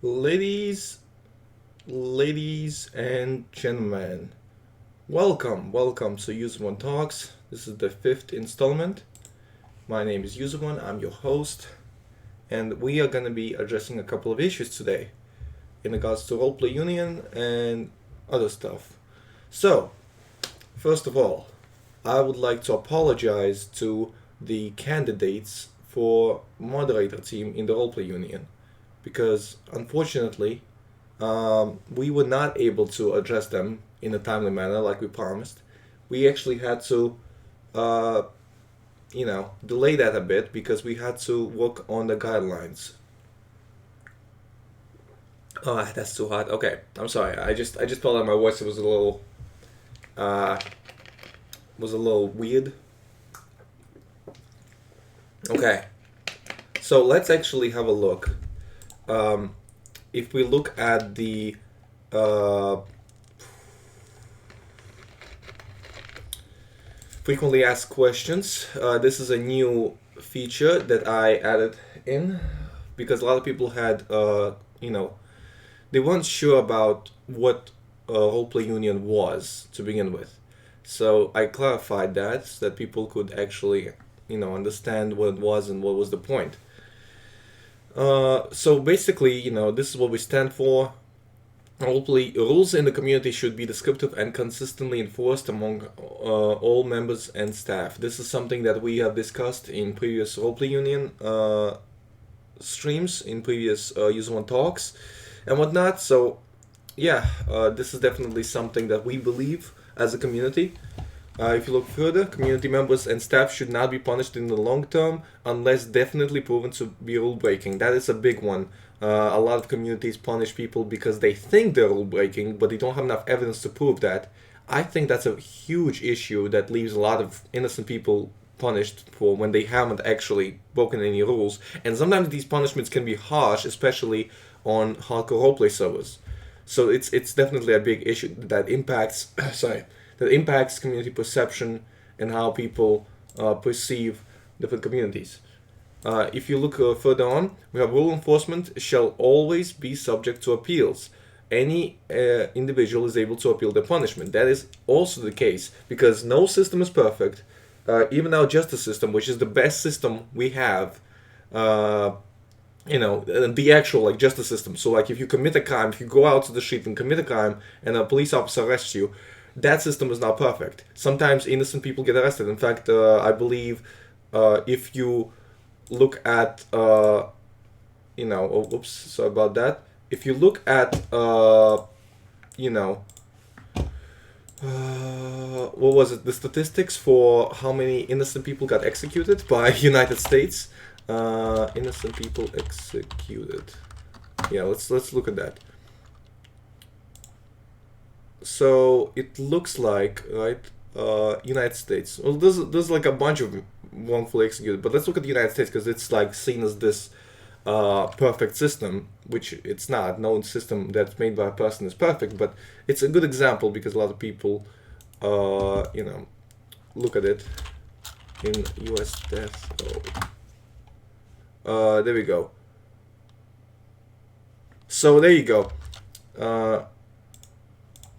Ladies, ladies and gentlemen, welcome to Userone Talks. This is the fifth installment. My name is Userone, I'm your host, and we are going to be addressing a couple of issues today in regards to roleplay union and other stuff. So, first of all, I would like to apologize to the candidates for moderator team in the roleplay union because unfortunately we were not able to address them in a timely manner like we promised. We actually had to, uh, delay that a bit because we had to work on the guidelines. Oh, that's too hot. Okay, I'm sorry. I just felt like my voice uh, was a little weird. Okay, so let's actually have a look. Um, if we look at the uh, frequently asked questions. This is a new feature that I added in because a lot of people had, they weren't sure about what roleplay union was to begin with. So I clarified that so that people could actually, understand what it was and what was the point. So basically, this is what we stand for. Hopefully, rules in the community should be descriptive and consistently enforced among all members and staff. This is something that we have discussed in previous roleplay union streams, in previous Userone Talks, and whatnot. So, yeah, this is definitely something that we believe as a community. If you look further, community members and staff should not be punished in the long term unless definitely proven to be rule breaking. That is a big one. A lot of communities punish people because they think they're rule breaking, but they don't have enough evidence to prove that. I think that's a huge issue that leaves a lot of innocent people punished for when they haven't actually broken any rules. And sometimes these punishments can be harsh, especially on hardcore roleplay servers. So it's definitely a big issue that impacts sorry that impacts community perception and how people perceive different communities. If you look further on, we have rule enforcement shall always be subject to appeals. Any individual is able to appeal the punishment. That is also the case because no system is perfect. Even our justice system, which is the best system we have, uh, the actual like justice system. So like if you commit a crime, if you go out to the street and commit a crime, and a police officer arrests you, that system is not perfect. Sometimes innocent people get arrested. In fact, I believe if you look at oops, sorry about that. If you look at you know what was it, the statistics for how many innocent people got executed by United States, innocent people executed, yeah, let's look at that. So it looks like, right, United States, well, there's like a bunch of wrongfully executed, but let's look at the United States because it's like seen as this perfect system, which it's not. No system that's made by a person is perfect, but it's a good example because a lot of people, look at it in U.S. death. There we go. So there you go.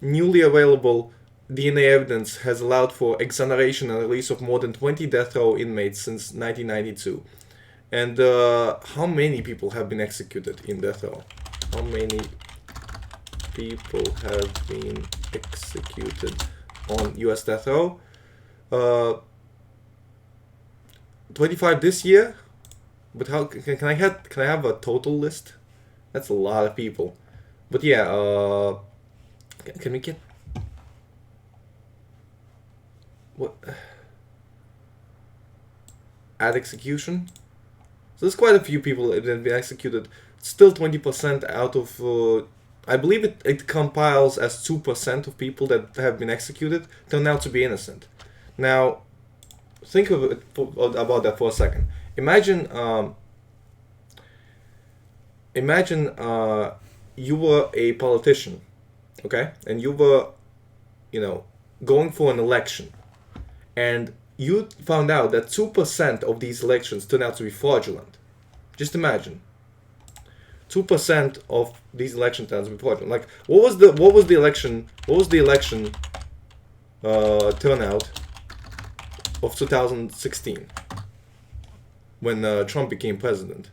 Newly available DNA evidence has allowed for exoneration and release of more than 20 death row inmates since 1992. And how many people have been executed in death row? How many people have been executed on U.S. death row? 25 this year. But how can I have a total list? That's a lot of people. But yeah, can we get what at execution? So there's quite a few people that have been executed. Still 20% out of, I believe it compiles as 2% of people that have been executed turn out to be innocent. Now, think of it about that for a second. Imagine you were a politician, okay, and you were, going for an election, and you found out that 2% of these elections turned out to be fraudulent. Just imagine. 2% of these election turnouts be fraudulent. Like, what was the election turnout of 2016 when Trump became president?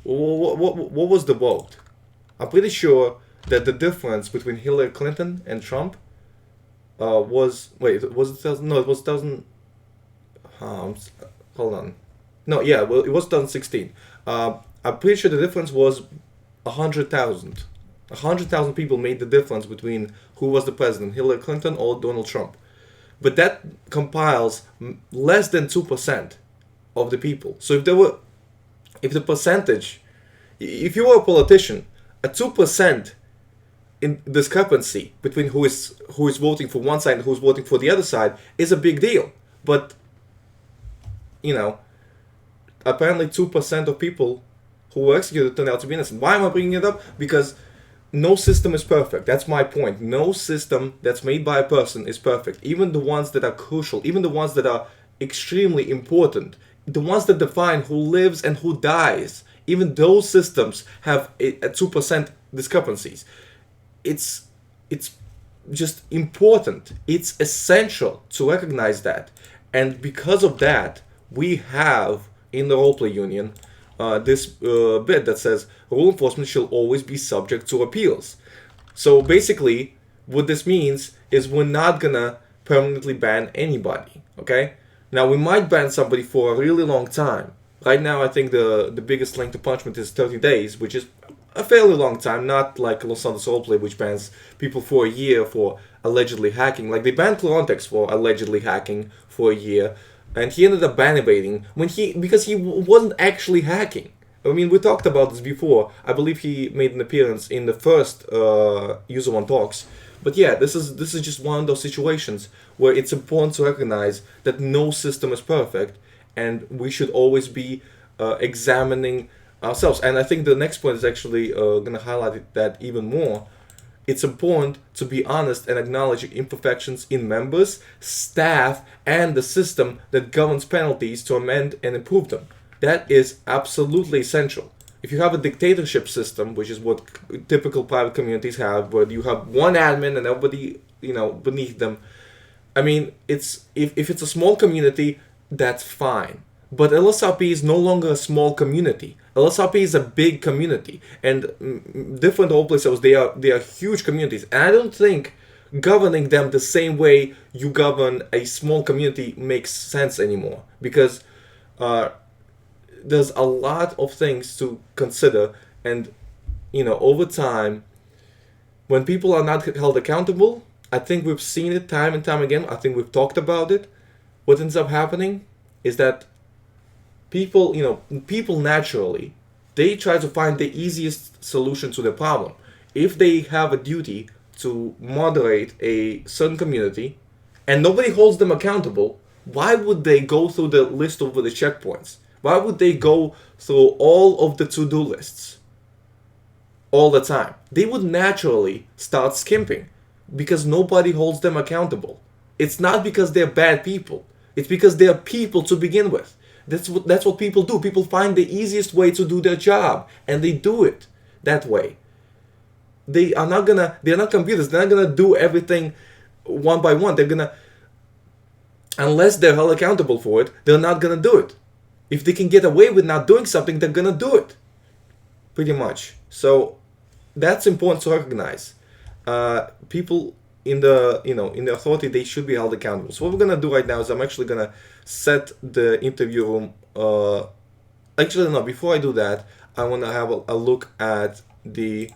What was the vote? I'm pretty sure that the difference between Hillary Clinton and Trump was it 2000? No, it was 2000. Hold on. No, yeah, well, it was 2016. I'm pretty sure the difference was 100,000. 100,000 people made the difference between who was the president, Hillary Clinton or Donald Trump. But that compiles less than 2% of the people. So if the percentage, if you were a politician, a 2% in discrepancy between who is voting for one side and who's voting for the other side is a big deal. But apparently 2% of people who were executed turned out to be innocent. Why am I bringing it up? Because no system is perfect. That's my point. No system that's made by a person is perfect. Even the ones that are crucial, even the ones that are extremely important, the ones that define who lives and who dies, even those systems have a 2% discrepancies. It's just important. It's essential to recognize that. And because of that, we have in the roleplay union this bit that says rule enforcement shall always be subject to appeals. So basically, what this means is we're not gonna permanently ban anybody. Okay? Now we might ban somebody for a really long time. Right now, I think the biggest length of punishment is 30 days, which is a fairly long time. Not like Los Santos roleplay, which bans people for a year for allegedly hacking. Like they banned Clorontex for allegedly hacking for a year. And he ended up ban evading because he wasn't actually hacking. I mean, we talked about this before. I believe he made an appearance in the first Userone Talks. But yeah, this is just one of those situations where it's important to recognize that no system is perfect, and we should always be examining ourselves. And I think the next point is actually going to highlight that even more. It's important to be honest and acknowledge imperfections in members, staff, and the system that governs penalties to amend and improve them. That is absolutely essential. If you have a dictatorship system, which is what typical private communities have, where you have one admin and everybody, beneath them, I mean, if it's a small community, that's fine. But LSRP is no longer a small community. LSRP is a big community, and different roleplay cells, they are huge communities. And I don't think governing them the same way you govern a small community makes sense anymore, because there's a lot of things to consider, and over time, when people are not held accountable, I think we've seen it time and time again. I think we've talked about it. What ends up happening is that people naturally, they try to find the easiest solution to the problem. If they have a duty to moderate a certain community and nobody holds them accountable, why would they go through the list over the checkpoints? Why would they go through all of the to-do lists all the time? They would naturally start skimping because nobody holds them accountable. It's not because they're bad people. It's because they're people to begin with. That's what people do. People find the easiest way to do their job, and they do it that way. They're not computers. They're not gonna do everything one by one. Unless they're held accountable for it, they're not gonna do it. If they can get away with not doing something, they're gonna do it. Pretty much. So that's important to recognize. People in the authority, they should be held accountable. So what we're gonna do right now is I'm actually gonna set the interview room. Actually, no. Before I do that, I wanna have a look at the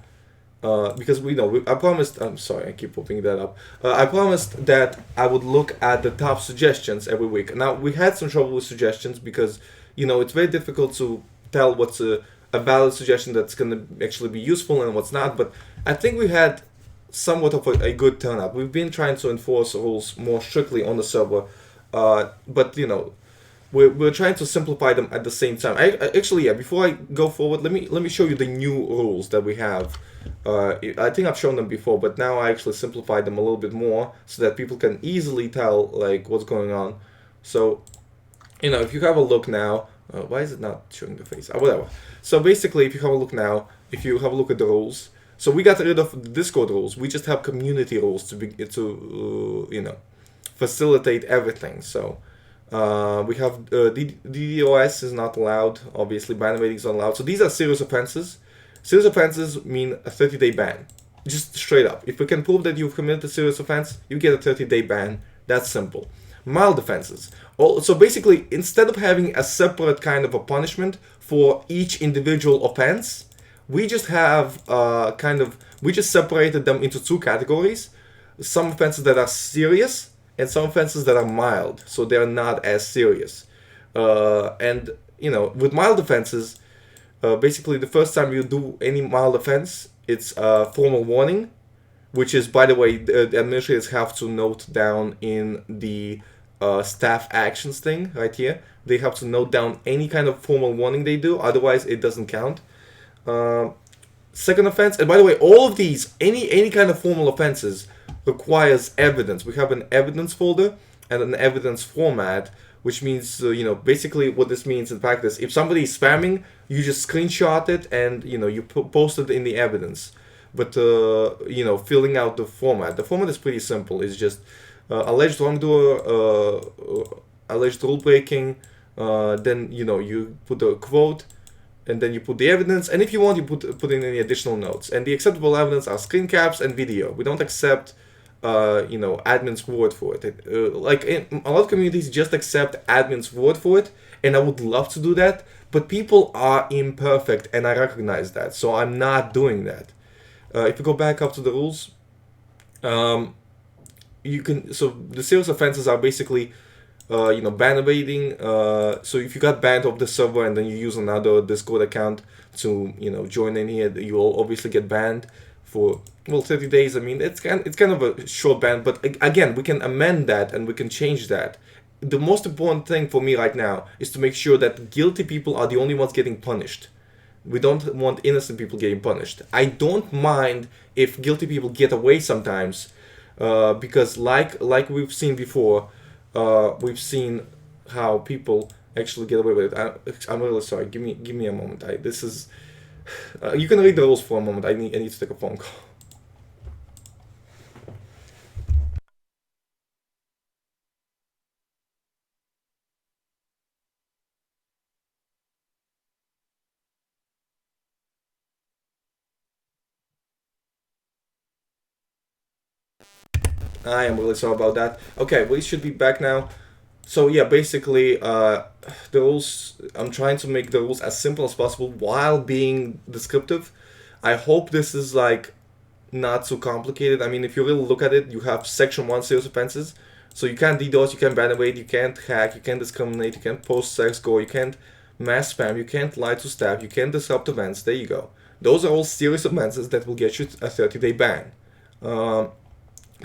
because I promised. I'm sorry, I keep opening that up. I promised that I would look at the top suggestions every week. Now we had some trouble with suggestions because it's very difficult to tell what's a valid suggestion that's gonna actually be useful and what's not. But I think we had somewhat of a good turnout. We've been trying to enforce rules more strictly on the server, but we're trying to simplify them at the same time. Before I go forward, let me show you the new rules that we have. I think I've shown them before, but now I actually simplified them a little bit more so that people can easily tell like what's going on. So if you have a look now, why is it not showing the face? Whatever. So basically, if you have a look now, if you have a look at the rules, so we got rid of the Discord rules. We just have community rules to facilitate everything. So we have DDoS is not allowed. Obviously, ban rating is not allowed. So these are serious offenses. Serious offenses mean a 30-day ban. Just straight up. If we can prove that you've committed a serious offense, you get a 30-day ban. That's simple. Mild offenses. So basically, instead of having a separate kind of a punishment for each individual offense, we just have we just separated them into two categories. Some offenses that are serious and some offenses that are mild, so they're not as serious. And with mild offenses, basically the first time you do any mild offense, it's a formal warning, which is, by the way, the administrators have to note down in the staff actions thing right here. They have to note down any kind of formal warning they do, otherwise it doesn't count. Second offense, and by the way, all of these, any kind of formal offenses requires evidence. We have an evidence folder and an evidence format, which means, basically what this means in practice, if somebody is spamming, you just screenshot it and, you post it in the evidence. But, filling out the format. The format is pretty simple. It's just alleged wrongdoer, alleged rule breaking, then, you put a quote, and then you put the evidence, and if you want, you put in any additional notes. And the acceptable evidence are screen caps and video. We don't accept admin's word for it. Like in a lot of communities, just accept admin's word for it, and I would love to do that, but people are imperfect, and I recognize that, so I'm not doing that. If you go back up to the rules, you can. So the serious offenses are basically, ban evading. So if you got banned off the server and then you use another Discord account to, join in here, you will obviously get banned for 30 days. I mean, it's kind of a short ban, but again, we can amend that and we can change that. The most important thing for me right now is to make sure that guilty people are the only ones getting punished. We don't want innocent people getting punished. I don't mind if guilty people get away sometimes, because like we've seen before, we've seen how people actually get away with it. I'm really sorry. Give me a moment. You can read the rules for a moment. I need to take a phone call. I am really sorry about that. Okay, we should be back now. So yeah, basically, the rules. I'm trying to make the rules as simple as possible while being descriptive. I hope this is like not too complicated. I mean, if you really look at it, you have Section 1 serious offenses. So you can't DDoS, you can't ban evade, you can't hack, you can't discriminate, you can't post sex score, you can't mass spam, you can't lie to staff, you can't disrupt events. There you go. Those are all serious offenses that will get you a 30-day ban.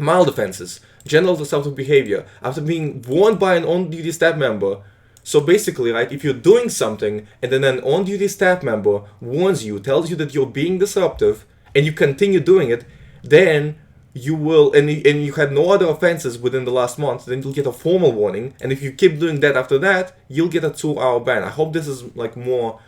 Mild offenses, general disruptive behavior, after being warned by an on-duty staff member. So basically, right, if you're doing something and then an on-duty staff member warns you, tells you that you're being disruptive, and you continue doing it, then you will, and you had no other offenses within the last month, then you'll get a formal warning, and if you keep doing that after that, you'll get a 2-hour ban. I hope this is like more,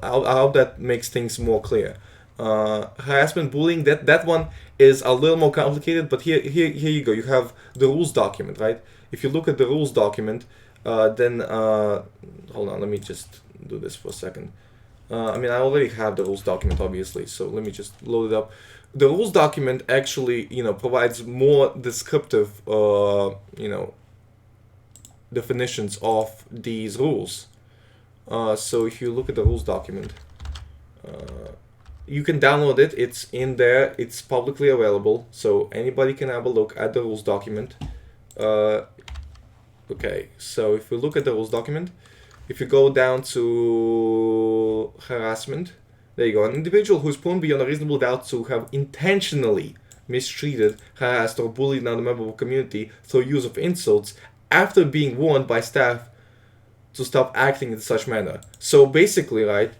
I hope that makes things more clear. Harassment, bullying, that one is a little more complicated, but here you go. You have the rules document, right? If you look at the rules document, then hold on, let me just do this for a second. I mean, I already have the rules document, obviously, so let me just load it up. The rules document actually, provides more descriptive, definitions of these rules. So if you look at the rules document, you can download it. It's in there. It's publicly available, so anybody can have a look at the rules document. Okay, so if we look at the rules document, if you go down to harassment, there you go. An individual who is proven beyond a reasonable doubt to have intentionally mistreated, harassed, or bullied another member of a community through use of insults after being warned by staff to stop acting in such manner. So basically, right,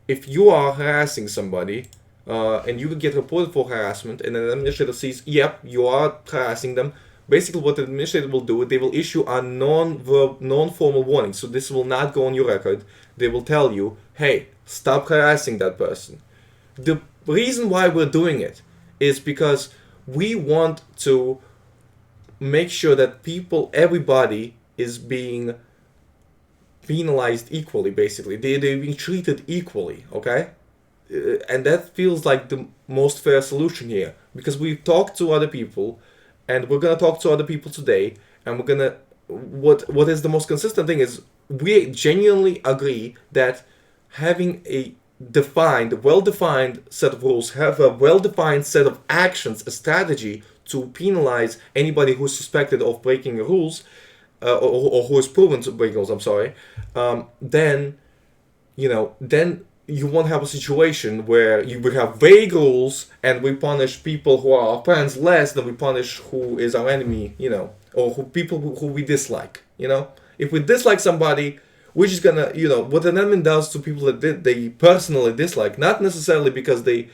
if you are harassing somebody, and you will get reported for harassment, and an administrator sees, yep, you are harassing them, basically what the administrator will do, they will issue a non-formal warning. So this will not go on your record. They will tell you, hey, stop harassing that person. The reason why we're doing it is because we want to make sure that everybody is being penalized equally, basically. They're being treated equally, okay? And that feels like the most fair solution here, because we've talked to other people, and we're gonna talk to other people today, and we're gonna what is the most consistent thing is we genuinely agree that having a well-defined set of rules, have a well-defined set of actions, a strategy to penalize anybody who's suspected of breaking the rules, or who is proven to break rules. I'm sorry. Then then you won't have a situation where you would have vague rules and we punish people who are our friends less than we punish who is our enemy, or who we dislike. If we dislike somebody, we're just gonna, what an enemy does to people that they personally dislike, not necessarily because they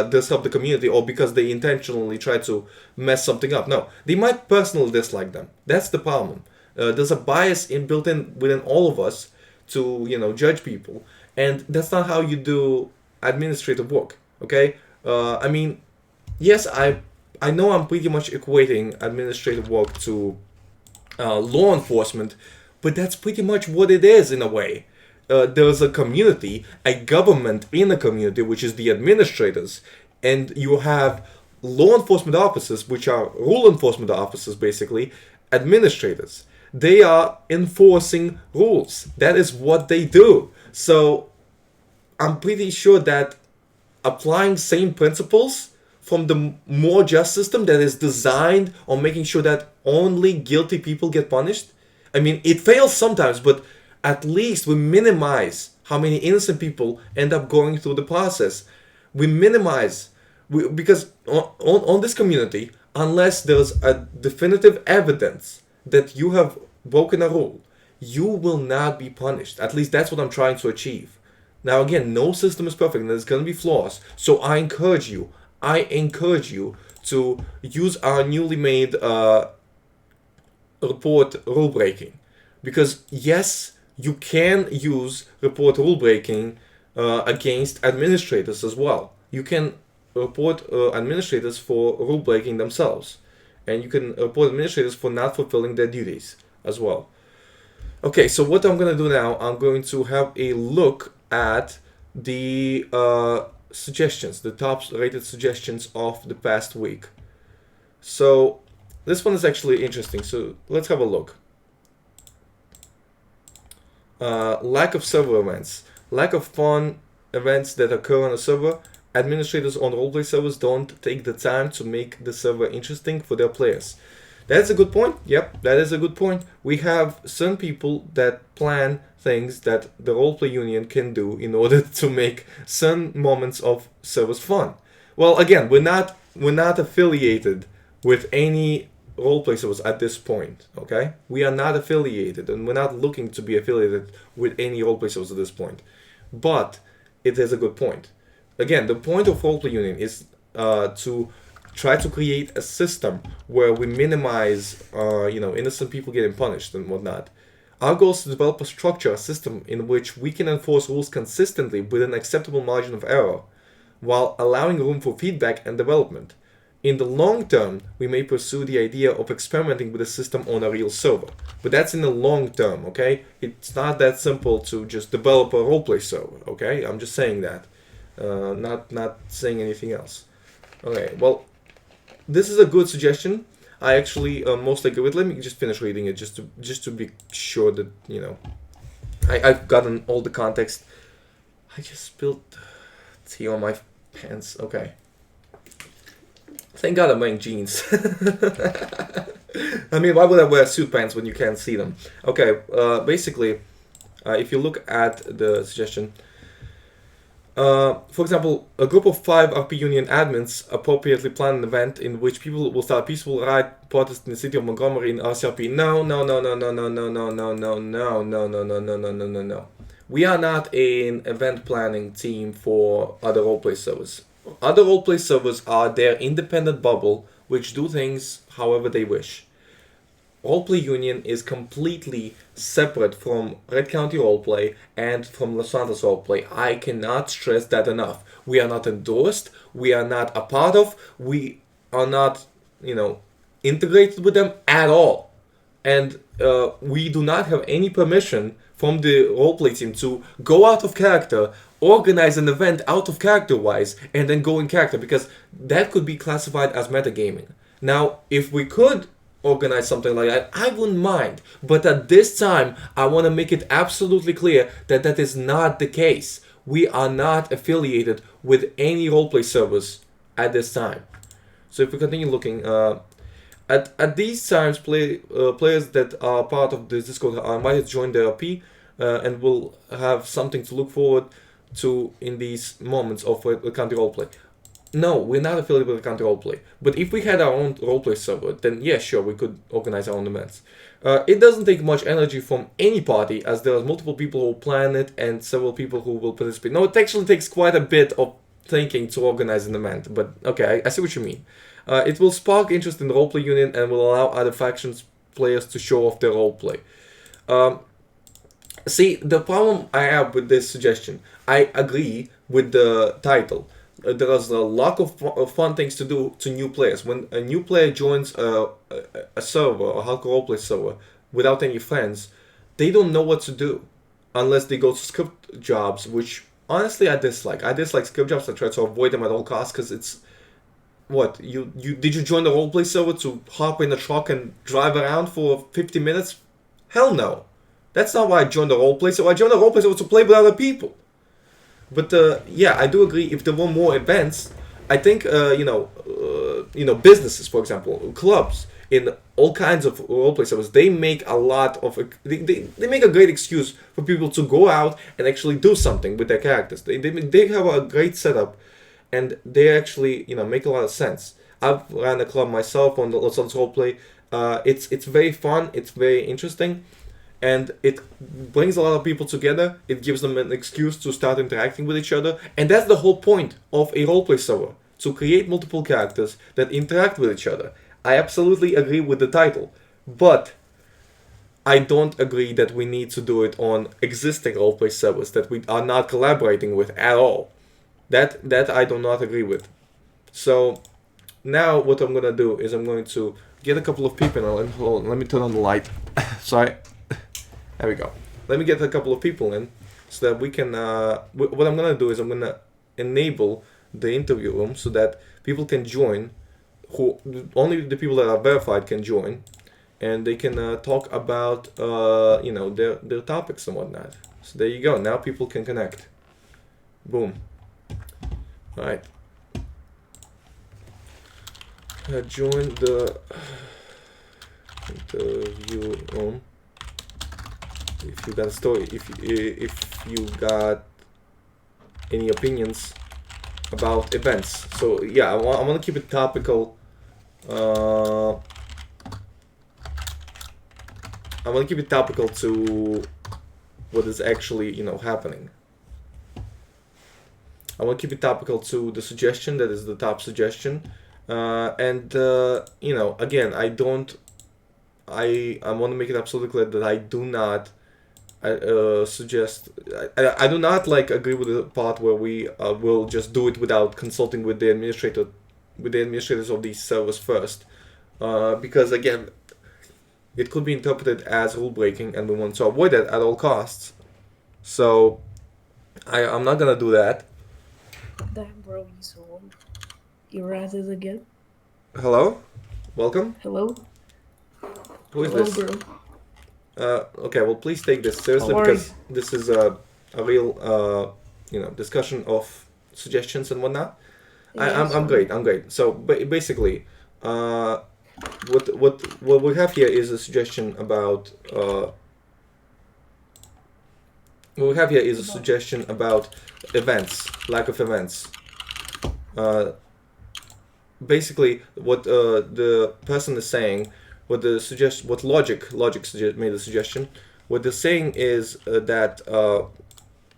disrupt the community or because they intentionally try to mess something up. No, they might personally dislike them. That's the problem. There's a bias built in within all of us to judge people, and that's not how you do administrative work. Okay, I mean, yes, I know I'm pretty much equating administrative work to law enforcement, but that's pretty much what it is in a way. There's a community, a government in a community, which is the administrators, and you have law enforcement officers, which are rule enforcement officers, basically, administrators. They are enforcing rules. That is what they do. So I'm pretty sure that applying same principles from the more just system that is designed on making sure that only guilty people get punished. I mean, it fails sometimes, but at least we minimize how many innocent people end up going through the process. We minimize, because on this community, unless there's a definitive evidence that you have broken a rule, you will not be punished. At least that's what I'm trying to achieve. Now, again, no system is perfect and there's going to be flaws. So I encourage you to use our newly made report rule breaking. Because yes, you can use report rule breaking against administrators as well. You can report administrators for rule breaking themselves. And you can report administrators for not fulfilling their duties as well. Okay, so what I'm going to do now, I'm going to have a look at the suggestions, the top rated suggestions of the past week. So this one is actually interesting, so let's have a look. Lack of server events. Lack of fun events that occur on a server. Administrators on roleplay servers don't take the time to make the server interesting for their players. That's a good point. Yep, that is a good point. We have some people that plan things that the roleplay union can do in order to make some moments of servers fun. Well, again, we're not affiliated with any roleplay servers at this point. Okay, we are not affiliated, and we're not looking to be affiliated with any roleplay servers at this point. But it is a good point. Again, the point of roleplay union is to try to create a system where we minimize, innocent people getting punished and whatnot. Our goal is to develop a system in which we can enforce rules consistently with an acceptable margin of error, while allowing room for feedback and development. In the long term, we may pursue the idea of experimenting with the system on a real server. But that's in the long term, okay? It's not that simple to just develop a roleplay server, okay? I'm just saying that. Not saying anything else. Okay, well, this is a good suggestion. I actually mostly agree with. Let me just finish reading it just to be sure that I've gotten all the context. I just spilled tea on my pants. Okay. Thank God I'm wearing jeans. I mean, why would I wear suit pants when you can't see them? Okay. Basically, if you look at the suggestion. For example, a group of 5 RP Union admins appropriately plan an event in which people will start a peaceful riot protest in the city of Montgomery in RCRP. No. We are not an event planning team for other roleplay servers. Other roleplay servers are their independent bubble, which do things however they wish. Roleplay Union is completely separate from Red County Roleplay and from Los Santos Roleplay. I cannot stress that enough. We are not endorsed, we are not a part of, we are not, integrated with them at all. And we do not have any permission from the roleplay team to go out of character, organize an event out of character wise, and then go in character, because that could be classified as metagaming. Now, if we could organize something like that, I wouldn't mind. But at this time, I want to make it absolutely clear that that is not the case. We are not affiliated with any roleplay servers at this time. So if we continue looking, at these times, players that are part of this Discord are invited to join the RP, and will have something to look forward to in these moments of country roleplay. No, we're not affiliated with country roleplay. But if we had our own roleplay server, then yeah, sure, we could organize our own events. It doesn't take much energy from any party, as there are multiple people who plan it and several people who will participate. No, it actually takes quite a bit of thinking to organize an event, but okay, I see what you mean. It will spark interest in the roleplay union and will allow other factions players to show off their roleplay. See, the problem I have with this suggestion, I agree with the title. There is a lot of fun things to do to new players. When a new player joins a server, a hardcore roleplay server, without any friends, they don't know what to do unless they go to script jobs, which honestly I dislike. I dislike script jobs. I try to avoid them at all costs, because it's what you did you join the roleplay server to hop in a truck and drive around for 50 minutes? Hell no. That's not why I joined the roleplay server. I joined the roleplay server to play with other people. But yeah, I do agree. If there were more events, I think businesses, for example, clubs in all kinds of roleplay servers, they make a lot of they make a great excuse for people to go out and actually do something with their characters. They have a great setup, and they actually make a lot of sense. I've ran a club myself on the Los Angeles roleplay. It's very fun. It's very interesting. And it brings a lot of people together. It gives them an excuse to start interacting with each other. And that's the whole point of a roleplay server, to create multiple characters that interact with each other. I absolutely agree with the title. But I don't agree that we need to do it on existing roleplay servers that we are not collaborating with at all. That I do not agree with. So now what I'm going to do is I'm going to get a couple of people in. Hold on, let me turn on the light. Sorry. There we go. Let me get a couple of people in so that we can... what I'm going to do is I'm going to enable the interview room so that people can join. Only the people that are verified can join. And they can talk about their topics and whatnot. So there you go. Now people can connect. Boom. Alright. Join the interview room. If you got a story, if you got any opinions about events. So yeah, I want to keep it topical. I want to keep it topical to what is actually happening. I want to keep it topical to the suggestion that is the top suggestion, and again, I want to make it absolutely clear that I do not suggest. I do not agree with the part where we will just do it without consulting with the administrators of these servers first, because again, it could be interpreted as rule breaking, and we want to avoid that at all costs. So I'm not gonna do that. Damn, bro, you're at it again. Hello, welcome. Hello. Who is Hello, this? bro. Okay, well, please take this seriously, because this is a real discussion of suggestions and whatnot. Yeah, I'm great. So basically, what we have here is a suggestion about events, lack of events. Basically, what the person is saying, what logic made the suggestion. What they're saying is that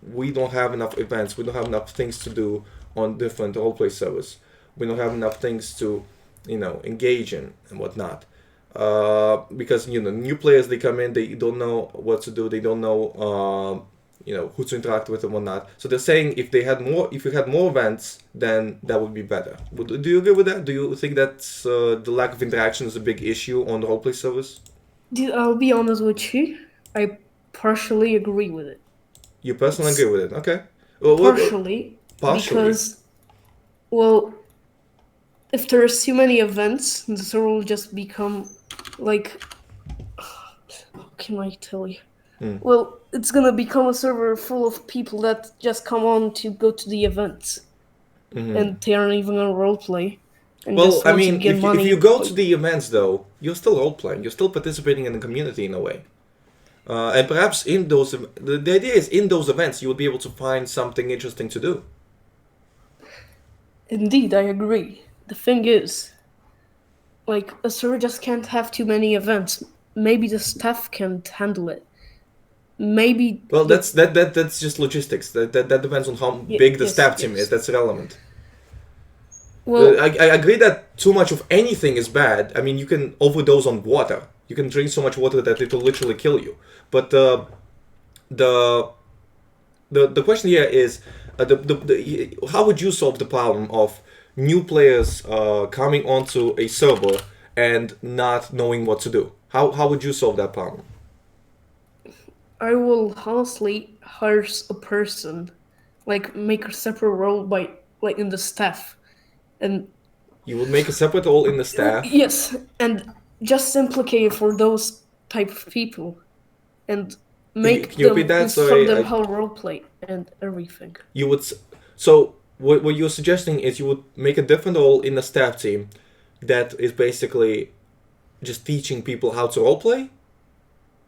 we don't have enough events. We don't have enough things to do on different roleplay servers. We don't have enough things to engage in and whatnot. because new players, they come in, they don't know what to do, they don't know who to interact with and whatnot. So they're saying if you had more events, then that would be better. Do you agree with that? Do you think that the lack of interaction is a big issue on the roleplay service? Dude, I'll be honest with you. I partially agree with it. You personally It's agree with it? Okay. Well, partially partially. because, well, if there's too many events, the server will just become like, how can I tell you? Well, it's gonna become a server full of people that just come on to go to the events, and they aren't even gonna roleplay, and Well, just I want to mean, get if money. you go to the events, though, you're still role playing. You're still participating in the community in a way. And perhaps in those, the idea is in those events, you will be able to find something interesting to do. Indeed, I agree. The thing is, like, a server just can't have too many events. Maybe the staff can't handle it. Maybe Well, that's just logistics. That depends on how big the yes, staff team is. yes. That's irrelevant. Well, I agree that too much of anything is bad. I mean, you can overdose on water. You can drink so much water that it will literally kill you. But the the question here is, how would you solve the problem of new players coming onto a server and not knowing what to do? How would you solve that problem? I will honestly hire a person, like make a separate role by like in the staff, and You would make a separate role in the staff. yes, and just implicate it for those type of people, and make Can you repeat them that? instruct Sorry, them how to roleplay and everything. you would. So what you're suggesting is you would make a different role in the staff team, that is basically just teaching people how to roleplay.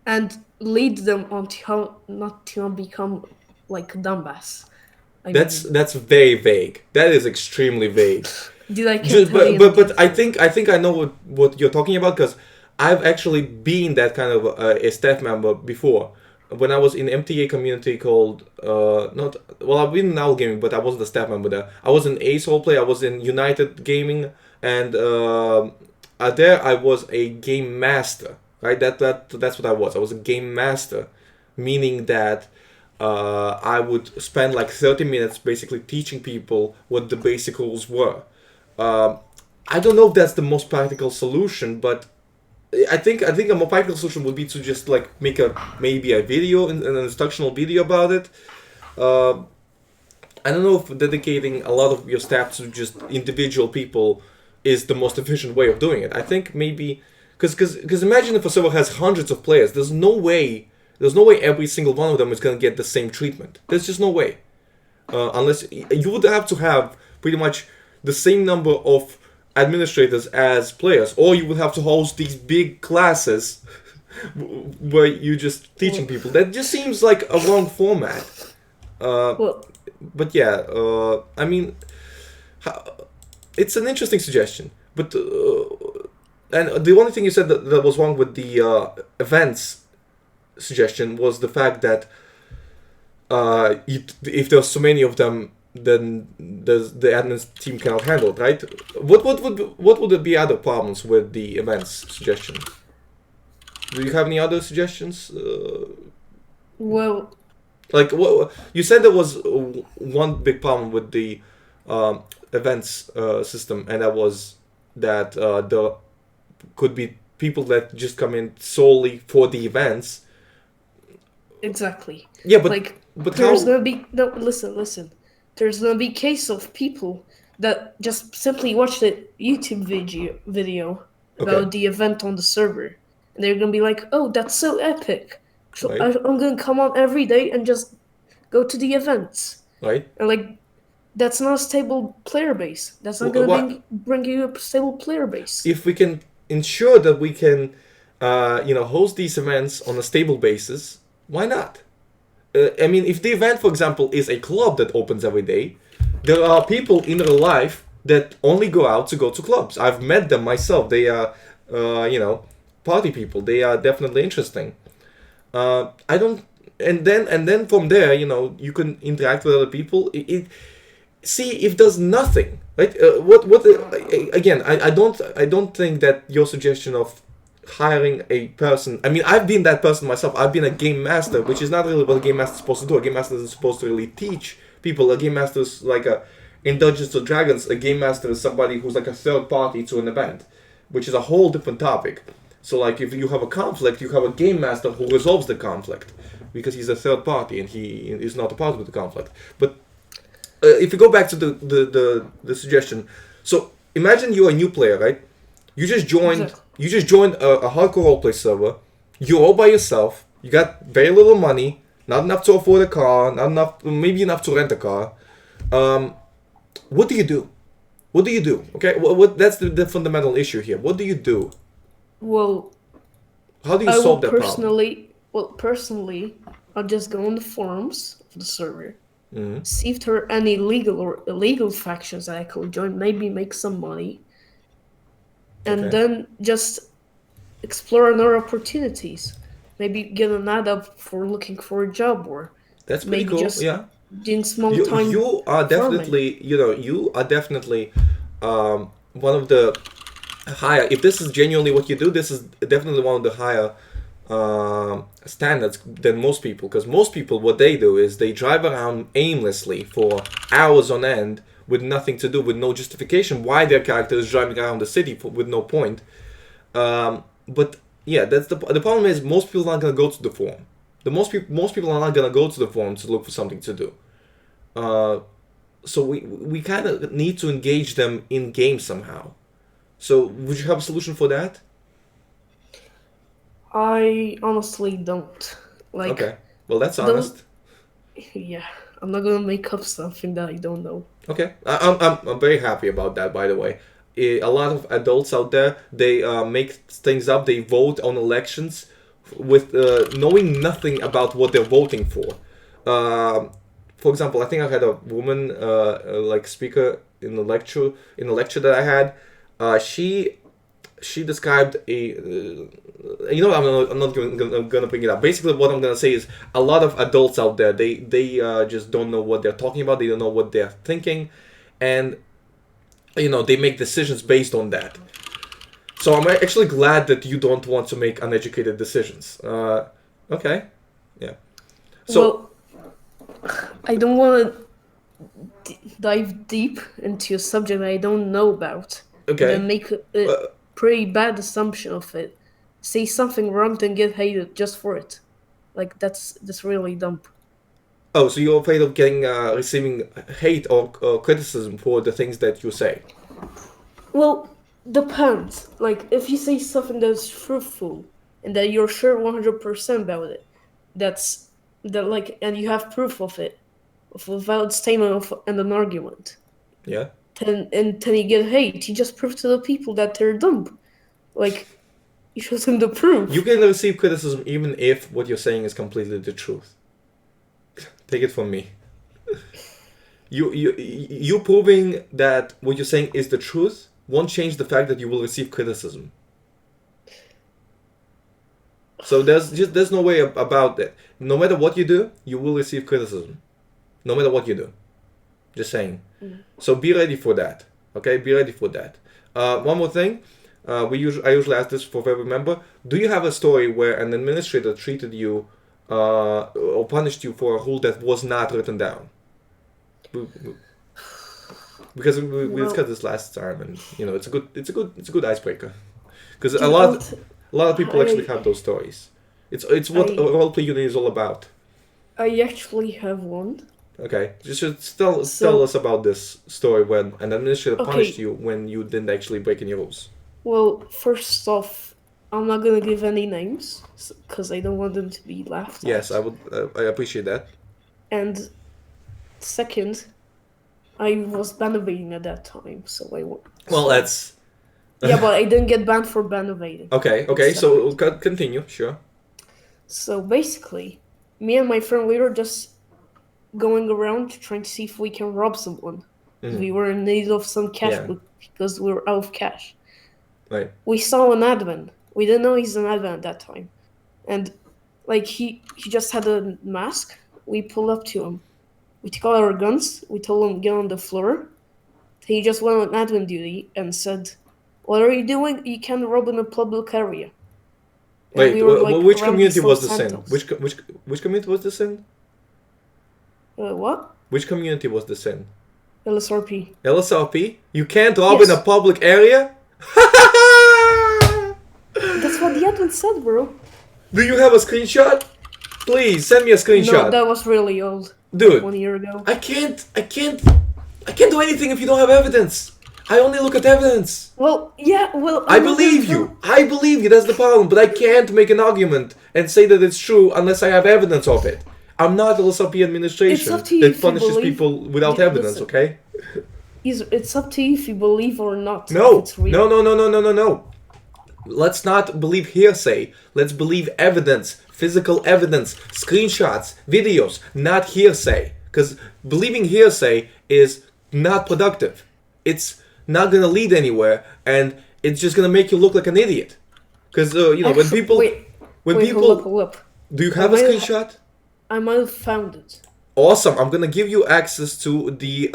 And lead them on to how not to become like dumbass. That's very vague. That is extremely vague. Did I can't Just, tell you but I think I know what you're talking about, because I've actually been that kind of a staff member before. When I was in MTA community called not well, I've been in Owl Gaming, but I wasn't a staff member there. I was in Ace Roleplay. I was in United Gaming, and there I was a game master. Right, that's what I was. I was a game master, meaning that I would spend like 30 minutes basically teaching people what the basic rules were. I don't know if that's the most practical solution, but I think a more practical solution would be to just like make maybe a video, an instructional video about it. I don't know if dedicating a lot of your staff to just individual people is the most efficient way of doing it. I think maybe because imagine if a server has hundreds of players, there's no way every single one of them is gonna get the same treatment. There's just no way, unless you would have to have pretty much the same number of administrators as players, or you would have to host these big classes where you're just teaching people. That just seems like a wrong format. well, But yeah, I mean, it's an interesting suggestion. But and the only thing you said that was wrong with the events suggestion was the fact that if there's so many of them, then the admin team cannot handle it, right? What would be other problems with the events suggestion? Do you have any other suggestions? well, Like what you said, there was one big problem with the events system, and that was that there could be people that just come in solely for the events. exactly. Yeah, but Like how? there's gonna be no. Listen. There's gonna be case of people that just simply watch the YouTube video Okay, about the event on the server, and they're gonna be like, "Oh, that's so epic! So right, I'm gonna come on every day and just go to the events." right. And like, that's not a stable player base. That's not gonna What bring you a stable player base. if we can ensure that we can, host these events on a stable basis? Why not? I mean, if the event, for example, is a club that opens every day, there are people in real life that only go to clubs. I've met them myself. They are, party people. They are definitely interesting. I don't, and then from there, you can interact with other people. See if there's nothing, right? Again? I don't think that your suggestion of hiring a person. I mean, I've been that person myself. I've been a game master, which is not really what a game master is supposed to do. A game master isn't supposed to really teach people. A game master is like in Dungeons and Dragons, a game master is somebody who's like a third party to an event, which is a whole different topic. So like if you have a conflict, you have a game master who resolves the conflict because he's a third party and he is not a part of the conflict. But if you go back to the suggestion, so imagine you're a new player, right? You just joined. Exactly. You just joined a hardcore roleplay server. You're all by yourself. You got very little money. Not enough to afford a car. Not enough. Maybe enough to rent a car. What do you do? What do you do? Okay. What that's the fundamental issue here. What do you do? Well, How do you I will solve that problem? personally, I'll just go on the forums of the server, Mm-hmm. see if there are any legal or illegal factions that I could join, maybe make some money, and Okay. then just explore other opportunities. Maybe get an ad up for looking for a job, or That's pretty maybe cool. just Yeah. doing small You time you are farming. definitely you are definitely one of the higher. If this is genuinely what you do, this is definitely one of the higher standards than most people. Because most people, what they do is they drive around aimlessly for hours on end with nothing to do, with no justification why their character is driving around the city with no point. But yeah, that's the problem is most people are not gonna go to the forum. Most people are not gonna go to the forum to look for something to do. So we kind of need to engage them in game somehow. So would you have a solution for that? I honestly don't. Like, Okay, well that's those. honest. Yeah, I'm not gonna make up something that I don't know. Okay, I'm very happy about that. By the way, a lot of adults out there they make things up. They vote on elections with knowing nothing about what they're voting for. For example, I think I had a woman like speaker in the lecture that I had. She described a I'm not gonna bring it up. Basically, what I'm gonna say is a lot of adults out there they just don't know what they're talking about. They don't know what they're thinking, and they make decisions based on that. So I'm actually glad that you don't want to make uneducated decisions. Okay, yeah. So Well, I don't want to dive deep into a subject I don't know about, and then okay. make a Uh, pretty bad assumption of it. Say something wrong, then get hated just for it. Like that's really dumb. oh, so you're afraid of getting receiving hate or criticism for the things that you say? Well, depends. Like if you say something that's truthful and that you're sure 100% about it, that's that like, and you have proof of it, of a valid statement of and an argument. Yeah. Then you get hate. You just prove to the people that they're dumb. Like you show them the You proof. can receive criticism even if what you're saying is completely the truth. Take it from me. You proving that what you're saying is the truth won't change the fact that you will receive criticism. So there's no way about that. No matter what you do, you will receive criticism. No matter what you do. Just saying. Mm. So be ready for that. Okay, be ready for that. One more thing. I usually ask this for every member. Do you have a story where an administrator treated you or punished you for a rule that was not written down? Because we Well, discussed this last time, and it's a good icebreaker. Because a dude, lot a lot of people actually I have those stories. It's what a I roleplay unit is all about. I actually have one. Okay, just tell So us about this story when an administrator punished okay, you when you didn't actually break any rules. well, first off, I'm not gonna give any names because I don't want them to be laughed Yes, at. I appreciate that. And second, I was ban evading at that time, so Well, so that's yeah, but I didn't get banned for ban evading. okay. That's Okay, so separate. continue. Sure. So basically, me and my friend we were just going around trying to see if we can rob someone. Mm, We were in need of some cash yeah. because we were out of cash. Right. We saw an admin. We didn't know he's an admin at that time, and like he just had a mask. We pulled up to him. We took out our guns. We told him get on the floor. He just went on admin duty and said, "What are you doing? You can't rob in a public area." and Wait, we were like which around community these was Los this in? Santos. Which community was this in? What? Which community was this in? LSRP. LSRP? You can't rob in a Yes. public area? That's what the admin said, bro. Do you have a screenshot? Please send me a No, screenshot. that was really old. Dude, Like 1 year ago. I can't do anything if you don't have evidence. I only look at evidence. Well, yeah, well, I believe you. I believe you. That's the problem. But I can't make an argument and say that it's true unless I have evidence of it. I'm not the LSRP administration It's up to you that if you punishes believe- people without Yeah, evidence. listen. Okay? It's up to you if you believe or not. No. If it's real. No. Let's not believe hearsay. Let's believe evidence, physical evidence, screenshots, videos, not hearsay. Because believing hearsay is not productive. It's not gonna lead anywhere, and it's just gonna make you look like an idiot. Because when people, Hold up. do you have a screenshot? I might have found it. Awesome. I'm gonna give you access to the.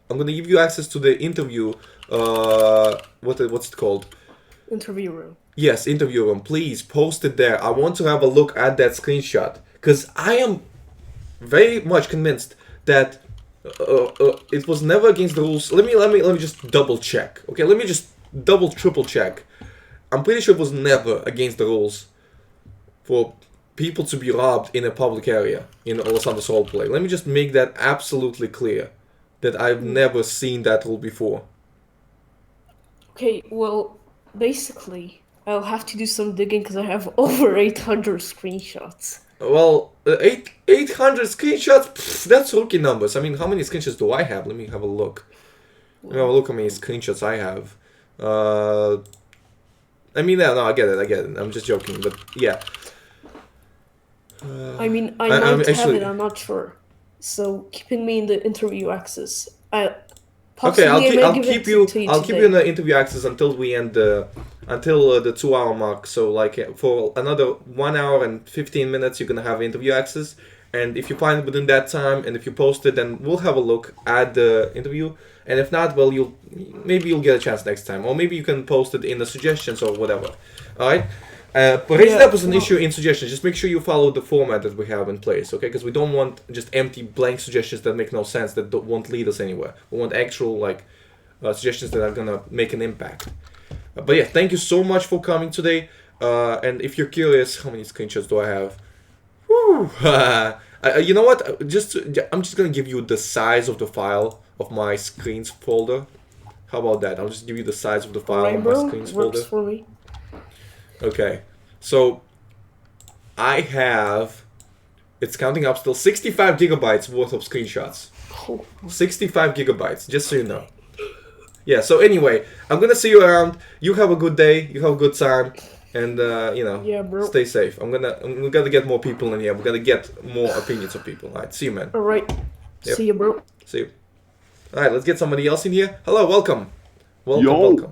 I'm gonna give you access to the interview. What's it called? Interview room. Yes, interview room. Please post it there. I want to have a look at that screenshot because I am very much convinced that it was never against the rules. Let me just double check. Okay, let me just triple check. I'm pretty sure it was never against the rules for people to be robbed in a public area in Los Santos roleplay. Let me just make that absolutely clear that I've never seen that rule before. Okay, well, basically, I'll have to do some digging because I have over 800 screenshots. Well, 800 screenshots? Pff, that's rookie numbers. I mean, how many screenshots do I have? Let me have a look. Let me have a look how many screenshots I have. I mean, no, I get it. I'm just joking, but yeah. I mean, I might have it, I'm not sure. So, keeping me in the interview access. Okay, I'll keep you today. in the interview access until we end the 2-hour mark. So like for another 1 hour and 15 minutes, you're gonna have interview access. And if you find it within that time, and if you post it, then we'll have a look at the interview. And if not, well, you'll get a chance next time, or maybe you can post it in the suggestions or whatever. All right. But raise it up as an issue in suggestions. Just make sure you follow the format that we have in place, okay? Because we don't want just empty, blank suggestions that make no sense, that won't lead us anywhere. We want actual, suggestions that are gonna make an impact. But yeah, thank you so much for coming today. And if you're curious, how many screenshots do I have? Whew. You know what? I'm just gonna give you the size of the file of my screens folder. How about that? I'll just give you the size of the file of my screens folder. Works for me. Okay, so I have, it's counting up still, 65 gigabytes worth of screenshots. 65 gigabytes, just so you know. Yeah, so anyway, I'm gonna see you around. You have a good day, you have a good time, and Yeah, bro. stay safe. We gotta get more people in here. We gotta get more opinions of people. Alright, see you, man. Alright. Yep. See you, bro. See you. Alright, let's get somebody else in here. Hello, welcome. Yo.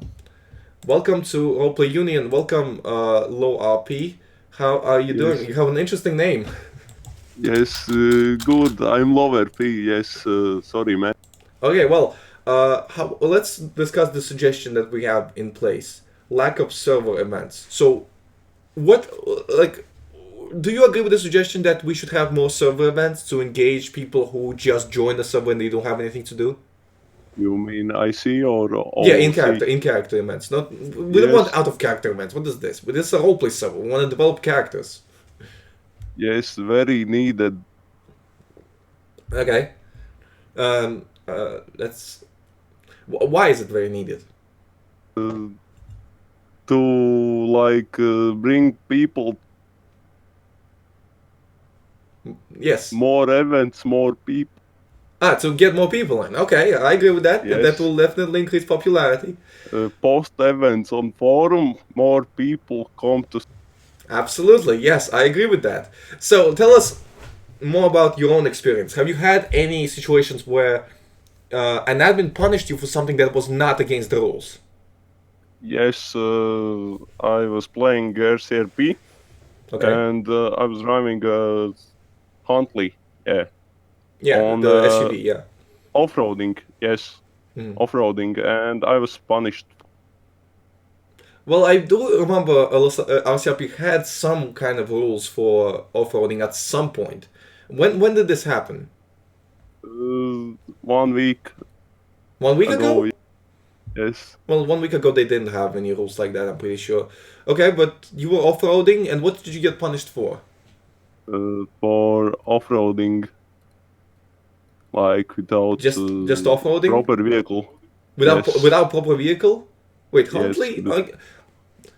Welcome to Roleplay Union. Welcome, Low RP. How are you doing? Yes. You have an interesting name. Yes, good. I'm lower P. Yes, sorry, man. Okay, well, let's discuss the suggestion that we have in place. Lack of server events. So, do you agree with the suggestion that we should have more server events to engage people who just join the server and they don't have anything to do? You mean IC or all Yeah, in C? character events. We don't Yes. want out of character events. What is this? This is a roleplay server. We want to develop characters. Yes, very needed. Okay. Why is it very needed? To bring people, Yes. more events, more people. To get more people in. Okay, I agree with that. Yes. That will definitely increase popularity. Post events on forum, more people come to. Absolutely, yes, I agree with that. So tell us more about your own experience. Have you had any situations where an admin punished you for something that was not against the rules? Yes, I was playing RCRP Okay. and I was driving a Huntley. Yeah. Yeah, on the SUV, yeah. Off-roading, yes. Mhm. Off-roading, and I was punished. Well, I do remember RCRP had some kind of rules for off-roading at some point. When did this happen? 1 week 1 week ago. ago? Yes. Well, 1 week ago they didn't have any rules like that, I'm pretty sure. Okay, but you were off-roading, and what did you get punished for? For off-roading, like without Just off-roading? proper vehicle. Without Yes. without proper vehicle? Wait, Yes, Huntley?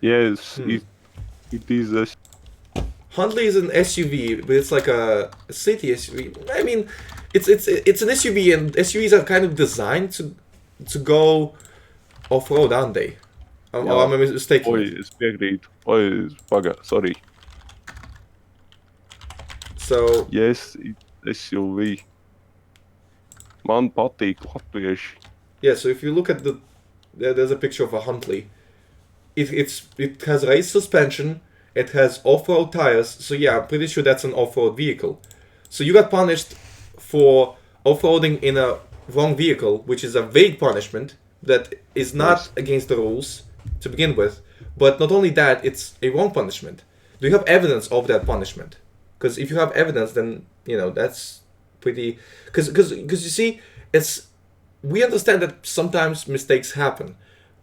Yes, it is a Huntley is an SUV, but it's like a city SUV. I mean, it's an SUV, and SUVs are kind of designed to go off-road, aren't they? Or am I mistaken? Oi, es piekrītu. Oi, paga, sorry. So, Yes, SUV. Man patīk latvieši. yeah, so if you look at there's a picture of a Huntley. It has raised suspension, it has off-road tires, so yeah, I'm pretty sure that's an off-road vehicle. So you got punished for off-roading in a wrong vehicle, which is a vague punishment that is not Yes. against the rules to begin with. But not only that, it's a wrong punishment. Do you have evidence of that punishment? Because if you have evidence, then that's pretty. Because you see, we understand that sometimes mistakes happen,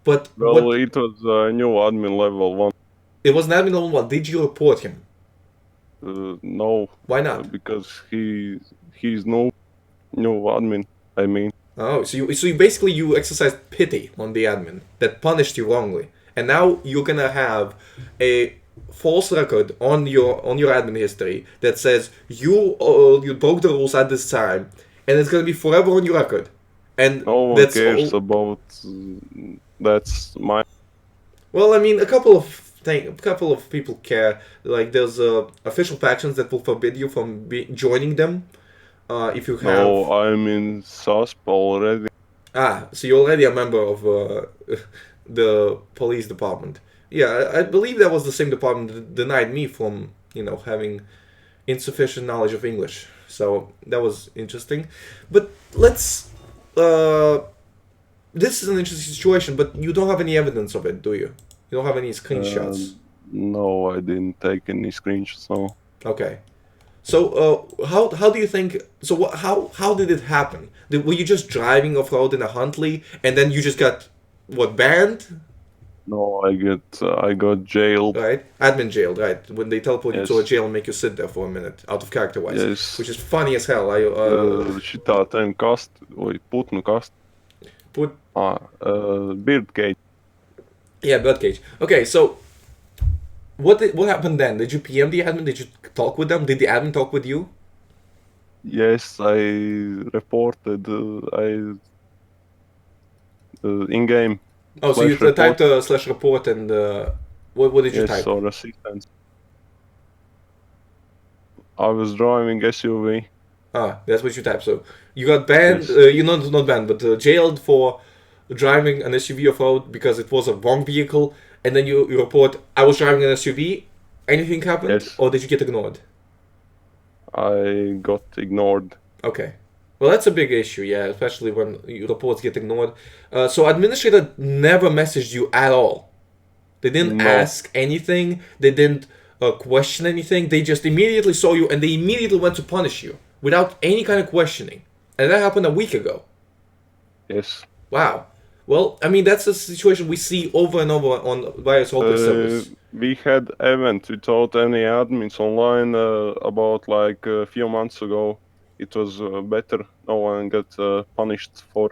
but Well, it was a new admin level 1. it was an admin level 1. Did you report him? No, Why not? because he's no new admin. I mean, Oh, so you basically you exercised pity on the admin that punished you wrongly, and now you're gonna have a false record on your admin history that says you broke the rules at this time, and it's gonna be forever on your record. And no one that's cares all. about. That's my. Well, I mean, a couple of people care. Like, there's official factions that will forbid you from joining them if you have. No, I'm in SASP already. So you're already a member of the police department. Yeah, I believe that was the same department that denied me from having insufficient knowledge of English. So that was interesting. But let's. This is an interesting situation, but you don't have any evidence of it, do you? You don't have any screenshots. No, I didn't take any screenshots. No. Okay. So how do you think? So how did it happen? Were you just driving off road in a Huntley, and then you just got banned? No, I got jailed. Right, admin jailed. Right, when they teleport you to a Yes. jail and make you sit there for a minute, out of character wise, Yes. which is funny as hell. Šitā ten kast, vai putnu kast. Put Birdcage. yeah, birdcage. Okay, so what happened then? Did you PM the admin? Did you talk with them? Did the admin talk with you? Yes, I reported. In game. Oh, so you Slash typed /report and what did you Yes, type? or assistance. I was driving SUV. That's what you typed. So you got banned. Yes. You not banned, but jailed for driving an SUV off road because it was a wrong vehicle, and then you report I was driving an SUV. Anything happened, Yes. or did you get ignored? I got ignored. Okay. Well, that's a big issue, yeah, especially when your reports get ignored. So administrator never messaged you at all. They didn't No. ask anything. They didn't question anything. They just immediately saw you and they immediately went to punish you without any kind of questioning. And that happened a week ago. Yes. Wow. Well, I mean, that's a situation we see over and over on various open servers. We had event without any admins online about like a few months ago. It was better. No one got punished for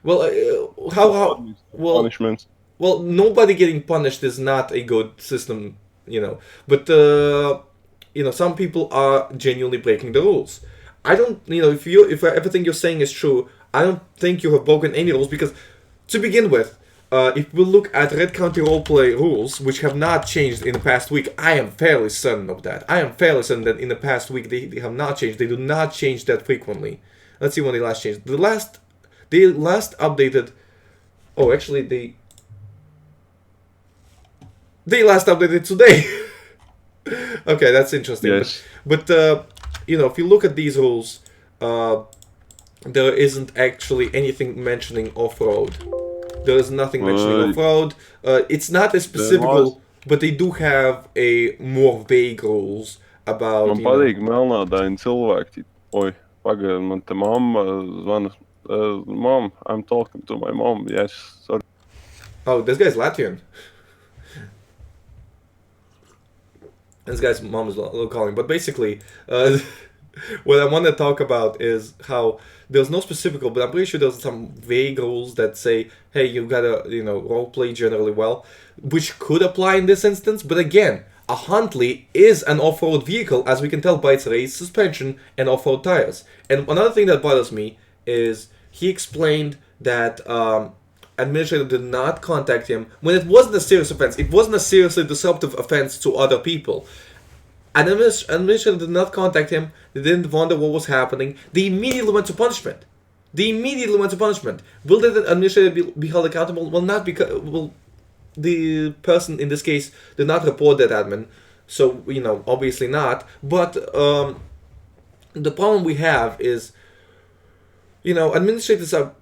Well, how well punishments. well nobody getting punished is not a good system, But some people are genuinely breaking the rules. I don't, if everything you're saying is true, I don't think you have broken any rules because, to begin with, if we look at Red County roleplay rules, which have not changed in the past week, I am fairly certain of that. I am fairly certain that in the past week they have not changed. They do not change that frequently. Let's see when they last changed. They last updated. Oh, actually, they last updated today. Okay, that's interesting. Yes. But if you look at these rules, there isn't actually anything mentioning off-road. There is nothing mentioning of fraud. It's not as specific, but they do have a more vague rules about. Man patīk melnādaini cilvēki. Oi, pagaid, man te mamma zvana. Mom, I'm talking to my mom. Yes, sorry. Oh, this guy's Latvian. This guy's mom is calling. But basically, what I want to talk about is how there's no specific rule, but I'm pretty sure there's some vague rules that say, hey, you gotta, role play generally well, which could apply in this instance. But again, a Huntley is an off-road vehicle, as we can tell by its raised suspension and off-road tires. And another thing that bothers me is he explained that administrator did not contact him when it wasn't a serious offense. It wasn't a seriously disruptive offense to other people. And administrator did not contact him. They didn't wonder what was happening. They immediately went to punishment. Will the administrator be held accountable? Well, not because... Well, the person in this case did not report that admin. So, obviously not. But the problem we have is, administrators are...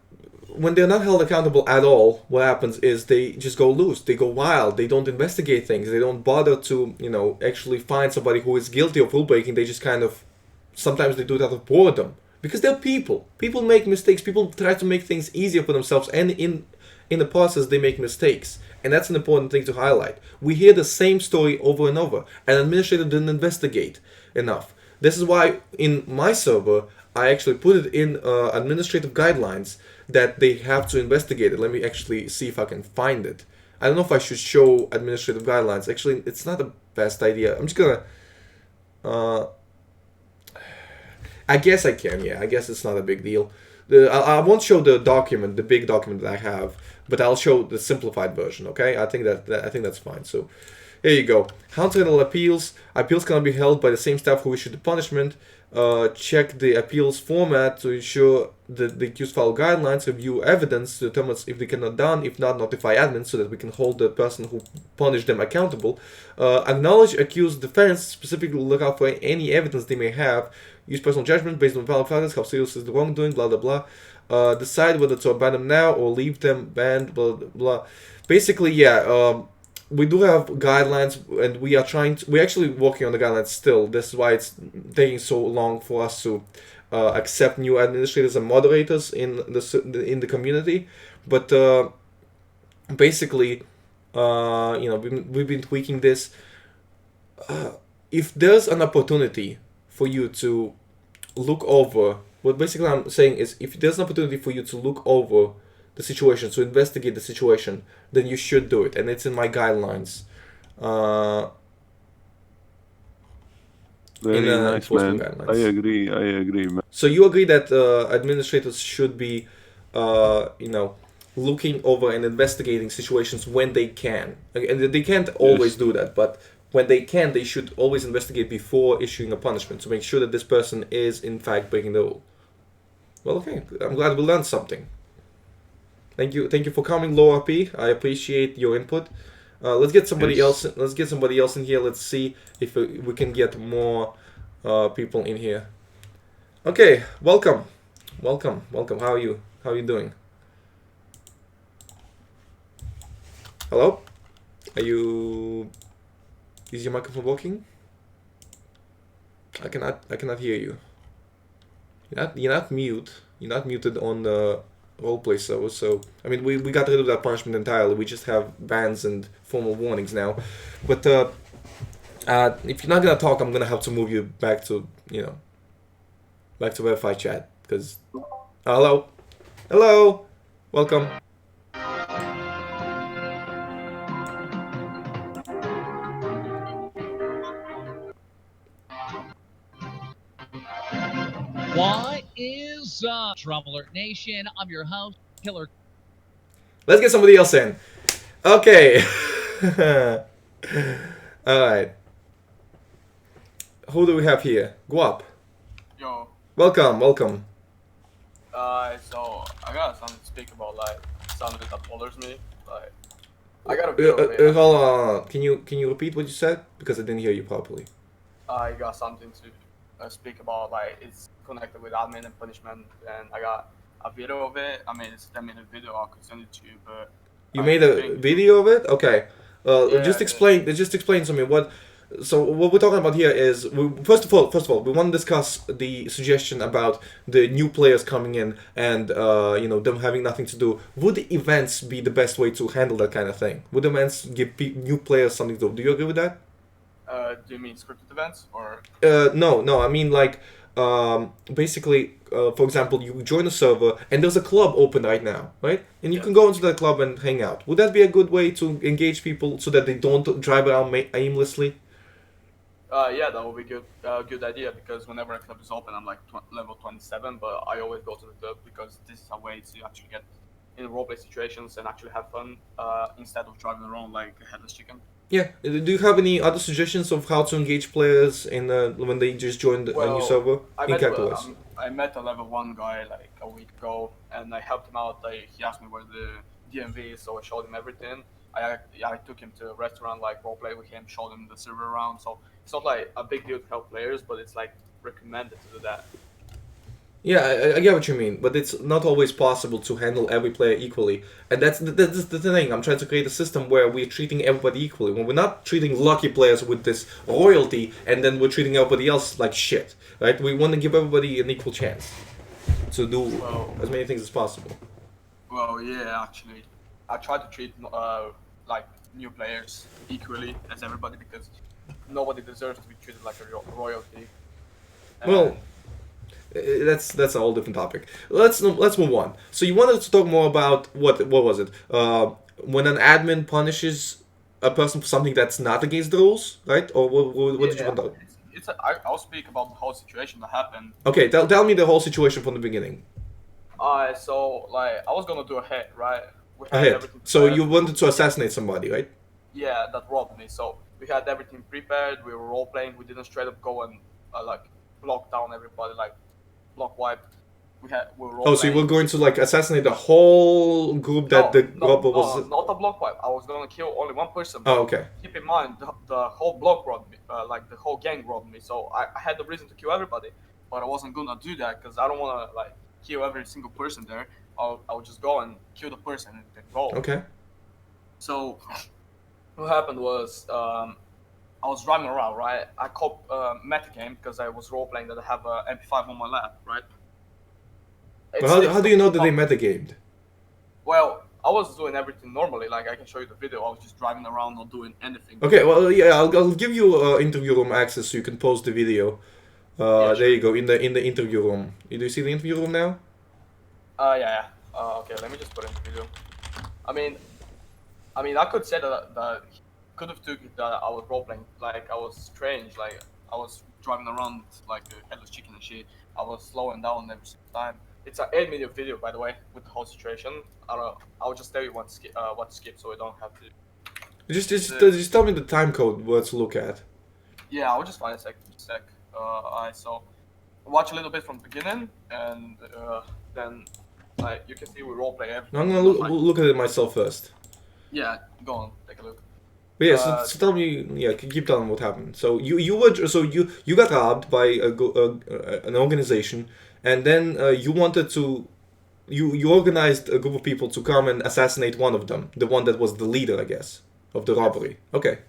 When they're not held accountable at all, what happens is they just go loose. They go wild. They don't investigate things. They don't bother to, actually find somebody who is guilty of rule breaking. They just kind of... Sometimes they do it out of boredom. Because they're people. People make mistakes. People try to make things easier for themselves. And in the process, they make mistakes. And that's an important thing to highlight. We hear the same story over and over. An administrator didn't investigate enough. This is why in my server, I actually put it in administrative guidelines that they have to investigate it. Let me actually see if I can find it. I don't know if I should show administrative guidelines. Actually, it's not the best idea. I'm just gonna... I guess I can, yeah. I guess it's not a big deal. I won't show the document, the big document that I have, but I'll show the simplified version, okay? I think that's fine. So, here you go. How to handle appeals. Appeals can be held by the same staff who issued the punishment. Check the appeals format to ensure that the accused follow guidelines, review evidence to determine if they cannot done, if not, notify admin so that we can hold the person who punished them accountable. Acknowledge accused defense, specifically look out for any evidence they may have. Use personal judgment based on valid factors, how serious is the wrongdoing, blah, blah, blah. Decide whether to abandon them now or leave them banned, blah, blah, blah. Basically, yeah, we do have guidelines, and we're actually working on the guidelines still. This is why it's taking so long for us to accept new administrators and moderators in the community. But basically, we've been tweaking this. If there's an opportunity for you to look over, what basically I'm saying is, if there's an opportunity for you to look over the situation, to investigate the situation, then you should do it, and it's in my guidelines. Very nice, man. Guidelines. I agree, man. So you agree that administrators should be, looking over and investigating situations when they can, and they can't always do that, but when they can, they should always investigate before issuing a punishment to make sure that this person is in fact breaking the rule. Well, okay, I'm glad we learned something. Thank you for coming, Laura P. I appreciate your input. Let's get somebody else. Let's get somebody else in here. Let's see if we can get more people in here. Okay, welcome. How are you? How are you doing? Hello? Is your microphone working? I cannot hear you. You're not mute. You're not muted on the roleplay server. So I mean, we got rid of that punishment entirely. We just have bans and formal warnings now. But if you're not gonna talk, I'm gonna have to move you back to Wi-Fi chat because. Hello, welcome. What is up, Drum Alert Nation? I'm your host, Killer. Let's get somebody else in. Okay. Alright. Who do we have here? Guap. Yo. Welcome. So I got something to speak about, like something that bothers me. Like, I got a hold on. Can you repeat what you said? Because I didn't hear you properly. I got something to speak about, like it's connected with admin and punishment, and I got a video of it. I mean, it's a 10-minute video. I could send it to you, but You I made a think video of it? Okay. Yeah, Just I explain. Just explain to me what. So what we're talking about here is first of all, we want to discuss the suggestion about the new players coming in and them having nothing to do. Would events be the best way to handle that kind of thing? Would events give new players something to do? Do you agree with that? do you mean scripted events or? No. I mean, like, basically, for example, you join a server and there's a club open right now, right? And you Yeah. can go into that club and hang out. Would that be a good way to engage people so that they don't drive around aimlessly? Yeah, that would be good idea because whenever a club is open, I'm like level 27, but I always go to the club because this is a way to actually get in roleplay situations and actually have fun instead of driving around like a headless chicken. Yeah. Do you have any other suggestions of how to engage players in when they just joined a new server? I met a level 1 guy like a week ago, and I helped him out. He asked me where the DMV is, so I showed him everything. I took him to a restaurant, like roleplay with him, showed him the server around. So it's not like a big deal to help players, but it's like recommended to do that. Yeah, I get what you mean, but it's not always possible to handle every player equally, and that's the thing. I'm trying to create a system where we're treating everybody equally. When we're not treating lucky players with this royalty, and then we're treating everybody else like shit, right? We want to give everybody an equal chance to do as many things as possible. Well, yeah, actually, I try to treat like new players equally as everybody because nobody deserves to be treated like a royalty. Well, that's a whole different topic. Let's move on. So you wanted to talk more about what was it? When an admin punishes a person for something that's not against the rules, right? Or what did you want to? I'll speak about the whole situation that happened. Okay, tell me the whole situation from the beginning. So like I was gonna do a hit, right? We had A hit. everything So prepared. you wanted to assassinate somebody, right? Yeah, that robbed me. So we had everything prepared. We were role playing. We didn't straight up go and like block down everybody, like block wipe. We were role Oh, so you were going to like assassinate the whole group that the robber was. not a block wipe. I was gonna kill only one person. Oh, okay. Keep in mind, the whole block robbed me, like the whole gang robbed me. So I had the reason to kill everybody, but I wasn't gonna do that because I don't wanna like kill every single person there. I'll just go and kill the person and then go. Okay. So what happened was I was driving around, right? I caught metagame because I was role playing that I have a MP5 on my lap, right? But how do you know that they metagamed? Well, I was doing everything normally. Like I can show you the video. I was just driving around, not doing anything. Okay, well, yeah, I'll give you interview room access so you can post the video. Yeah, There you go, in the interview room. Do you see the interview room now? Yeah. Okay, let me just put in the video. I mean, I could say that he could have took it that I was role playing. Like I was strange. Like I was driving around like a headless chicken and shit. I was slowing down every single time. It's an 8-minute video, by the way, with the whole situation. I'll just tell you what to skip, so we don't have to. Just tell me the time code where to look at. Yeah, I'll just find a sec. So watch a little bit from the beginning, and then like you can see we role play everything. I'm gonna look at it myself first. Yeah, go on, take a look. But yeah, so tell me, yeah, keep telling what happened. So you got robbed by an organization, and then you wanted to, you organized a group of people to come and assassinate one of them, the one that was the leader, I guess, of the robbery. Okay.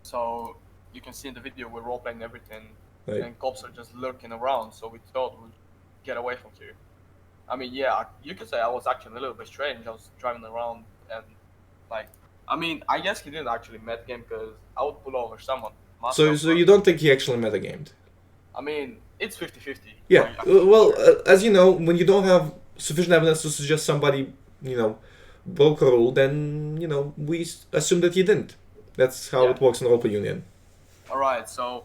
So you can see in the video we're role playing everything, Right. and cops are just lurking around. So we thought we'd get away from here. I mean, yeah, you could say I was actually a little bit strange. I was driving around and like, I mean, I guess he didn't actually metagame because I would pull over someone. So you don't think he actually metagamed? I mean, it's 50-50. Yeah. Well, as you know, when you don't have sufficient evidence to suggest somebody, broke a rule, then we assume that he didn't. That's how it works in Europa Union. All right. So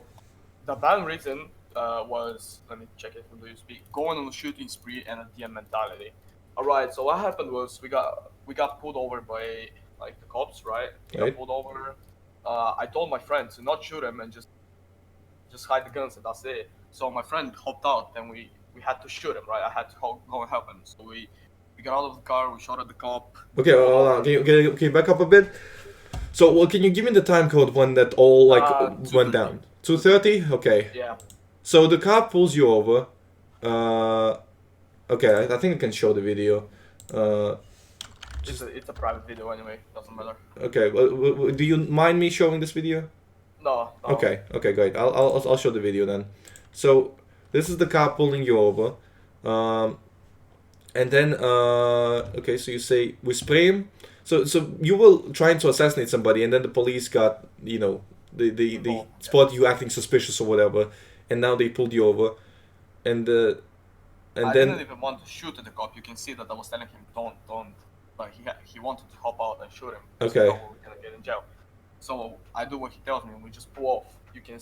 the ban reason was, let me check it from the USB, going on a shooting spree and a DM mentality. All right. So what happened was we got pulled over by like the cops, right? We got pulled over. I told my friend to not shoot him and just hide the guns and that's it. So my friend hopped out and we had to shoot him, right? I had to go and help him. So we got out of the car, we shot at the cop. Okay, hold on. Can you back up a bit? So, well, can you give me the time code when that all went down? 2:30? Okay. Yeah. So the cop pulls you over. Okay, I think I can show the video. It's a private video anyway. Doesn't matter. Okay, do you mind me showing this video? No. Okay, great. I'll show the video then. So this is the car pulling you over, and then okay, so you say we spray him. So you were trying to assassinate somebody, and then the police got they spot you acting suspicious or whatever, and now they pulled you over, and I then didn't even want to shoot at the cop. You can see that I was telling him don't. But he wanted to hop out and shoot him. Okay. So we're gonna get in jail. So I do what he tells me, and we just pull off. You can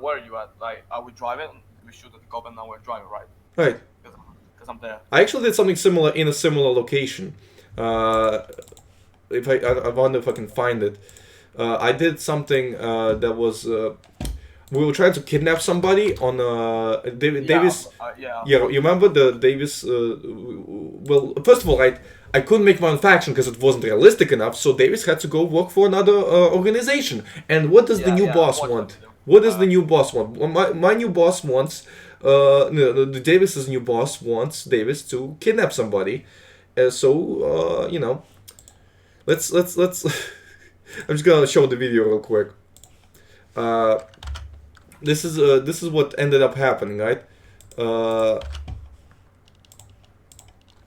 where are you at? Like, are we driving? We shoot at the cop, and now we're driving, right? right. Because I'm there. I actually did something similar in a similar location. If I wonder if I can find it. I did something that was we were trying to kidnap somebody on Davis. Yeah. Yeah, you remember the Davis? Well, first of all, I couldn't make my own faction because it wasn't realistic enough. So Davis had to go work for another organization. And what does the new boss want? What does the new boss want? My new boss wants. The Davis's new boss wants Davis to kidnap somebody. So you know, let's. I'm just gonna show the video real quick. This is what ended up happening, right?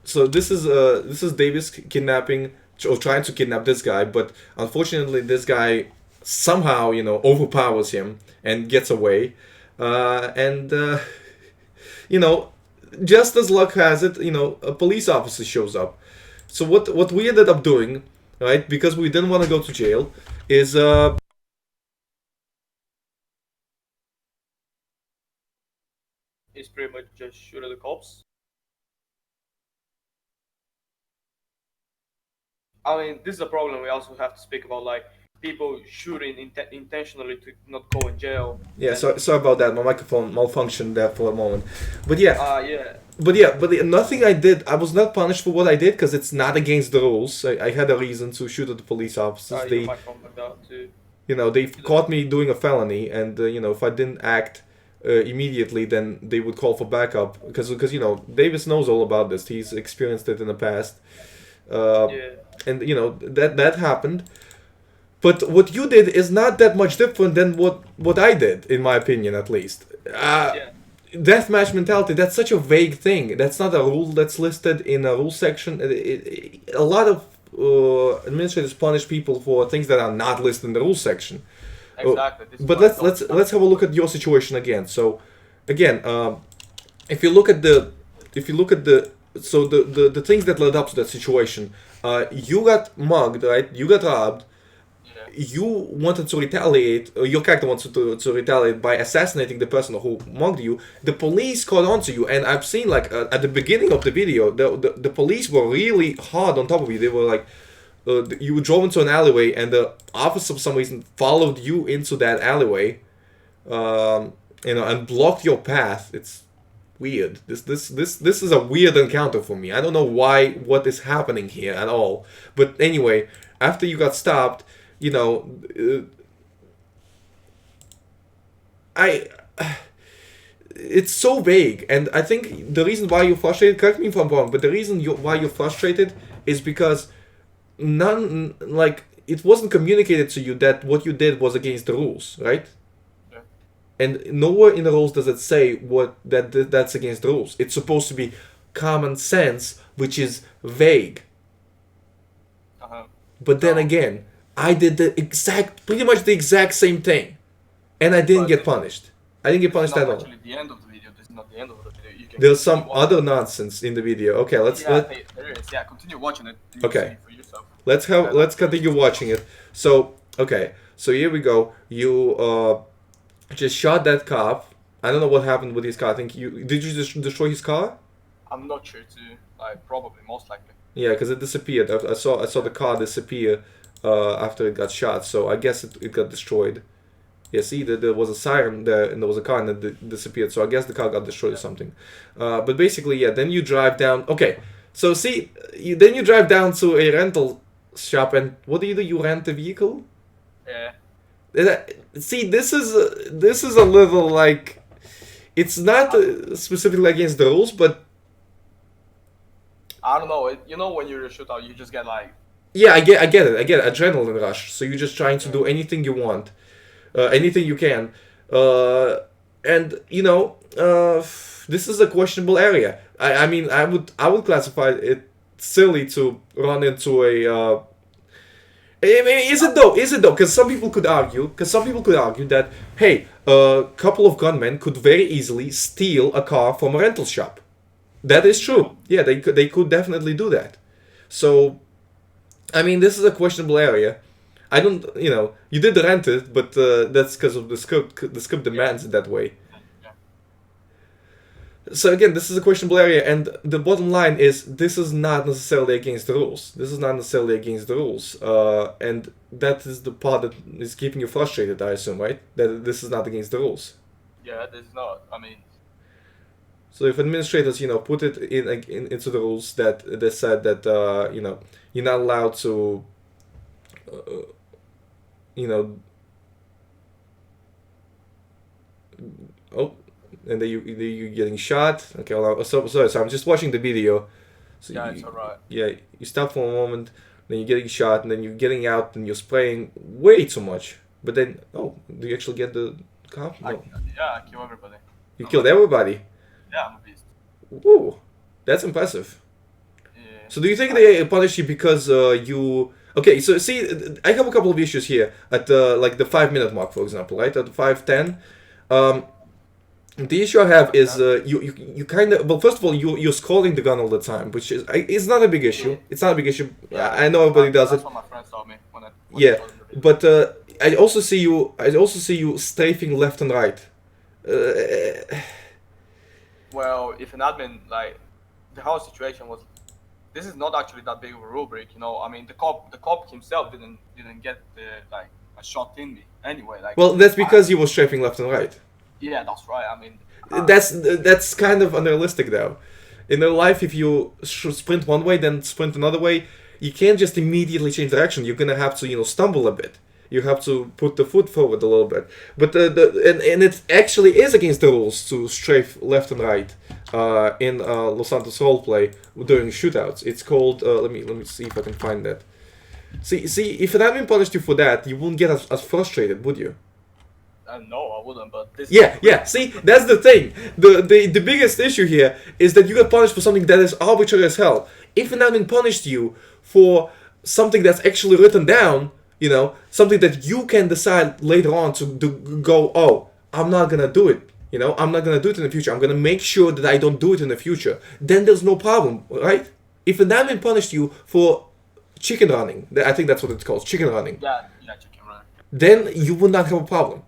So this is Davis kidnapping or trying to kidnap this guy, but unfortunately this guy somehow overpowers him and gets away, and just as luck has it, a police officer shows up. So what we ended up doing, right? Because we didn't want to go to jail, is It's pretty much just shoot at the cops. I mean, this is a problem we also have to speak about, like people shooting intentionally to not go in jail. Yeah, sorry about that. My microphone malfunctioned there for a moment. But yeah. Yeah. But nothing I did, I was not punished for what I did because it's not against the rules. I had a reason to shoot at the police officers. They, like that too. They caught me doing a felony, and if I didn't act immediately, then they would call for backup because Davis knows all about this. He's experienced it in the past. And that happened. But what you did is not that much different than what I did, in my opinion, at least. Deathmatch mentality, that's such a vague thing. That's not a rule that's listed in a rule section. A lot of administrators punish people for things that are not listed in the rule section. Exactly. But let's have a look at your situation again. So, again, if you look at the things that led up to that situation, you got mugged, right? You got robbed. You wanted to retaliate, your character wants to retaliate by assassinating the person who mugged you. The police caught on to you, and I've seen, like, at the beginning of the video, the police were really hard on top of you. They were like, you drove into an alleyway, and the officer, for some reason, followed you into that alleyway, and blocked your path. It's weird. This is a weird encounter for me. I don't know what is happening here at all. But anyway, after you got stopped, it's so vague, and I think the reason why you're frustrated, correct me if I'm wrong, but the reason why you're frustrated is because it wasn't communicated to you that what you did was against the rules, right? Yeah. And nowhere in the rules does it say that's against the rules. It's supposed to be common sense, which is vague. But then again, I did pretty much the exact same thing, and I didn't get punished. I didn't get punished at all. Actually, the end of the video. This is not the end of the video. You can There's some other nonsense in the video. Okay, there is. Yeah, continue watching it. You Okay. see for yourself. Let's continue watching it. So here we go. You just shot that cop. I don't know what happened with his car. I think did you just destroy his car? I'm not sure too. Probably, most likely. Yeah, because it disappeared. I saw the car disappear after it got shot. So I guess it got destroyed. Yeah, see, there was a siren there, and there was a car, and it disappeared. So I guess the car got destroyed or something. But basically, yeah. Then you drive down. Okay, so see, then you drive down to a rental shop, and what do? You rent a vehicle? Yeah. See, this is a little like, It's not specifically against the rules, but I don't know. You know, when you're a shootout, you just get like. yeah, I get it. I get it. Adrenaline rush. So you're just trying to do anything you want, anything you can, and this is a questionable area. I mean, I would classify it silly to run into a. I mean, is it though? Is it though? Because some people could argue. That hey, a couple of gunmen could very easily steal a car from a rental shop. That is true. Yeah, they could definitely do that. So, I mean, this is a questionable area. I don't, you did rent it, but that's because of the script. The script demands it that way. So again, this is a questionable area, and the bottom line is this is not necessarily against the rules. And that is the part that is keeping you frustrated, I assume, right? That this is not against the rules. Yeah, this is not. I mean. So if administrators, put it into the rules that they said that you're not allowed to, oh, and then you getting shot. Okay, well, so I'm just watching the video. So yeah, it's alright. Yeah, you stop for a moment, then you're getting shot, and then you're getting out, and you're spraying way too much. But then, do you actually get the cop? No. I kill everybody. You killed everybody. Yeah, I'm a beast. Woo, that's impressive. Yeah. So do you think they punish you because you? Okay, so see, I have a couple of issues here at the 5 minute mark, for example, right at 5:10. The issue I have is you kind of, well, first of all, you're scrolling the gun all the time, which is it's not a big issue. It's not a big issue. Yeah, I know everybody does that's it. what my friends told me when I Yeah, saw the video. but I also see you strafing left and right. Well, if an admin, like, the whole situation was, this is not actually that big of a rule break, I mean, the cop himself didn't get a shot in me anyway. Like, Well, that's because you were strafing left and right. yeah, that's right. I mean, That's kind of unrealistic, though. In real life, if you sprint one way, then sprint another way, you can't just immediately change direction. You're gonna have to, stumble a bit. You have to put the foot forward a little bit. But and it actually is against the rules to strafe left and right in Los Santos roleplay during shootouts. It's called. Let me see if I can find that. See, if an admin punished you for that, you wouldn't get as frustrated, would you? no, I wouldn't. But this. Yeah. See, that's the thing. The biggest issue here is that you get punished for something that is arbitrary as hell. If an admin punished you for something that's actually written down, something that you can decide later on to go, oh, I'm not gonna do it. I'm not gonna do it in the future. I'm gonna make sure that I don't do it in the future. Then there's no problem, right? If an admin punished you for chicken running, I think that's what it's called, chicken running. Yeah, chicken running. Then you would not have a problem.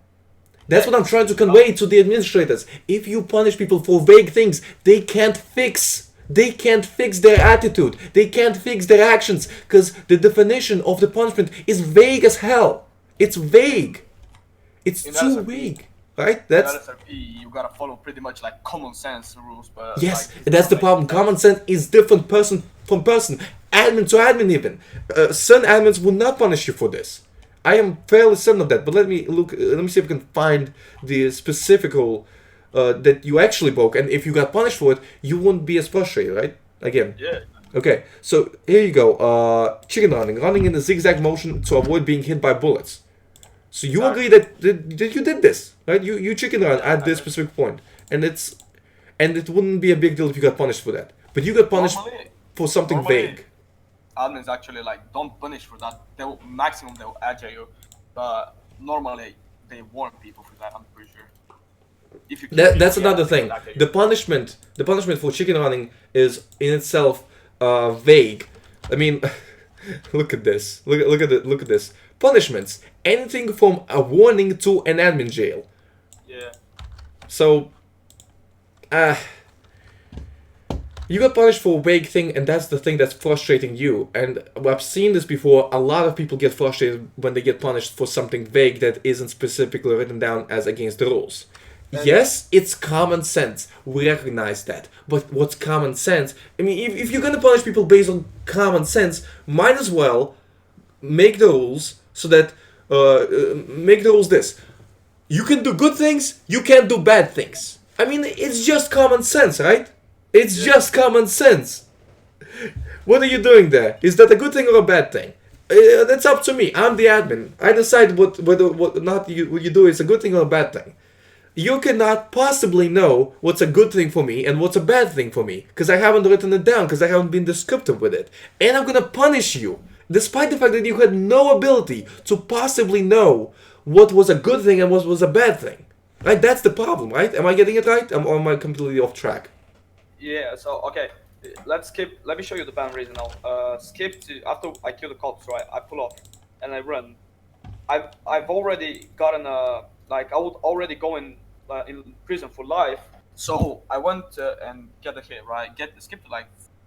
That's what I'm trying to convey to the administrators. If you punish people for vague things, they can't fix their attitude. They can't fix their actions because the definition of the punishment is vague as hell. It's vague. It's too vague, right? That's SRP, you gotta follow pretty much like common sense rules, but yes, that's the problem. Common sense is different person from person, admin to admin even. Certain admins will not punish you for this. I am fairly certain of that, but let me see if I can find the specific rule that you actually broke, and if you got punished for it, you wouldn't be as frustrated, right? Again. Yeah. Okay, so here you go. Chicken running in a zigzag motion to avoid being hit by bullets. So you agree that you did this, right? You chicken run at this specific point, and it wouldn't be a big deal if you got punished for that, but you got punished for something vague. Admins actually don't punish for that. Maximum they'll adjure you, but normally they warn people for that. I'm pretty sure. If you that's another thing. The punishment for chicken running is in itself vague. I mean, look at this. Look at this. Punishments: anything from a warning to an admin jail. Yeah. So, you got punished for a vague thing, and that's the thing that's frustrating you. And I've seen this before. A lot of people get frustrated when they get punished for something vague that isn't specifically written down as against the rules. Yes, it's common sense. We recognize that. But what's common sense? I mean, if you're gonna punish people based on common sense, might as well make the rules so that make the rules this: you can do good things, you can't do bad things. I mean, it's just common sense, right? It's just common sense. What are you doing there? Is that a good thing or a bad thing? That's up to me. I'm the admin. I decide what you do is a good thing or a bad thing. You cannot possibly know what's a good thing for me and what's a bad thing for me because I haven't written it down, because I haven't been descriptive with it. And I'm gonna punish you, despite the fact that you had no ability to possibly know what was a good thing and what was a bad thing. Right? That's the problem, right? Am I getting it right? Or am I completely off track? Yeah. So okay, let's skip. Let me show you the ban reason now. Skip to after I kill the cops, right? I pull off and I run. I've already gotten I would already go in prison for life. So I went and get a hit, right? Skip to like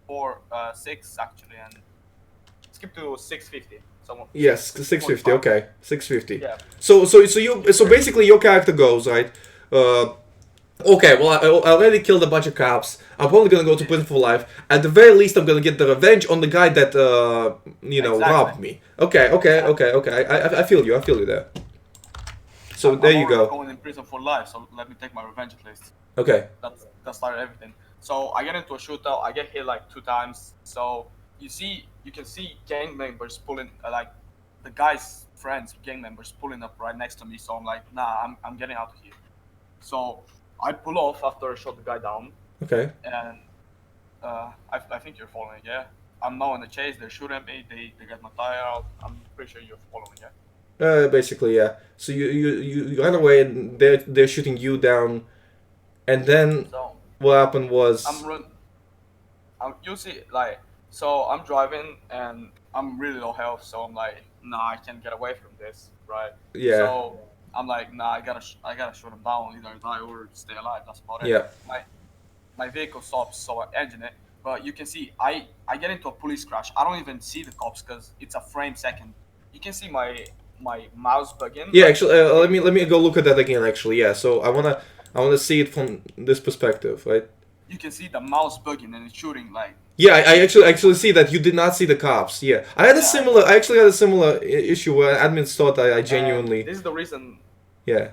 4-6 actually, and skip to 650. Someone. Yes, 650. Okay, 650. Yeah. So basically your character goes right. Okay, well I already killed a bunch of cops. I'm probably gonna go to prison for life. At the very least, I'm gonna get the revenge on the guy that Exactly. robbed me. Okay. I feel you. I feel you there. So I'm there you already go. going in prison for life, so let me take my revenge at least. Okay. That started everything. So I get into a shootout. I get hit like 2 times. So you can see gang members pulling like the guy's friends, gang members pulling up right next to me. So I'm like, nah, I'm getting out of here. So I pull off after I shot the guy down, Okay. and I think you're following. Yeah, I'm now in the chase. They're shooting at me. They got my tire out. I'm pretty sure you're following. Yeah. Basically, yeah. So you ran away and they're shooting you down, and then So what happened was you see, like, so I'm driving and I'm really low health, so I'm like, nah, I can't get away from this, right? yeah. So I'm like, nah, I gotta shoot him down, either die or stay alive. That's about it. Yeah. My vehicle stops, so I engine it. But you can see, I get into a police crash. I don't even see the cops because it's a frame second. You can see my mouse bugging. Yeah, actually, let me go look at that again. Actually, yeah. So I wanna see it from this perspective, right? You can see the mouse bugging and it's shooting like. Yeah, I actually see that you did not see the cops. Yeah, I actually had a similar issue where admins thought I genuinely. This is the reason. Yeah.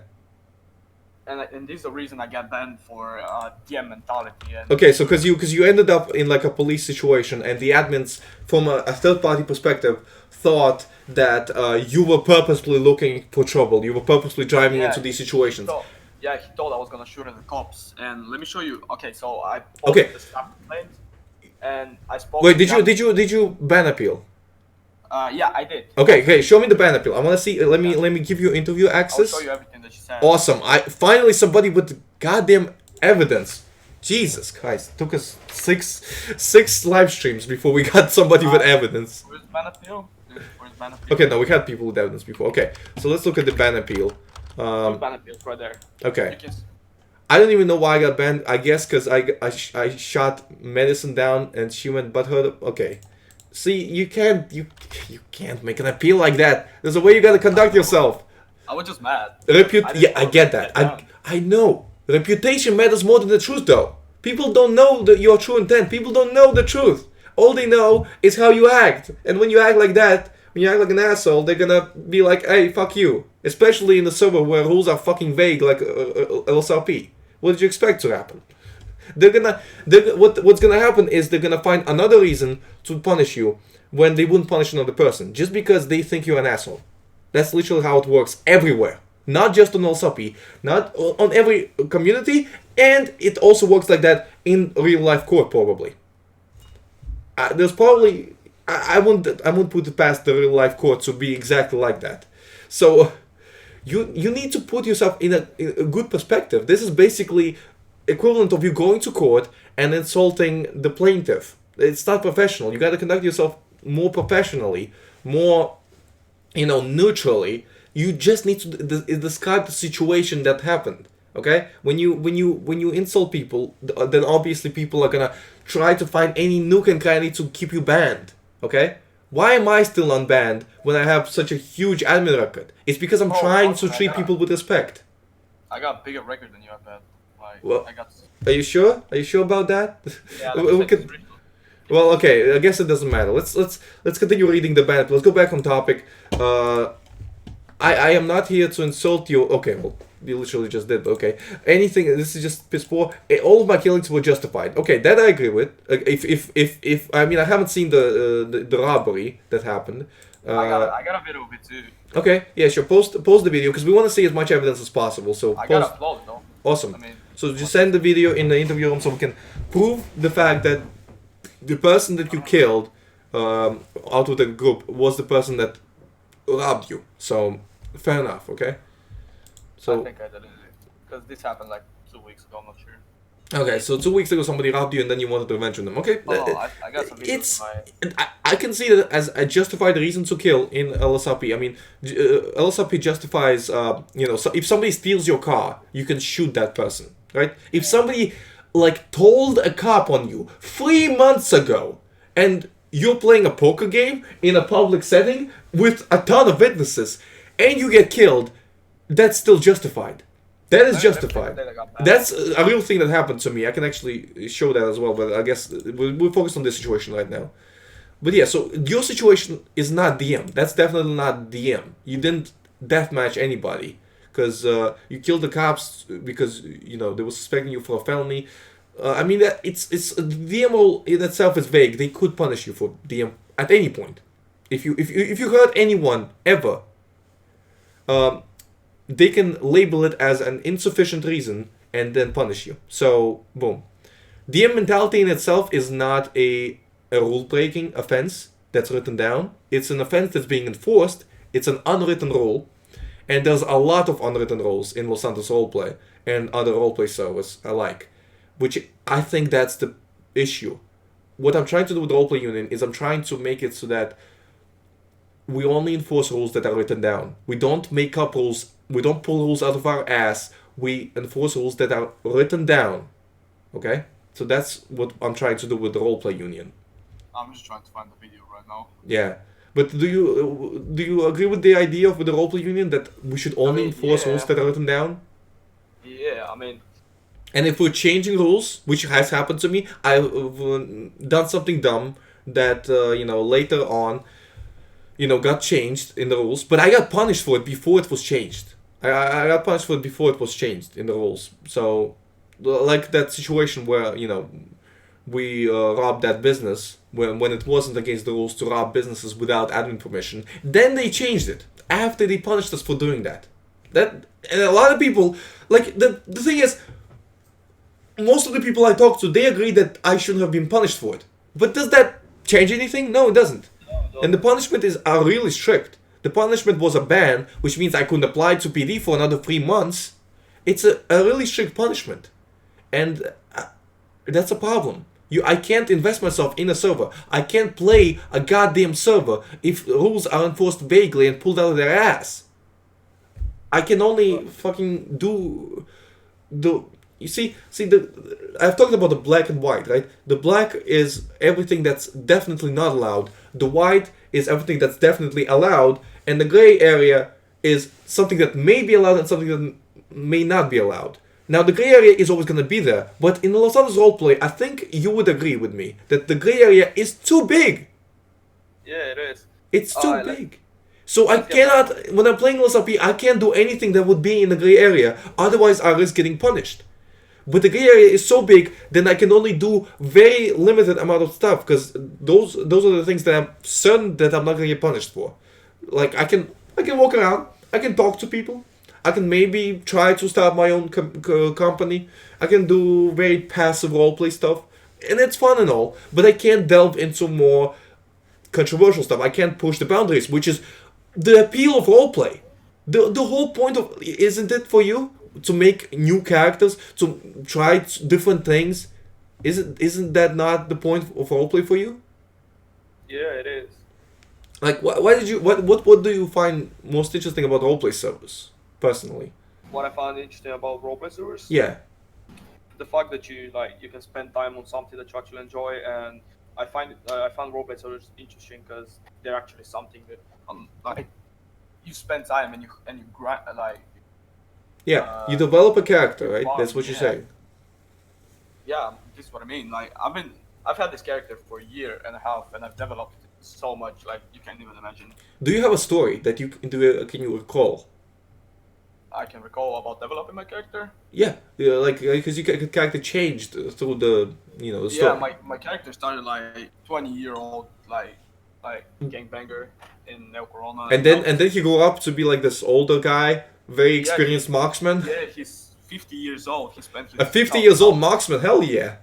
And this is the reason I got banned for DM mentality. And Okay, so because you ended up in like a police situation, and the admins from a third party perspective thought that you were purposely looking for trouble. You were purposely driving into these situations. He thought I was gonna shoot at the cops. And let me show you. Okay, so I Okay. the staff complaint, and I spoke. Wait, to did you ban appeal? Yeah, I did. Okay, show me the ban appeal. I want to see. Let me give you interview I'll access. show you everything that she said. Awesome. I finally somebody with goddamn evidence. Jesus Christ. Took us six live streams before we got somebody with evidence. Where's ban appeal? Where's ban appeal? Okay, no, we had people with evidence before. Okay, so let's look at the ban appeal. Where's ban appeal? Right there. Okay. You can, I don't even know why I got banned. I guess because I shot Medicine down and she went butthurt. Okay. See, you can't make an appeal like that. There's a way you gotta conduct yourself. I was just mad. Yeah, I get that. I know. Reputation matters more than the truth, though. People don't know your true intent. People don't know the truth. All they know is how you act. And when you act like that, when you act like an asshole, they're gonna be like, hey, fuck you. Especially in the server where rules are fucking vague like LSRP. What did you expect to happen? What's gonna happen is they're gonna find another reason to punish you when they wouldn't punish another person. Just because they think you're an asshole. That's literally how it works everywhere. Not just on LSRP, not on every community, and it also works like that in real life court probably. There's probably I wouldn't put it past the real life court to be exactly like that. So you need to put yourself in a good perspective. This is basically equivalent of you going to court and insulting the plaintiff. It's not professional. You got to conduct yourself more professionally, more neutrally. You just need to describe the situation that happened. Okay, when you insult people, then obviously people are gonna try to find any nook and cranny to keep you banned. Okay, why am I still unbanned when I have such a huge admin record? It's because I'm trying to treat people with respect. I got a bigger record than you, I bet. Well, I got. Are you sure? Are you sure about that? Yeah, we could. Well, okay. I guess it doesn't matter. Let's continue reading the ban. Let's go back on topic. I am not here to insult you. Okay, well, you literally just did. Okay, anything. This is just piss poor. All of my killings were justified. Okay, that I agree with. If I mean, I haven't seen the robbery that happened. I got a video of it too. Okay, yeah, sure. Post the video because we want to see as much evidence as possible. So I post. got upload though. Awesome. I mean, So just send the video in the interview room so we can prove the fact that the person that you killed out of the group was the person that robbed you. So fair enough, okay? I So think I did it because this happened like 2 weeks ago. I'm not sure. okay, so 2 weeks ago somebody robbed you and then you wanted revenge on them. Okay, Oh, I got some videos. it's of I can see that as a justified reason to kill in LSRP. I mean, LSRP justifies so if somebody steals your car, you can shoot that person, right? If somebody like told a cop on you 3 months ago and you're playing a poker game in a public setting with a ton of witnesses and you get killed, that's still justified. That is justified. That's a real thing that happened to me. I can actually show that as well, but I guess we're focused on this situation right now. But yeah, so your situation is not DM. That's definitely not DM. You didn't deathmatch anybody because you killed the cops because they were suspecting you for a felony. I mean that it's DM role in itself is vague. They could punish you for DM at any point. If you hurt anyone ever, they can label it as an insufficient reason and then punish you. So boom, DM mentality in itself is not a rule breaking offense that's written down. It's an offense that's being enforced. It's an unwritten rule, and there's a lot of unwritten rules in Los Santos roleplay and other roleplay servers alike, which I think that's the issue. What I'm trying to do with Roleplay Union is I'm trying to make it so that we only enforce rules that are written down. We don't make up rules. We don't pull rules out of our ass. We enforce rules that are written down. Okay? So that's what I'm trying to do with the Roleplay Union. I'm just trying to find the video right now. Yeah. But do you agree with the idea of the Roleplay Union that we should only enforce rules that are written down? Yeah, I mean... And if we're changing rules, which has happened to me, I've done something dumb that, later on, got changed in the rules. But I got punished for it before it was changed. I got punished for it before it was changed in the rules. So, like that situation where, we robbed that business when it wasn't against the rules to rob businesses without admin permission. Then they changed it after they punished us for doing that. And a lot of people, like, the thing is, most of the people I talk to, they agree that I shouldn't have been punished for it. But does that change anything? No, it doesn't. And the punishment are really strict. The punishment was a ban, which means I couldn't apply to PD for another 3 months. It's a really strict punishment. And that's a problem. I can't invest myself in a server. I can't play a goddamn server if rules are enforced vaguely and pulled out of their ass. I can only fucking do the... You see, I've talked about the black and white, right? The black is everything that's definitely not allowed. The white is everything that's definitely allowed. And the gray area is something that may be allowed and something that may not be allowed. Now, the gray area is always going to be there. But in the Los Santos roleplay, I think you would agree with me that the gray area is too big. Yeah, it is. It's too big. So I cannot, when I'm playing LSRP, I can't do anything that would be in the gray area. Otherwise, I risk getting punished. But the gray area is so big, then I can only do very limited amount of stuff because those are the things that I'm certain that I'm not gonna get punished for. Like I can walk around, I can talk to people, I can maybe try to start my own company, I can do very passive roleplay stuff, and it's fun and all. But I can't delve into more controversial stuff. I can't push the boundaries, which is the appeal of roleplay. The whole point of isn't it for you? To make new characters, to try different things, isn't that not the point of roleplay for you? Yeah, it is. Like, why did you what do you find most interesting about roleplay servers, personally? What I found interesting about roleplay servers? Yeah. The fact that you can spend time on something that you actually enjoy, and I found roleplay servers interesting because they're actually something that you spend time and you grind Yeah, you develop a character, right? fun, That's what you're saying. Yeah, this is what I mean. Like I've had this character for a year and a half, and I've developed it so much, like you can't even imagine. Do you have a story that can you recall? I can recall about developing my character. Yeah, like because your character changed through the the Yeah, story. my character started like 20-year-old like gangbanger in Neo Corona, And then he grew up to be like this older guy, very experienced marksman. Yeah, he's 50 years old. He spent A 50 years old marksman, hell yeah.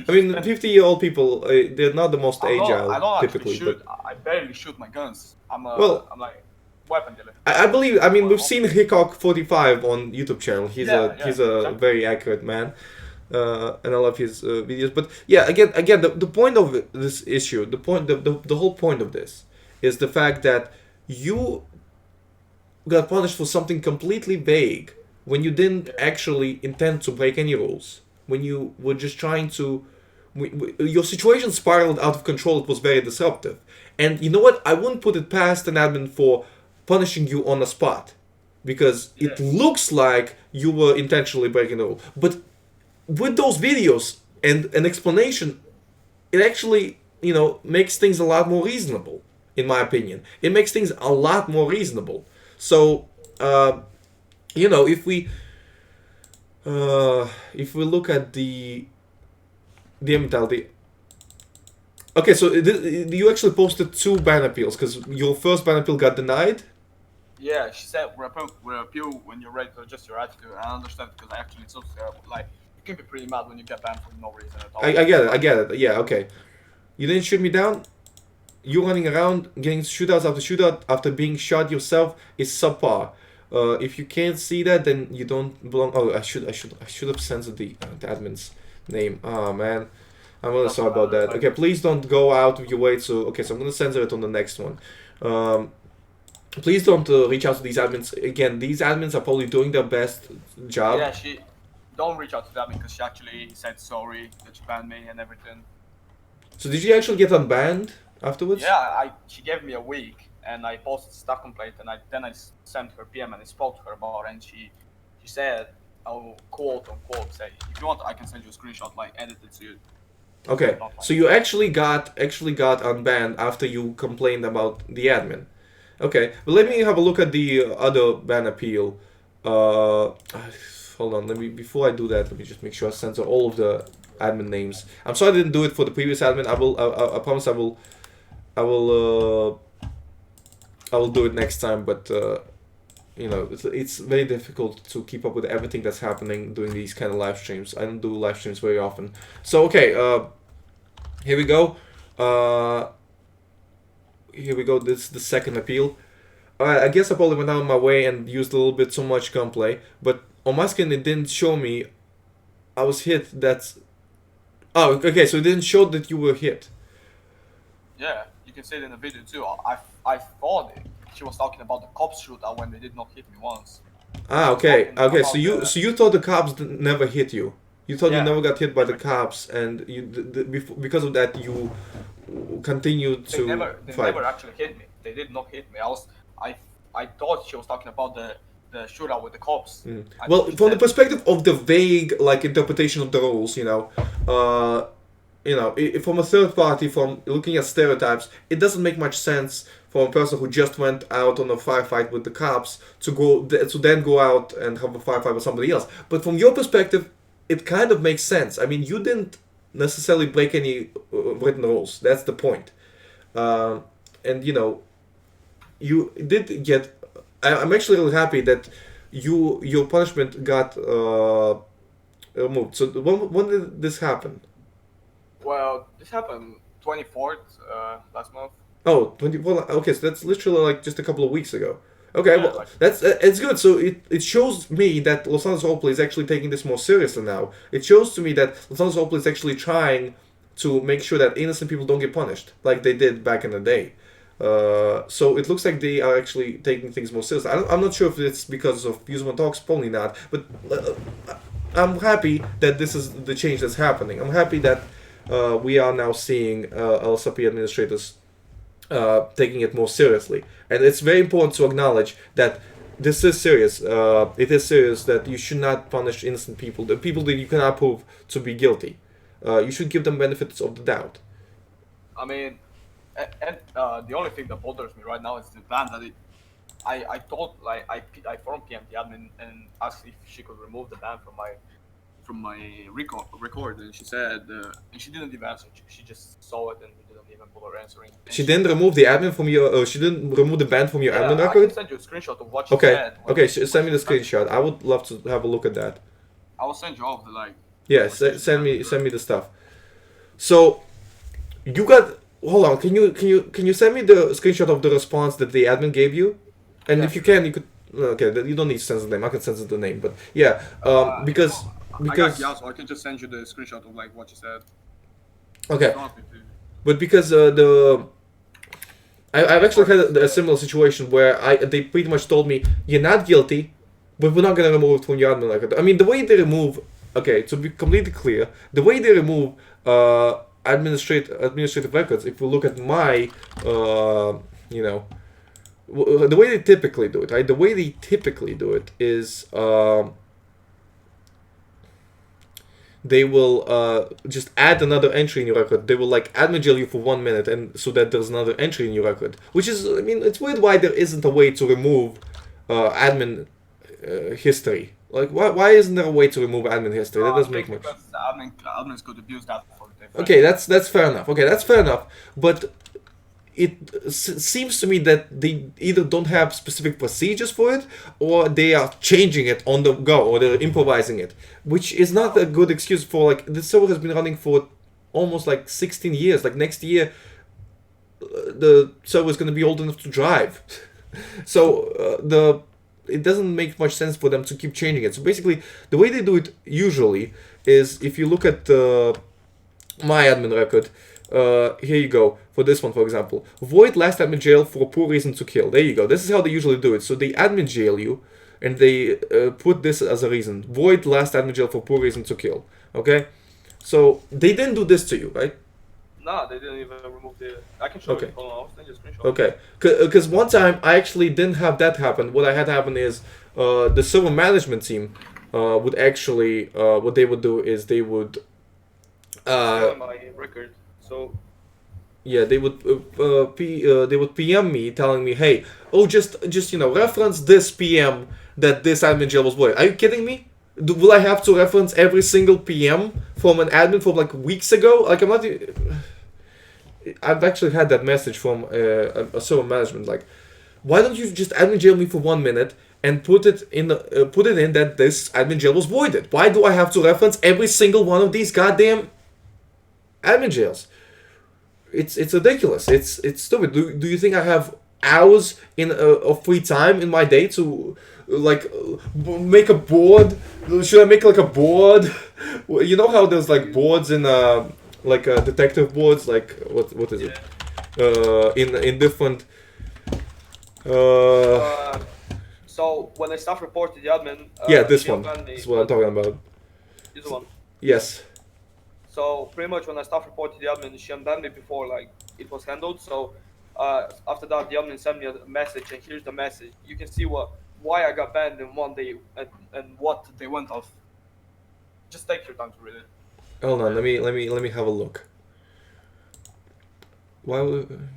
I mean, 50-year-old people, they're not the most agile, I don't actually typically. shoot. But I barely shoot my guns. I'm well, like weapon dealer. I believe. I mean, we've seen Hickok45 on YouTube channel. He's a exactly. very accurate man, and I love his videos. But yeah, again, the point of this issue, the whole point of this, is the fact that you got punished for something completely vague when you didn't actually intend to break any rules. When you were just trying to, your situation spiraled out of control. It was very disruptive, and you know what? I wouldn't put it past an admin for punishing you on the spot, because it looks like you were intentionally breaking the rule. But with those videos and an explanation, it actually makes things a lot more reasonable. In my opinion, it makes things a lot more reasonable. So, if we look at the mentality. Okay, so you actually posted 2 ban appeals because your first ban appeal got denied. Yeah, she said repeal when you're ready to adjust your attitude. I understand because actually it's so terrible. Like you can be pretty mad when you get banned for no reason at all. I get it. Yeah, okay. You didn't shoot me down. You running around getting shootouts after shootout after being shot yourself is subpar. If you can't see that, then you don't belong. Oh, I should have censored the admin's name. Oh man, I'm really sorry about that. Okay, please don't go out of your way to. Okay, so I'm gonna censor it on the next one. Please don't reach out to these admins. Again, these admins are probably doing their best job. Yeah, she don't reach out to that because she actually said sorry that she banned me and everything. So did you actually get unbanned afterwards? Yeah, she gave me a week and I posted staff complaint and I sent her PM and I spoke to her about it and she said, I'll quote unquote say, if you want I can send you a screenshot like edited to you. Okay, so you actually got unbanned after you complained about the admin. Okay, but let me have a look at the other ban appeal. Hold on, before I do that, let me just make sure I censor all of the admin names. I'm sorry I didn't do it for the previous admin. I promise I will do it next time, but it's very difficult to keep up with everything that's happening doing these kind of live streams. I don't do live streams very often. So okay, here we go. This is the second appeal. I guess I probably went out of my way and used a little bit too much gunplay, but on my screen it didn't show me I was hit. Oh, okay, so it didn't show that you were hit. Yeah, you can see it in the video too. I thought she was talking about the cops shootout when they did not hit me once. Ah, okay. So you thought the cops never hit you. You thought you never got hit by the cops, and because of that you continued to They fight. never actually hit me. They did not hit me. I thought she was talking about the shootout with the cops. Well, from the perspective of the vague interpretation of the rules, from a third party, from looking at stereotypes, it doesn't make much sense for a person who just went out on a firefight with the cops to then go out and have a firefight with somebody else. But from your perspective, it kind of makes sense. I mean, you didn't necessarily break any written rules. That's the point. And you did get. I'm actually really happy that your punishment got removed. So when did this happen? Well, this happened 24th last month. Oh, 20. Well, okay, so that's literally like just a couple of weeks ago. Okay, well, that's it's good. So it shows me that Los Angeles Roleplay is actually taking this more seriously now. It shows to me that Los Angeles Roleplay is actually trying to make sure that innocent people don't get punished like they did back in the day. So it looks like they are actually taking things more seriously. I'm not sure if it's because of Userone Talks, probably not. But I'm happy that this is the change that's happening. I'm happy that we are now seeing LSRP administrators taking it more seriously. And it's very important to acknowledge that this is serious. It is serious that you should not punish innocent people, the people that you cannot prove to be guilty. You should give them benefits of the doubt. I mean, and the only thing that bothers me right now is the ban that I told like I formed PM the admin and asked if she could remove the ban from my record, and she said and she didn't even answer. She just saw it and we didn't even bother answering. And She didn't remove the admin from your. She didn't remove the ban from your admin I can record. send you a screenshot of what she Okay. said. Okay. Send me the screenshot. I would love to have a look at that. I will send you all of the like. Yeah. Send me the stuff. So, you got. Hold on. Can you send me the screenshot of the response that the admin gave you? And Yeah. if you can, you could. Okay. You don't need to censor the name. I can censor the name. But yeah. Because. I got so I can just send you the screenshot of like what she said. Okay. If you want me to. But because I've actually had a similar situation where they pretty much told me you're not guilty, but we're not gonna remove it from your admin record. I mean, the way they remove, okay, to be completely clear, the way they remove administrative records, if we look at my, the way they typically do it, right? The way they typically do it is they will just add another entry in your record. They will like admin jail you for 1 minute, and so that there's another entry in your record. Which is, I mean, it's weird why there isn't a way to remove admin history. Like, why isn't there a way to remove admin history? That doesn't make much. Because the admins could abuse that for different. Okay, that's fair enough. Okay, that's fair enough. But it seems to me that they either don't have specific procedures for it, or they are changing it on the go, or they're improvising it, which is not a good excuse for, like, this server has been running for almost like 16 years. Like, next year the server is going to be old enough to drive. So it doesn't make much sense for them to keep changing it. So basically, the way they do it usually is, if you look at my admin record, here you go. For this one, for example, void last admin jail for poor reason to kill. There you go. This is how they usually do it. So they admin jail you, and they put this as a reason. Void last admin jail for poor reason to kill. Okay? So they didn't do this to you, right? Nah, they didn't even remove the. I can show Okay. you. Hold on, I'll send you a screenshot. Okay. Because one time I actually didn't have that happen. What I had happen is the server management team would actually, what they would do is they would. My record. So. Yeah, they would they would PM me telling me, hey, just reference this PM that this admin jail was void. Are you kidding me? Will I have to reference every single PM from an admin from like weeks ago? Like, I'm not. I've actually had that message from a server management. Like, why don't you just admin jail me for 1 minute and put it in that this admin jail was voided? Why do I have to reference every single one of these goddamn admin jails? It's ridiculous. It's stupid. Do you think I have hours of free time in my day to like make a board? Should I make like a board? You know how there's like boards in like detective boards, like what is it? In different. So when I staff report to the admin. Yeah, this she one. abandoned This is what I'm talking about. This one. Yes. So pretty much when I staff report to the admin, she unbanned me before like it was handled. So after that, the admin sent me a message, and here's the message. You can see why I got banned in 1 day and what they went off. Just take your time to read it. Hold on. Let me have a look. Why would?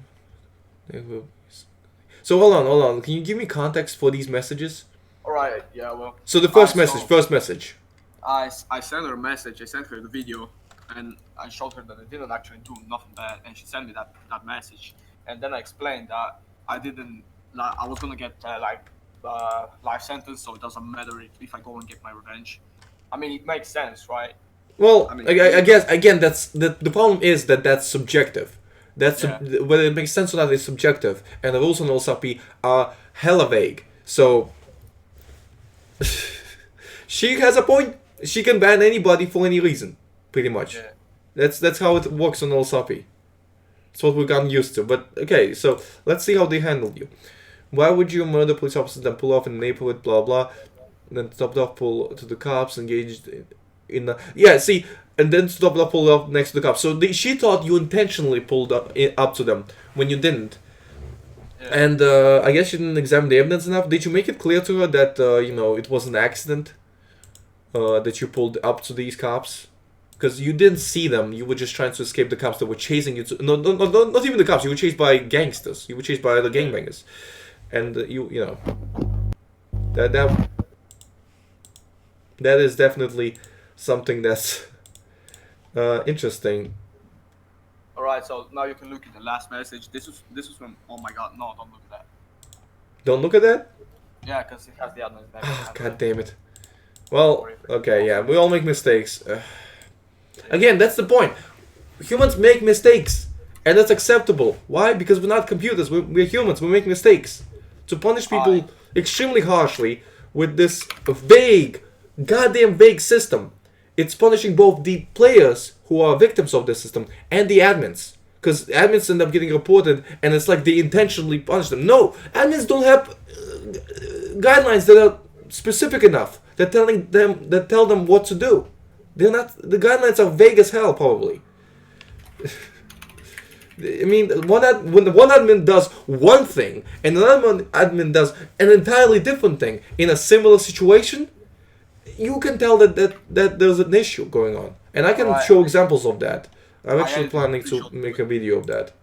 So hold on. Can you give me context for these messages? All right. Yeah. Well. So the first message. I sent her a message. I sent her the video, and I showed her that I didn't actually do nothing bad, and she sent me that message. And then I explained that I didn't. I was gonna get life sentence, so it doesn't matter if I go and get my revenge. I mean, it makes sense, right? Well, I mean, I guess again, the problem is that's subjective. Whether it makes sense or not is subjective, and the rules on LSRP are hella vague. So she has a point. She can ban anybody for any reason, pretty much. Yeah. That's how it works on LSRP. It's what we've gotten used to. But okay, so let's see how they handled you. Why would you murder police officers, then pull off in the neighborhood, blah blah, then stopped off, pull to the cops, engaged in the and then stopped off, pulled off next to the cops. So she thought you intentionally pulled up to them when you didn't. Yeah. And I guess you didn't examine the evidence enough. Did you make it clear to her that it was an accident? That you pulled up to these cops? Because you didn't see them. You were just trying to escape the cops that were chasing you. No, not even the cops. You were chased by gangsters. You were chased by other gangbangers. and you know that is definitely something that's interesting. All right, so now you can look at the last message. This is from. Oh my God, no, don't look at that. Don't look at that. Yeah, because it has the admin's name. Ah, God damn it. Well, okay, yeah, we all make mistakes. Again, that's the point. Humans make mistakes, and that's acceptable. Why? Because we're not computers. We're humans. We make mistakes. To punish people extremely harshly with this vague, goddamn vague system, it's punishing both the players who are victims of this system and the admins. Because admins end up getting reported, and it's like they intentionally punish them. No, admins don't have guidelines that are specific enough that tell them what to do. They're not. The guidelines are vague as hell, probably. I mean, when one admin does one thing and another admin does an entirely different thing in a similar situation, you can tell that there's an issue going on, and I can show examples of that. I'm actually planning to make a video of that.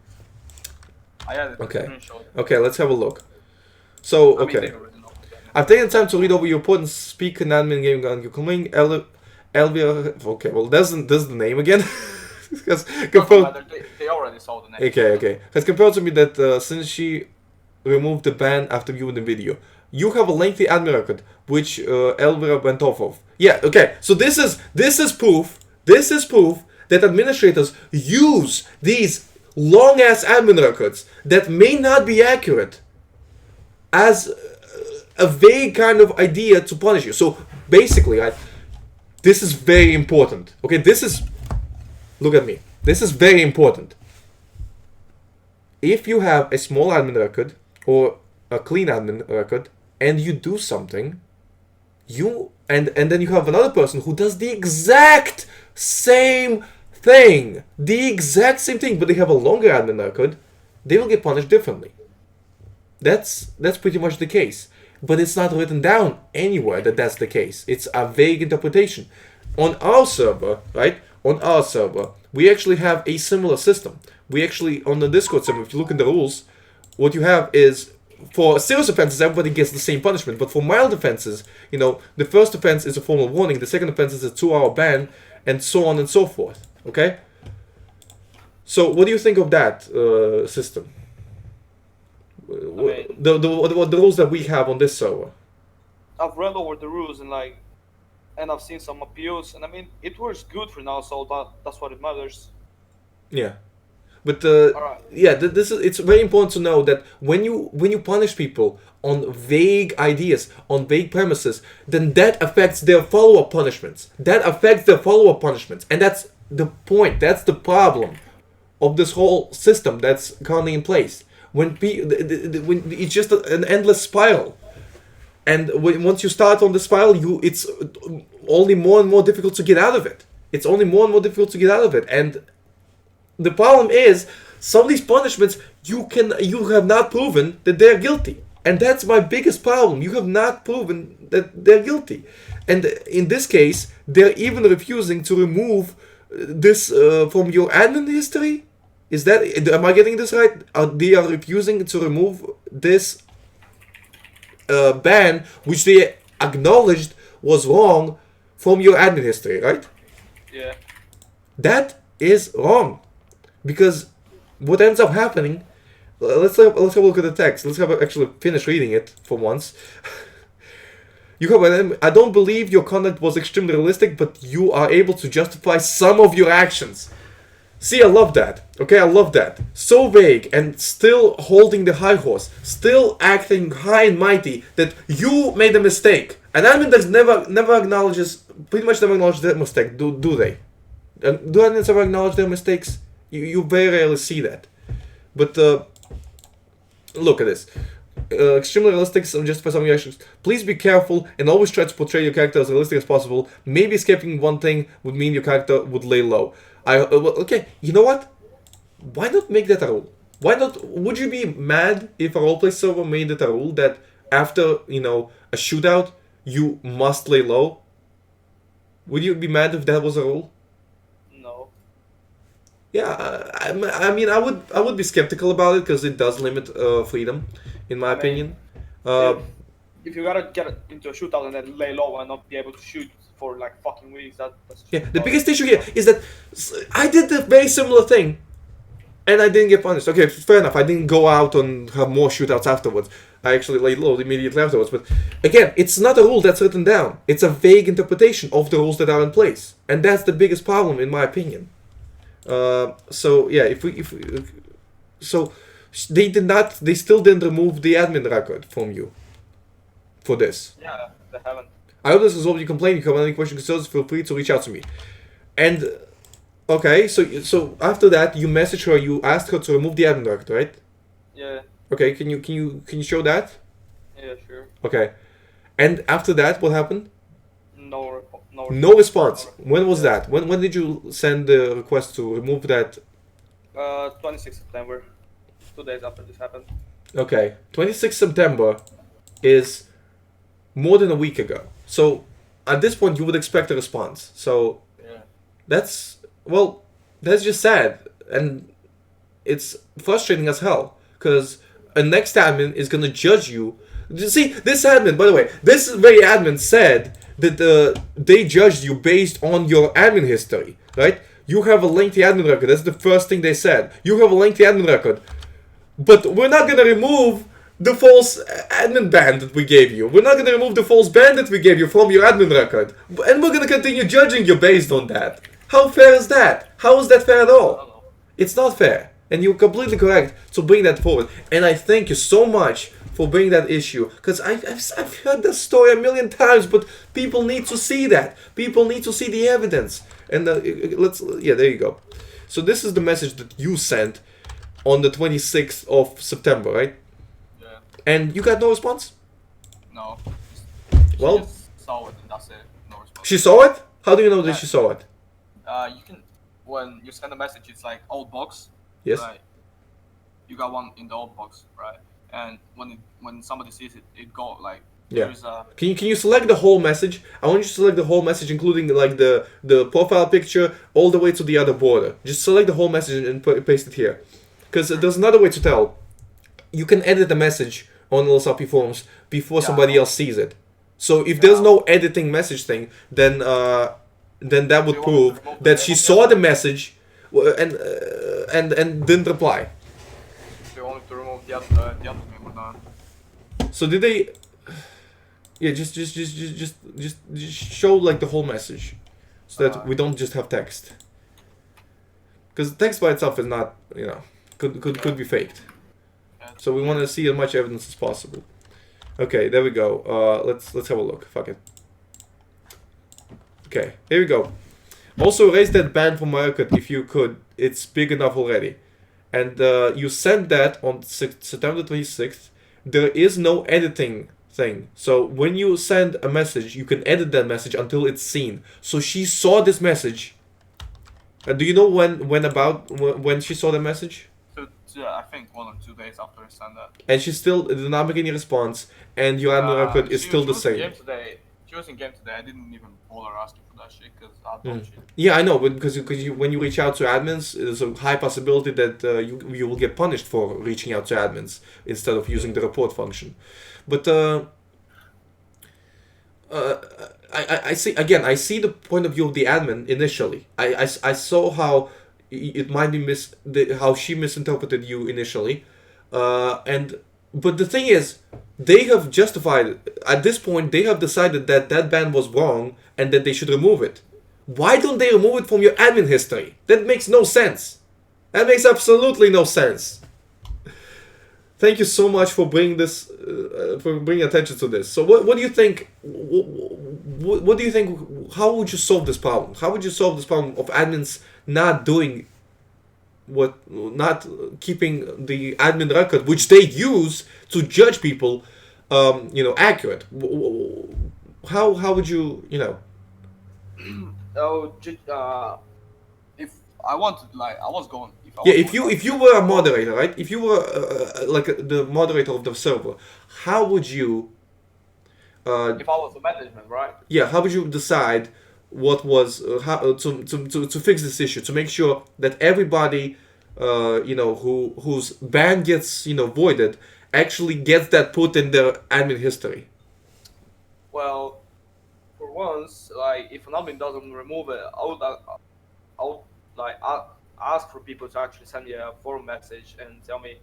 Okay, let's have a look. So, okay, I've taken time to read over your report and speak an admin game on your coming Elvia. Okay, well, there's the name again. They already saw the name. Okay. Has confirmed to me that since she removed the ban after viewing the video, you have a lengthy admin record which Elvira went off of. Yeah, okay. So this is proof. This is proof that administrators use these long ass admin records that may not be accurate as a vague kind of idea to punish you. So basically, this is very important. Okay, look at me. This is very important. If you have a small admin record or a clean admin record and you do something, and then you have another person who does the exact same thing, but they have a longer admin record, they will get punished differently. That's pretty much the case. But it's not written down anywhere that that's the case. It's a vague interpretation. On our server, right? On our server, we actually have a similar system. We actually, on the Discord server, if you look in the rules, what you have is, for serious offenses, everybody gets the same punishment. But for mild offenses, the first offense is a formal warning, the second offense is a 2-hour ban, and so on and so forth. Okay? So, what do you think of that system? The rules that we have on this server. I've read over the rules and I've seen some appeals, and I mean it works good for now, so that's what it matters. Yeah, but it's very important to know that when you punish people on vague ideas, on vague premises, then that affects their follow-up punishments. And that's the point. That's the problem of this whole system that's currently in place. When it's just an endless spiral. And once you start on the spiral, it's only more and more difficult to get out of it. And the problem is, some of these punishments, you have not proven that they're guilty. And that's my biggest problem. You have not proven that they're guilty. And in this case, they're even refusing to remove this from your admin history. Am I getting this right? They are refusing to remove this ban, which they acknowledged was wrong, from your admin history, right? Yeah. That is wrong, because what ends up happening. Let's have a look at the text. Let's actually finish reading it for once. I don't believe your conduct was extremely realistic, but you are able to justify some of your actions. See, I love that. Okay, I love that. So vague and still holding the high horse, still acting high and mighty that you made a mistake. An admin does never acknowledges their mistake. Do they? Do admins ever acknowledge their mistakes? You very rarely see that. But look at this. Extremely realistic and justify some of your actions. Please be careful and always try to portray your character as realistic as possible. Maybe escaping one thing would mean your character would lay low. Okay, you know what? Why not make that a rule? Why not? Would you be mad if a roleplay server made it a rule that after, a shootout, you must lay low? Would you be mad if that was a rule? No. Yeah, I mean, I would be skeptical about it because it does limit freedom. in my I mean, opinion. If you gotta get into a shootout and then lay low and not be able to shoot for like fucking weeks, that's Yeah, the biggest issue here is that I did the very similar thing, and I didn't get punished. Okay, fair enough. I didn't go out and have more shootouts afterwards. I actually laid low immediately afterwards. But again, it's not a rule that's written down. It's a vague interpretation of the rules that are in place, and that's the biggest problem, in my opinion. So yeah, so they did not. They still didn't remove the admin record from you for this. Yeah, they haven't. I hope this resolved your complaint. If you have any questions, concerns, feel free to reach out to me. And okay, so after that, you messaged her. You asked her to remove the admin record, right? Yeah. Okay, can you show that? Yeah, sure. Okay, and after that, what happened? No response. When was that? When did you send the request to remove that? 26 September. 2 days after this happened. Okay, 26 September is more than a week ago. So at this point, you would expect a response. So Yeah. that's just sad, and it's frustrating as hell because a next admin is gonna judge you. See, this admin, by the way, this very admin said that they judged you based on your admin history, right? You have a lengthy admin record. That's the first thing they said. You have a lengthy admin record, but we're not gonna remove the false admin ban that we gave you. We're not gonna remove the false ban that we gave you from your admin record, and we're gonna continue judging you based on that. How fair is that? How is that fair at all? It's not fair, and you're completely correct to bring that forward. And I thank you so much for bringing that issue, because I've heard that story a million times, but people need to see that. People need to see the evidence. And there you go. So this is the message that you sent on the 26th of September, right? Yeah. And you got no response? No. Well- She just saw it and that's it. No response. She saw it? How do you know that she saw it? You can, when you send a message, it's like old box. Yes. Right. You got one in the old box, right? And when somebody sees it, it go like Yeah. there's a Can you select the whole message? I want you to select the whole message, including like the profile picture all the way to the other border. Just select the whole message and paste it here. Because there's another way to tell. You can edit the message on LSRP forums before somebody else sees it. So if there's no editing message thing, then that would prove that she saw the message and didn't reply. they wanted to remove the other member now. So did they? Yeah, just show like the whole message, so that we don't just have text. Because text by itself is not, could be faked. So we want to see as much evidence as possible. Okay, there we go. Let's have a look. Fuck it. Okay, here we go. Also erase that ban from my record if you could. It's big enough already. And you sent that on September 26th. There is no editing thing. So when you send a message, you can edit that message until it's seen. So she saw this message. Do you know when she saw the message? So I think 1 or 2 days after I sent that. And she still did not make any response, and your admin record is still the same. She was in game today. I didn't even bother asking for that shit because I don't cheat. Yeah, I know, but because when you reach out to admins, there's a high possibility that you will get punished for reaching out to admins instead of using the report function. But I see the point of view of the admin initially. I saw how it might be how she misinterpreted you initially, but the thing is, they have justified at this point. They have decided that ban was wrong and that they should remove it. Why don't they remove it from your admin history? That makes no sense. That makes absolutely no sense. Thank you so much for bringing this, for bringing attention to this. So, what do you think? What do you think? How would you solve this problem? How would you solve this problem of admins not doing not keeping the admin record, which they use to judge people, accurate? How would you, If I wanted, I was going. If you were a moderator, right? If you were the moderator of the server, how would you? If I was the management, right? Yeah, how would you decide what was how to fix this issue, to make sure that everybody, whose ban gets voided, actually gets that put in their admin history? Well, for once, like if an admin doesn't remove it, I would like ask for people to actually send me a forum message and tell me,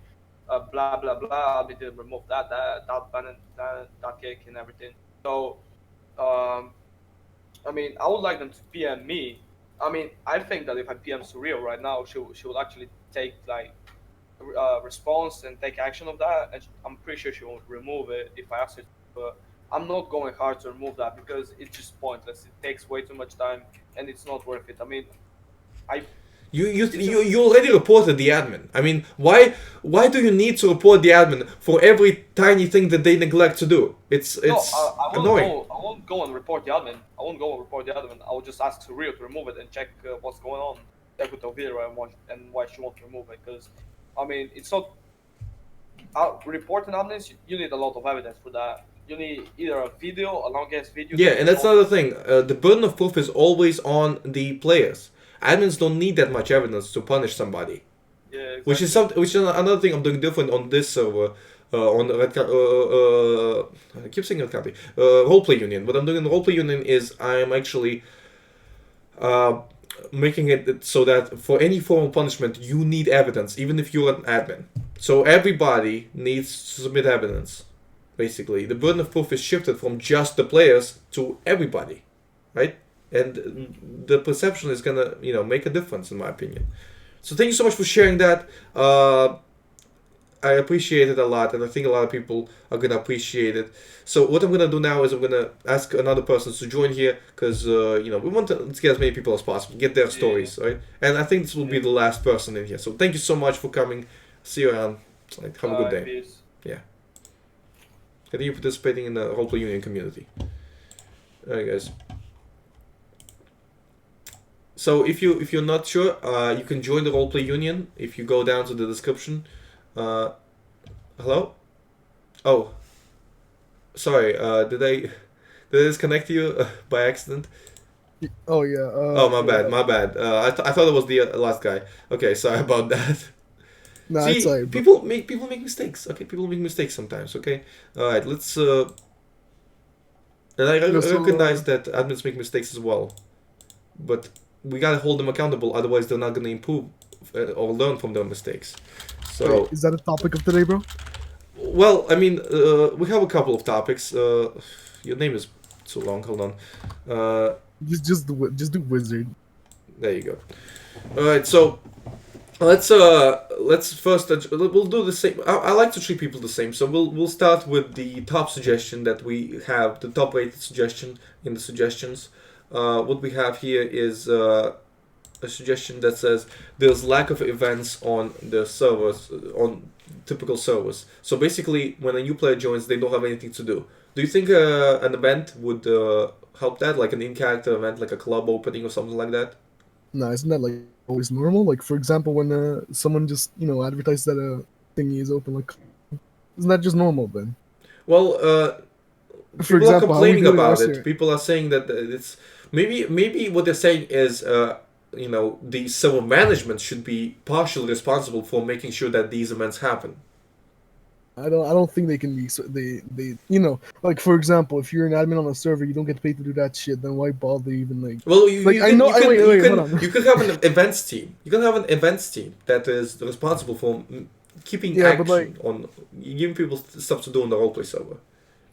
blah blah blah. Admin didn't remove that ban that kick and everything. So, um, I mean, I would like them to PM me. I mean, I think that if I PM Surreal right now, she will actually take like response and take action of that, and I'm pretty sure she won't remove it if I ask her to. But I'm not going hard to remove that because it's just pointless. It takes way too much time, and it's not worth it. I mean, I You already reported the admin. I mean, why do you need to report the admin for every tiny thing that they neglect to do? It's no, I won't annoying. go. I won't go and report the admin. I won't go and report the admin. I will just ask Surreal to remove it and check what's going on. Check with Elvira and why she won't remove it. Because, I mean, it's not reporting admins. You need a lot of evidence for that. You need either a video, a long ass video. Yeah, and that's another thing. The burden of proof is always on the players. Admins don't need that much evidence to punish somebody. Yeah, exactly. Which is another thing I'm doing different on this server. On Red I keep saying Red Country. Roleplay Union. What I'm doing in Roleplay Union is I'm actually making it so that for any form of punishment you need evidence, even if you're an admin. So everybody needs to submit evidence. Basically, the burden of proof is shifted from just the players to everybody, right? And the perception is gonna, make a difference in my opinion. So thank you so much for sharing that. I appreciate it a lot, and I think a lot of people are gonna appreciate it. So what I'm gonna do now is I'm gonna ask another person to join here because we want to let's get as many people as possible, get their stories, right? And I think this will be the last person in here. So thank you so much for coming. See you around. Have a good day. Peace. Yeah. Continue participating in the Roleplay Union community. Alright, guys. So if you're not sure, you can join the Roleplay Union if you go down to the description. Hello? Oh, sorry. Did I disconnect you by accident? Oh yeah. Oh, my bad. I thought it was the last guy. Okay, sorry about that. No, See, it's like people make mistakes. Okay, people make mistakes sometimes. Okay, all right. Let's. And I recognize that admins make mistakes as well, but we gotta hold them accountable. Otherwise, they're not gonna improve or learn from their mistakes. So, Wait, is that a topic of today, bro? well, I mean, we have a couple of topics. Your name is too long. Hold on. Just do wizard. There you go. All right, so let's first we'll do the same. I like to treat people the same, so we'll start with the top suggestion that we have, the top rated suggestion in the suggestions. What we have here is a suggestion that says there's lack of events on the servers, on typical servers. So basically, when a new player joins, they don't have anything to do. Do you think an event would help that, like an in-character event, like a club opening or something like that? No, isn't that like always normal? Like for example, when someone just advertises that a thingy is open, like isn't that just normal then? Well, For people are example, how we complaining do it about last it. year. People are saying that it's maybe what they're saying is the server management should be partially responsible for making sure that these events happen. I don't think they can be. So they like for example, if you're an admin on a server, you don't get paid to do that shit. Then why bother even like? Well, I know. Wait, hold on. you could have an events team. You can have an events team that is responsible for keeping Yeah, action but, like- on giving people stuff to do on the roleplay server.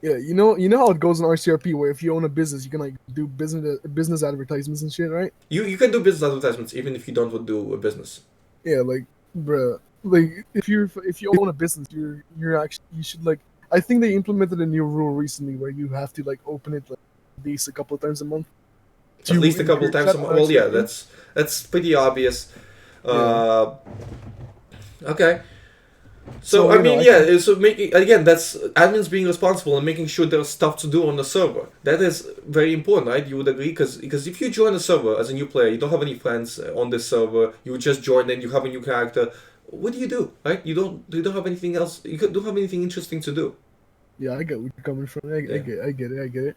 Yeah, you know how it goes in RCRP, where if you own a business, you can like do business advertisements and shit, right? You can do business advertisements even if you don't do a business. Yeah, like, bruh, like if you own a business, you should like. I think they implemented a new rule recently where you have to like open it like at least a couple of times a month. At least a couple of times a month. Well, yeah, RCRP. that's pretty obvious. Okay. So I you know, mean, I yeah. So making again, that's admins being responsible and making sure there's stuff to do on the server. That is very important, right? You would agree, because if you join a server as a new player, you don't have any friends on this server. You just join and you have a new character. What do? Right? You don't have anything else. Don't have anything interesting to do. Yeah, I get where you're coming from. I get it.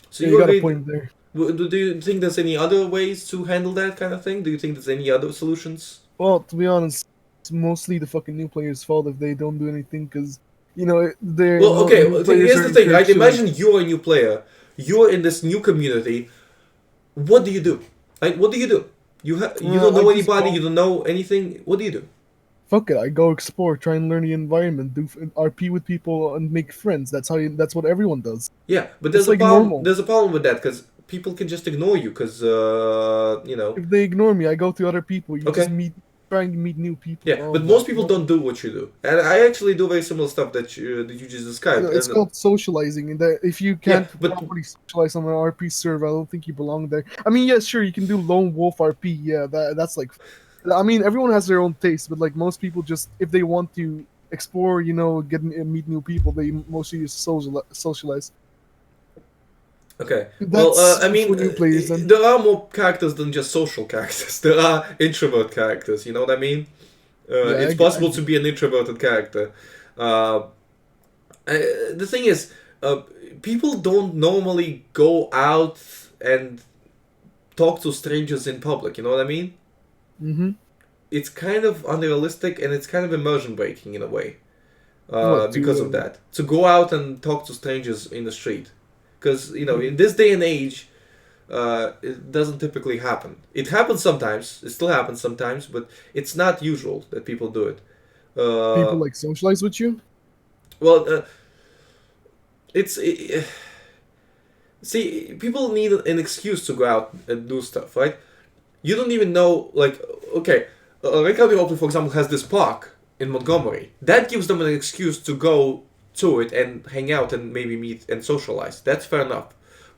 So Yeah, you you got agree? a point there. Do you think there's any other ways to handle that kind of thing? Do you think there's any other solutions? Well, to be honest, it's mostly the fucking new players' fault if they don't do anything, because you know, they're Well, okay. new players Here's are the thing, right? encouraged to, like, Imagine you're a new player. You're in this new community. What do you do? Like, what do you do? You don't I know just anybody. go, You don't know anything. What do you do? fuck it. I go explore, try and learn the environment, do RP with people, and make friends. That's what everyone does. Yeah, but It's there's a like problem. normal. There's a problem with that because people can just ignore you because you know. If they ignore me, I go to other people. You just Okay. try and meet new people. Yeah, all but that, most you people know? don't do what you do, and I actually do very similar stuff that you just You described. know, it's And, called socializing, and that if you yeah, can't but properly socialize on an RP server, I don't think you belong there. I mean, yeah, sure, you can do lone wolf RP. Yeah, that's like, I mean, everyone has their own taste, but like most people just if they want to explore, you know, meet new people, they mostly just socialize. okay. Well, That's I mean, for new players. Then there are more characters than just social characters. There are introvert characters. You know what I mean? yeah, It's I possible to be an introverted character. Uh, the thing is, people don't normally go out and talk to strangers in public. You know what I mean? mm-hmm. It's kind of unrealistic and it's kind of immersion breaking in a way. What Because of to that, to go out and talk to strangers in the street, because you know in Mhm. this day and age, it doesn't typically happen. It happens sometimes. It still happens sometimes, but it's not usual that people do it. people like socialize with you? Well, it's see, people need an excuse to go out and do stuff, right? You don't even know, like, okay, Lake County Open, for example, has this park in Montgomery. That gives them an excuse to go to it and hang out and maybe meet and socialize. That's fair enough.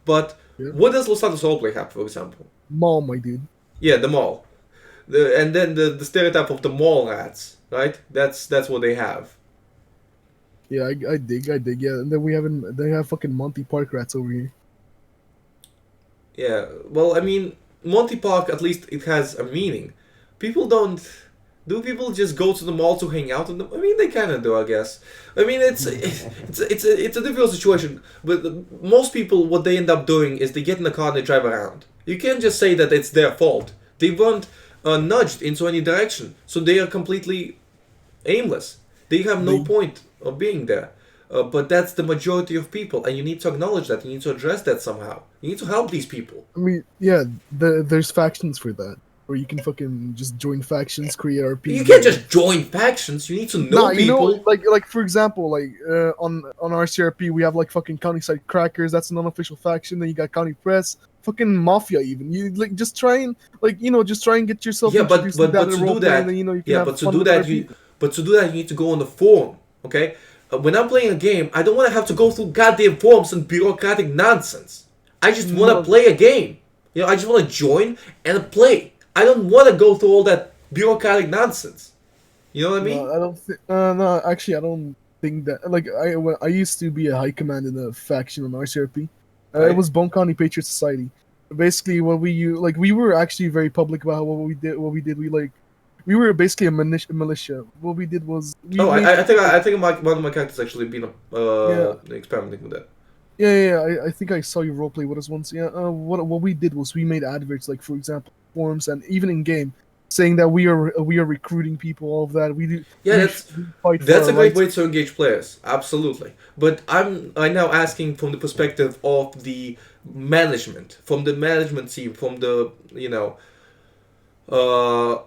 But Yeah. what does Los Santos Roleplay have, for example? Mall, my dude. Yeah, the mall. And then the stereotype of the mall rats, right? That's what they have. Yeah, I dig. Yeah, and then they have fucking Monty Park rats over here. Yeah, well, I mean, Monty Park, at least it has a meaning. People don't. Do people just go to the mall to hang out? I mean, they kind of do, I guess. I mean, it's a difficult situation, but most people, what they end up doing is they get in the car and they drive around. You can't just say that it's their fault. They weren't nudged into any direction, so they are completely aimless. They have no They- point of being there. But that's the majority of people, and you need to acknowledge that. You need to address that somehow. You need to help these people. I mean, yeah, there's factions for that, where you can fucking just join factions, create RP. You can't just join factions. You need to know Nah, you know, people. like for example, like on our CRP, we have like fucking County-side Crackers. That's an unofficial faction. Then you got County Press, fucking Mafia. Even you like just try and just try and get yourself Yeah, introduced to that to role do play, that, and then you know you can yeah, have but to fun do with that other you, people. but to do that you need to go on the forum. Okay, when I'm playing a game, I don't want to have to go through goddamn forums and bureaucratic nonsense. I just want to No. play a game. You know, I just want to join and play. I don't want to go through all that bureaucratic nonsense. You know what I mean? No, I don't think. No, actually, I don't think that. Like, I used to be a high command in a faction on RCRP. Right. It was Bone County Patriot Society. Basically, what we were actually very public about what we did. We were basically a militia. What we did was we Oh, made, I think one of my characters actually been Yeah. experimenting with that. yeah. I think I saw you roleplay with us once. Yeah. What we did was we made adverts, like for example, forums and even in game, saying that we are recruiting people. All of that. We do. Yeah, we that's fight for that's our a great rights. way to engage players. Absolutely. But I'm now asking from the perspective of the management, from the management team, from the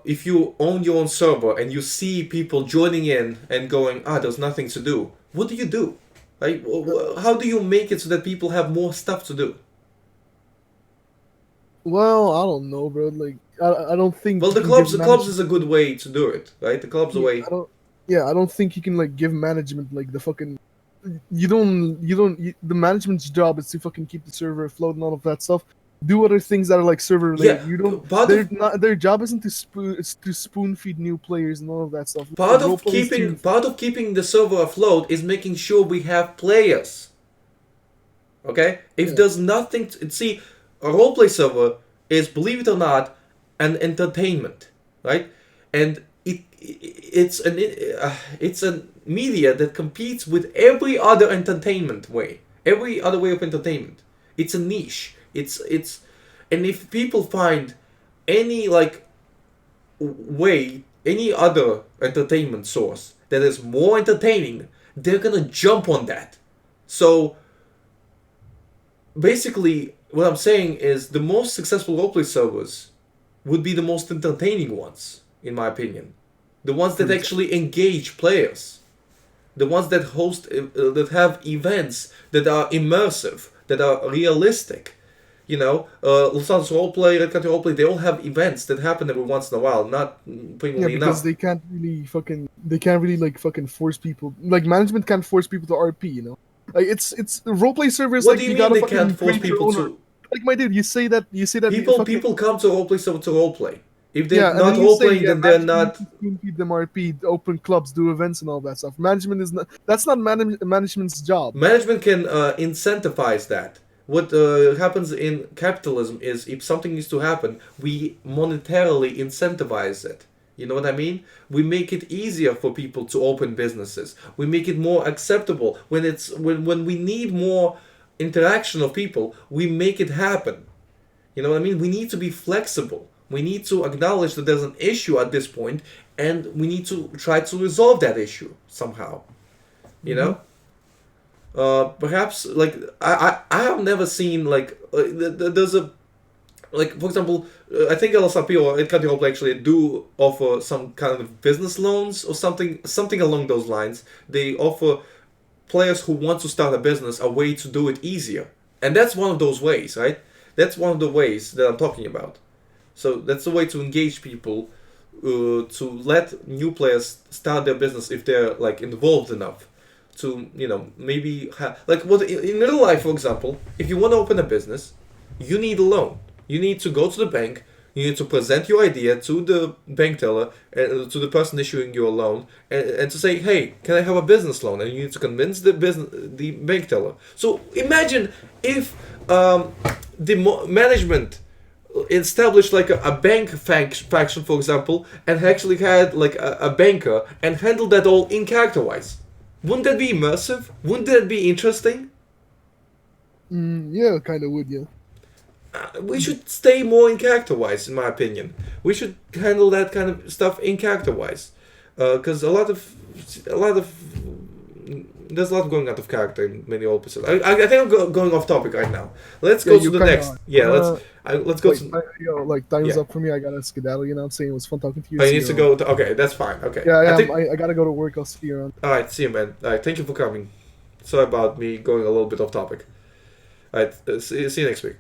if you own your own server and you see people joining in and going, there's nothing to do. What do you do? Like, how do you make it so that people have more stuff to do? Well, I don't know, bro. Like, I don't think. Well, you can give the clubs is a good way to do it, right? The club's a way. I don't think you can like give management like the fucking. The management's job is to fucking keep the server afloat and all of that stuff. Do other things that are like server related. Yeah, You don't. part They're of- not. Their job isn't to spoon feed new players and all of that stuff. Part The role of play is keeping the server afloat is making sure we have players. Okay, if Yeah. there's nothing, see, a roleplay server is, believe it or not, an entertainment, right? And it's a media that competes with every other entertainment way, every other way of entertainment. It's a niche. And if people find any way, any other entertainment source that is more entertaining they're gonna jump on that. So basically, what I'm saying is the most successful roleplay servers would be the most entertaining ones, in my opinion. The ones that actually engage players. The ones that host, that have events that are immersive, that are realistic. You know, Lusan's Roleplay, Red Country Roleplay, they all have events that happen every once in a while, not frequently because enough. they can't really like fucking force people. Like management can't force people to RP. You know, like it's roleplay servers. What Like do you mean gotta they fucking can't force create your people own. to? Like my dude, you say that fucking, People come to roleplay server to roleplay. If they're yeah, and not then you say roleplaying, then they're management not. needs to spoon feed them RP, open clubs, do events, and all that stuff. Management is not. That's not management's job. Management can incentivize that. What happens in capitalism is if something needs to happen, we monetarily incentivize it. You know what I mean? We make it easier for people to open businesses. We make it more acceptable. When we need more interaction of people, we make it happen. You know what I mean? We need to be flexible. We need to acknowledge that there's an issue at this point, and we need to try to resolve that issue somehow. You know? Perhaps like I have never seen like there's a like for example I think LSRP or Red Country Roleplay actually do offer some kind of business loans or something along those lines. They offer players who want to start a business a way to do it easier, and that's one of those ways, right? That's one of the ways that I'm talking about. So that's the way to engage people, to let new players start their business if they're like involved enough to, you know, maybe like what in real life, for example, if you want to open a business, you need a loan. You need to go to the bank. You need to present your idea to the bank teller, to the person issuing you a loan, and to say, "Hey, can I have a business loan?" And you need to convince the bank teller. So imagine if the management established like a bank faction, for example, and actually had like a banker and handled that all in character wise. Wouldn't that be immersive? Wouldn't that be interesting? Yeah, kind of would, yeah. We should stay more in character wise, in my opinion. We should handle that kind of stuff in character wise, because a lot of there's a lot going out of character in many old episodes. I think I'm going off topic right now. Let's go to the next. Are. Yeah, let's go. Time's Yeah. up for me. I gotta skedaddle. You know what I'm saying? It was fun talking to you. I See need you to around. go. Okay, that's fine. Okay. Yeah, I I gotta go to work. I'll see you around. All right, see you, man. All right, thank you for coming. Sorry about me going a little bit off topic. All right, see you next week.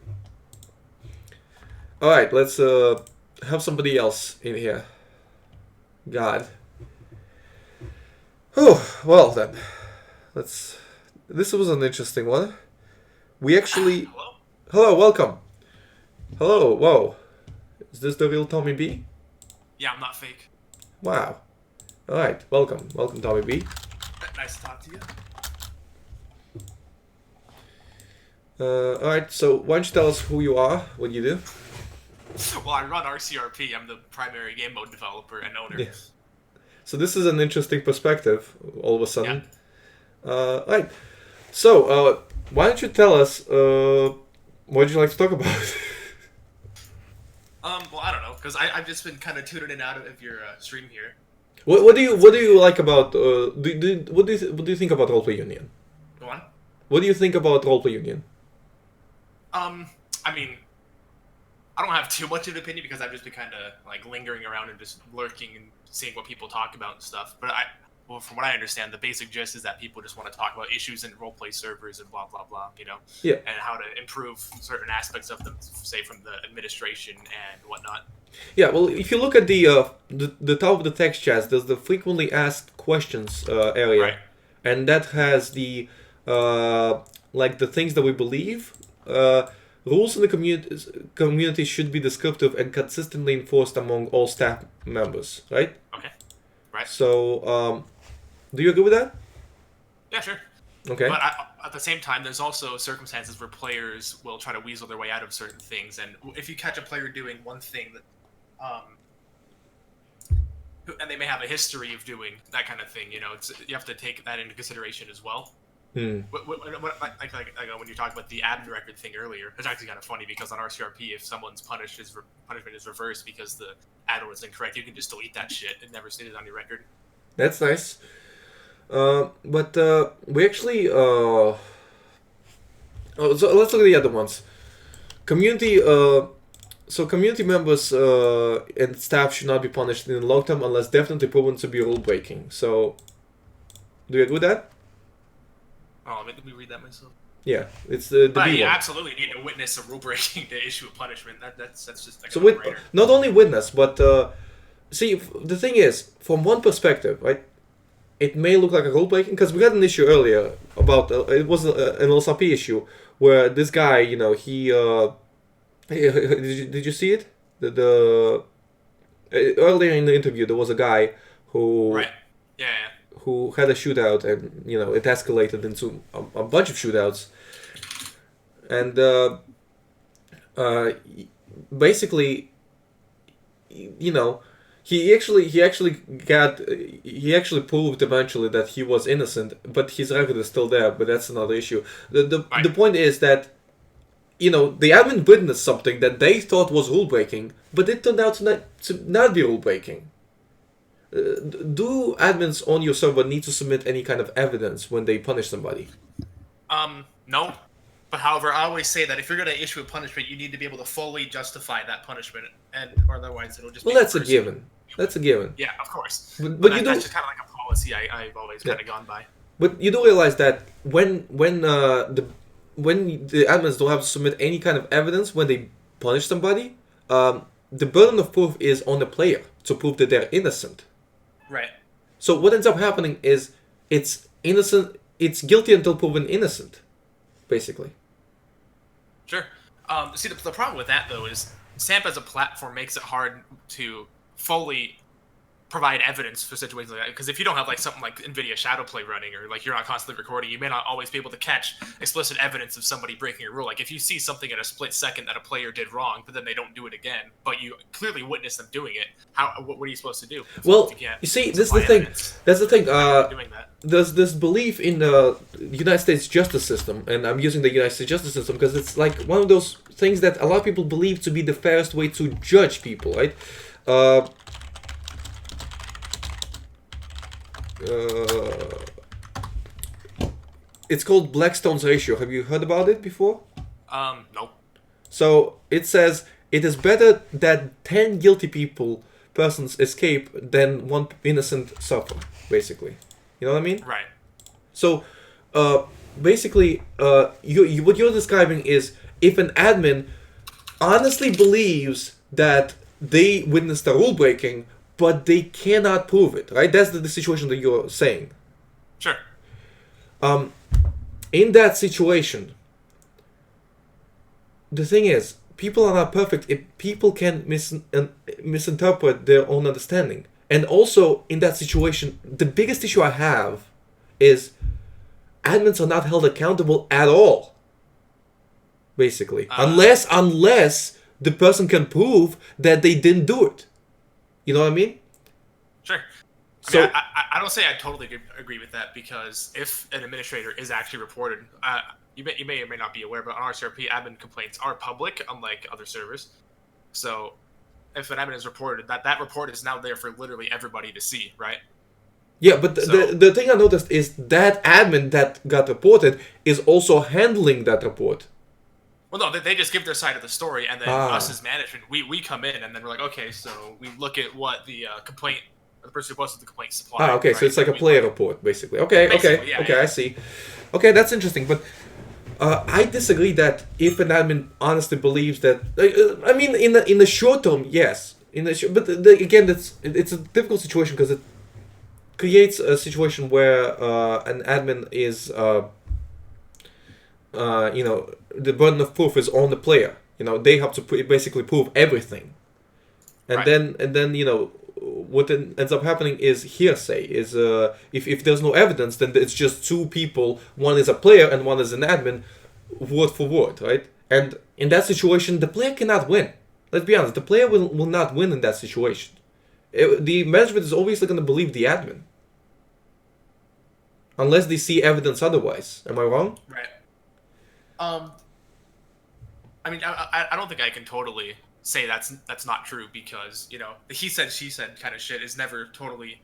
All right, let's have somebody else in here. God. Oh, well then. This was an interesting one. We actually. Hello, welcome. Hello, whoa. Is this the real Tommy B? Yeah, I'm not fake. Wow. All right, welcome, Tommy B. Nice to talk to you. All right, so why don't you tell us who you are, what you do? Well, I run RCRP. I'm the primary game mode developer and owner. Yes. So this is an interesting perspective, all of a sudden. All right. So, why don't you tell us what would you like to talk about? Well, I don't know, because I've just been kind of tuning in and out of your stream here. What do you like about what do you think about Roleplay Union? Go on. What do you think about Roleplay Union? I mean, I don't have too much of an opinion because I've just been kind of like lingering around and just lurking and seeing what people talk about and stuff. But well, from what I understand, the basic gist is that people just want to talk about issues in roleplay servers and blah blah blah, you know, Yeah. and how to improve certain aspects of them, say from the administration and whatnot. Yeah, well, if you look at the top of the text chats, there's the frequently asked questions area, Right. and that has the like the things that we believe. Rules in the community should be descriptive and consistently enforced among all staff members, right? Okay. Right. So, do you agree with that? Yeah, sure. Okay. But at the same time, there's also circumstances where players will try to weasel their way out of certain things, and if you catch a player doing one thing that, and they may have a history of doing that kind of thing, you know, you have to take that into consideration as well. When you talk about the admin record thing earlier, it's actually kind of funny because on RCRP, if someone's punishment is reversed because the admin was incorrect, you can just delete that shit and never see it on your record. That's nice. But we actually so let's look at the other ones. Community. So community members and staff should not be punished in the long term unless definitely proven to be rule breaking. So, do you agree with that? Oh, let me read that myself. Yeah, it's the But B you one. absolutely need to witness a rule breaking to issue a punishment. That's just like So a with no-brainer. not only witness, but see, the thing is, from one perspective, right? It may look like a rule breaking because we had an issue earlier about it was an LSRP issue where this guy, you know, he did you see it? The earlier in the interview there was a guy who Right. Yeah. who had a shootout and you know it escalated into a bunch of shootouts and basically you know he actually proved eventually that he was innocent, but his record is still there, but that's another issue. The point is that you know the admin witnessed something that they thought was rule breaking, but it turned out to not be rule breaking. Do admins on your server need to submit any kind of evidence when they punish somebody? No. But however, I always say that if you're going to issue a punishment, you need to be able to fully justify that punishment, and or otherwise it'll just. Well, be that's a personal. given. That's a given. Yeah, of course. But But you that's do. just kind of like a policy I've always kind of gone by. But you do realize that when the admins don't have to submit any kind of evidence when they punish somebody, the burden of proof is on the player to prove that they're innocent. Right. So what ends up happening is it's innocent. It's guilty until proven innocent, basically. Sure. See, the problem with that, though, is SAMP as a platform makes it hard to fully provide evidence for situations like that. Because if you don't have like something like NVIDIA Shadowplay running, or like you're not constantly recording, you may not always be able to catch explicit evidence of somebody breaking a rule. Like if you see something in a split second that a player did wrong, but then they don't do it again, but you clearly witness them doing it, what are you supposed to do? Well, If can't you see, this is supply the thing. evidence? That's the thing. Doing that. There's this belief in the United States justice system, and I'm using the United States justice system because it's like one of those things that a lot of people believe to be the fairest way to judge people, right? It's called Blackstone's ratio. Have you heard about it before? Nope. So it says it is better that 10 guilty persons escape than one innocent suffer, basically. You know what I mean? Right. So, basically, what you're describing is if an admin honestly believes that they witnessed a rule breaking, but they cannot prove it, right? That's the situation that you're saying. Sure. In that situation, the thing is, people are not perfect. People can misinterpret their own understanding. And also, in that situation, the biggest issue I have is admins are not held accountable at all. Basically, unless the person can prove that they didn't do it. You know what I mean? Sure. So I don't say I totally agree with that, because if an administrator is actually reported, you may or may not be aware, but on RCRP, admin complaints are public, unlike other servers. So if an admin is reported, that report is now there for literally everybody to see, right? yeah, but the thing I noticed is that admin that got reported is also handling that report. Well, no, they just give their side of the story, and then us as management, we come in, and then we're like, okay, so we look at what the complaint, the person who posted the complaint supplied. Okay, right? so it's like a player report, basically. Okay, Yeah. I see. Okay, that's interesting, but I disagree that if an admin honestly believes that, I mean, in the short term, yes, but again, it's a difficult situation because it creates a situation where an admin is, the burden of proof is on the player. You know, they have to basically prove everything, and Right. then what ends up happening is hearsay. Is if there's no evidence, then it's just two people. One is a player and one is an admin, word for word, right? And in that situation, the player cannot win. Let's be honest, the player will not win in that situation. The management is obviously going to believe the admin, unless they see evidence otherwise. Am I wrong? Right. I mean, I don't think I can totally say that's not true, because the he said she said kind of shit is never totally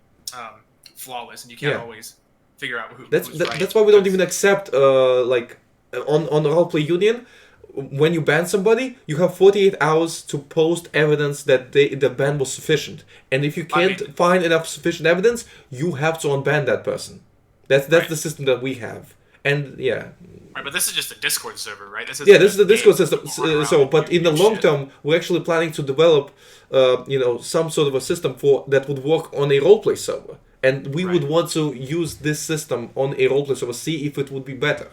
flawless, and you can't Yeah. always figure out who's right. That's why we don't even accept like on the roleplay union. When you ban somebody, you have 48 hours to post evidence that the ban was sufficient. And if you can't find enough sufficient evidence, you have to unban that person. That's the system that we have. And yeah. Right, but this is just a Discord server, right? This is the Discord system. So, but in the long term, we're actually planning to develop, some sort of a system that would work on a roleplay server. And we would want to use this system on a roleplay server, see if it would be better.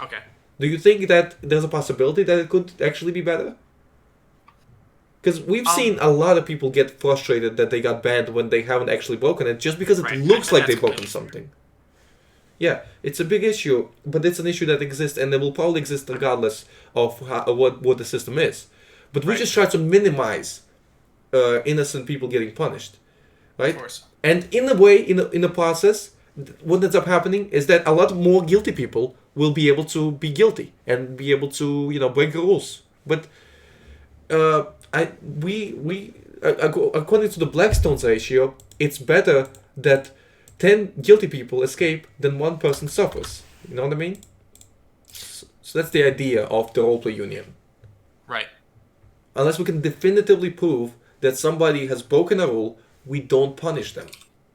Okay. Do you think that there's a possibility that it could actually be better? Because we've seen a lot of people get frustrated that they got banned when they haven't actually broken it, just because it looks like they've broken something. Yeah, it's a big issue, but it's an issue that exists, and it will probably exist regardless of what the system is. But we just try to minimize innocent people getting punished, right? Of course. And in a way, in the process, what ends up happening is that a lot more guilty people will be able to be guilty and be able to break the rules. But according to the Blackstone's ratio, it's better that 10 guilty people escape than one person suffers. You know what I mean? So that's the idea of the roleplay union. Right. Unless we can definitively prove that somebody has broken a rule, we don't punish them.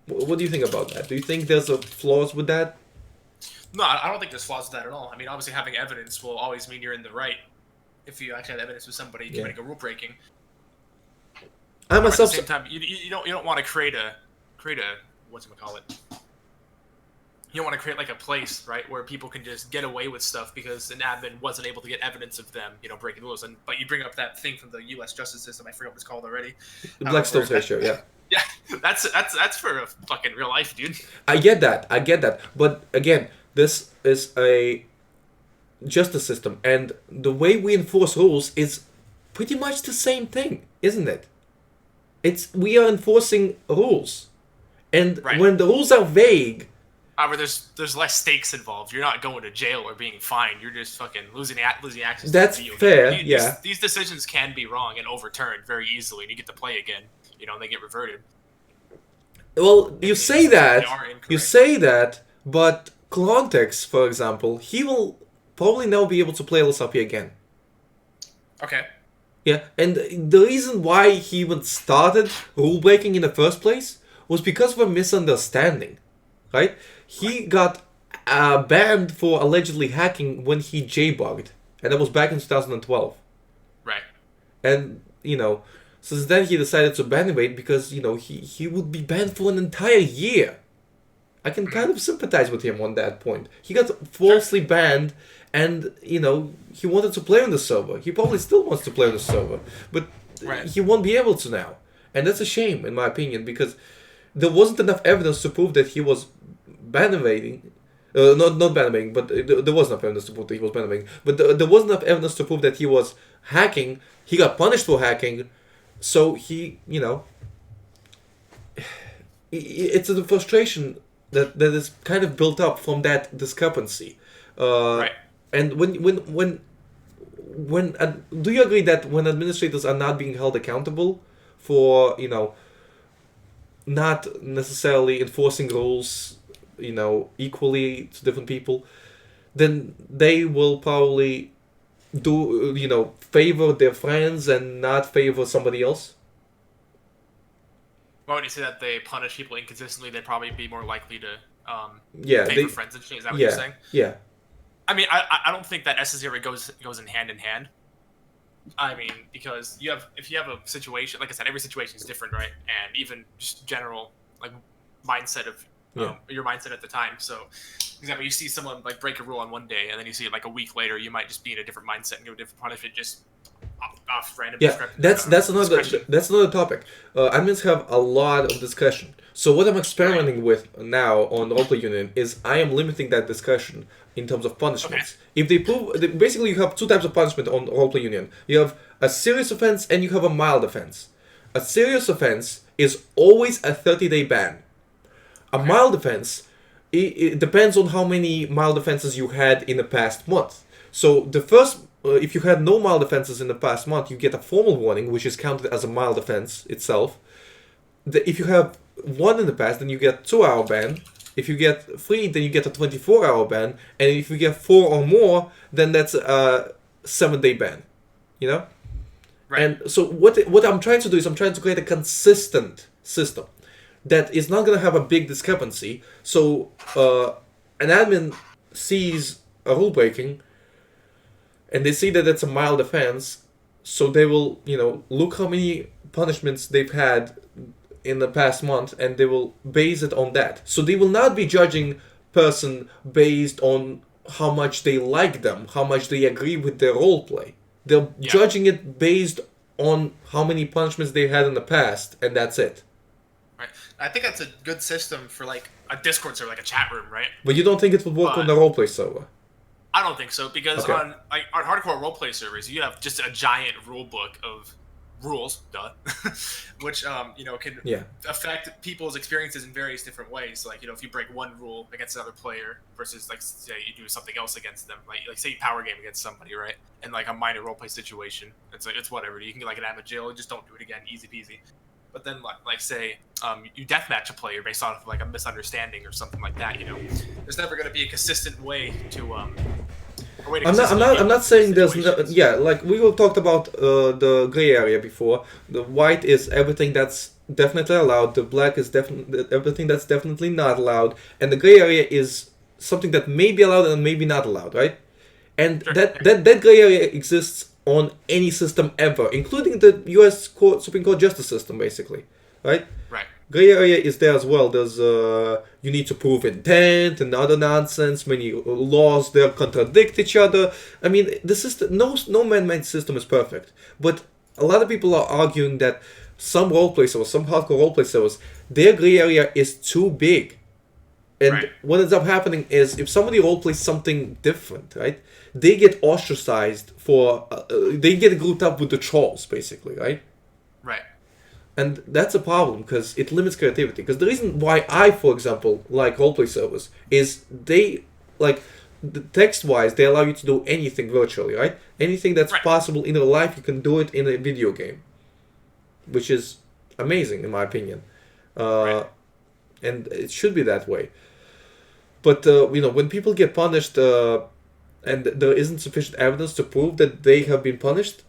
What do you think about that? Do you think there's a flaws with that? No, I don't think there's flaws with that at all. I mean, obviously having evidence will always mean you're in the right. If you actually have evidence with somebody committing a rule breaking. I myself. At the same time, you don't want to create a whatchamacallit. You don't want to create like a place, right, where people can just get away with stuff because an admin wasn't able to get evidence of them, breaking rules. But you bring up that thing from the U.S. justice system. I forgot what it's called already. The Blackstone's ratio, yeah. Yeah, that's for a fucking real life, dude. I get that. But again, this is a justice system, and the way we enforce rules is pretty much the same thing, isn't it? We are enforcing rules, and when the rules are vague. However, there's less stakes involved. You're not going to jail or being fined. You're just fucking losing access. That's to the fair. These decisions can be wrong and overturned very easily, and you get to play again. And they get reverted. Well, you say that, but Clontex, for example, he will probably never be able to play LSRP again. Okay. Yeah, and the reason why he even started rule breaking in the first place was because of a misunderstanding, right? He got banned for allegedly hacking when he J-bugged, and that was back in 2012. Right. And, since then he decided to ban evade because, he would be banned for an entire year. I can kind of sympathize with him on that point. He got falsely banned and, he wanted to play on the server. He probably still wants to play on the server, but he won't be able to now. And that's a shame, in my opinion, because there wasn't enough evidence to prove that he was ban evading. Not ban evading, but there was enough evidence to prove that he was ban evading. But there wasn't enough evidence to prove that he was hacking. He got punished for hacking. So he, it's a frustration that is kind of built up from that discrepancy. And when do you agree that when administrators are not being held accountable for, not necessarily enforcing rules, equally to different people, then they will probably favor their friends and not favor somebody else? Well, when you say that they punish people inconsistently, they'd probably be more likely to favor friends and shit. Is that what you're saying? Yeah. I mean, I don't think that necessarily goes in hand. I mean, because if you have a situation, like I said, every situation is different, right? And even just general mindset of your mindset at the time. So, for example, you see someone break a rule on one day, and then you see it a week later, you might just be in a different mindset and give a different punishment just off random. Yeah, that's another topic. Admins have a lot of discussion. So what I'm experimenting with now on Roleplay Union is I am limiting that discussion in terms of punishments. Okay. If they prove, basically you have two types of punishment on Roleplay Union. You have a serious offense and you have a mild offense. A serious offense is always a 30-day ban. A mild offense, it depends on how many mild offenses you had in the past month. So the first, if you had no mild offenses in the past month, you get a formal warning, which is counted as a mild offense itself. If you have one in the past, then you get 2-hour ban. If you get 3, then you get a 24-hour ban, and if you get 4 or more, then that's a 7-day ban. You know. Right. And so what I'm trying to do is I'm trying to create a consistent system that is not going to have a big discrepancy. So an admin sees a rule breaking, and they see that it's a mild offense, so they will, look how many punishments they've had in the past month, and they will base it on that. So they will not be judging person based on how much they like them, how much they agree with their role play. They're judging it based on how many punishments they had in the past, and that's it. Right. I think that's a good system for like a Discord server, like a chat room, right? But you don't think it would work on the roleplay server? I don't think so, because Okay. on hardcore roleplay servers, you have just a giant rule book of rules, which can affect people's experiences in various different ways. Like, if you break one rule against another player versus, like, say you do something else against them, like say you power game against somebody, right? And like a minor roleplay situation, it's whatever. You can get like an out of jail, just don't do it again, easy peasy. But then, like say, you deathmatch a player based on like a misunderstanding or something like that. There's never going to be a consistent way to. I'm not saying there's no, like we all talked about the gray area before. The white is everything that's definitely allowed. The black is definitely everything that's definitely not allowed, and the gray area is something that may be allowed and maybe not allowed, right? And that gray area exists on any system ever, including the U.S. Supreme Court justice system, basically, right? Right. Gray area is there as well. There's you need to prove intent and other nonsense. Many laws there contradict each other. I mean, the system, no man-made system is perfect. But a lot of people are arguing that some roleplay servers, some hardcore roleplay servers, their gray area is too big. And what ends up happening is if somebody roleplays something different, right, they get ostracized for, they get grouped up with the trolls, basically, right? Right. And that's a problem because it limits creativity. Because the reason why I, for example, like roleplay servers is they, like, text-wise, they allow you to do anything virtually, right? Anything that's possible in real life, you can do it in a video game. Which is amazing, in my opinion. And it should be that way. But, when people get punished and there isn't sufficient evidence to prove that they have been punished,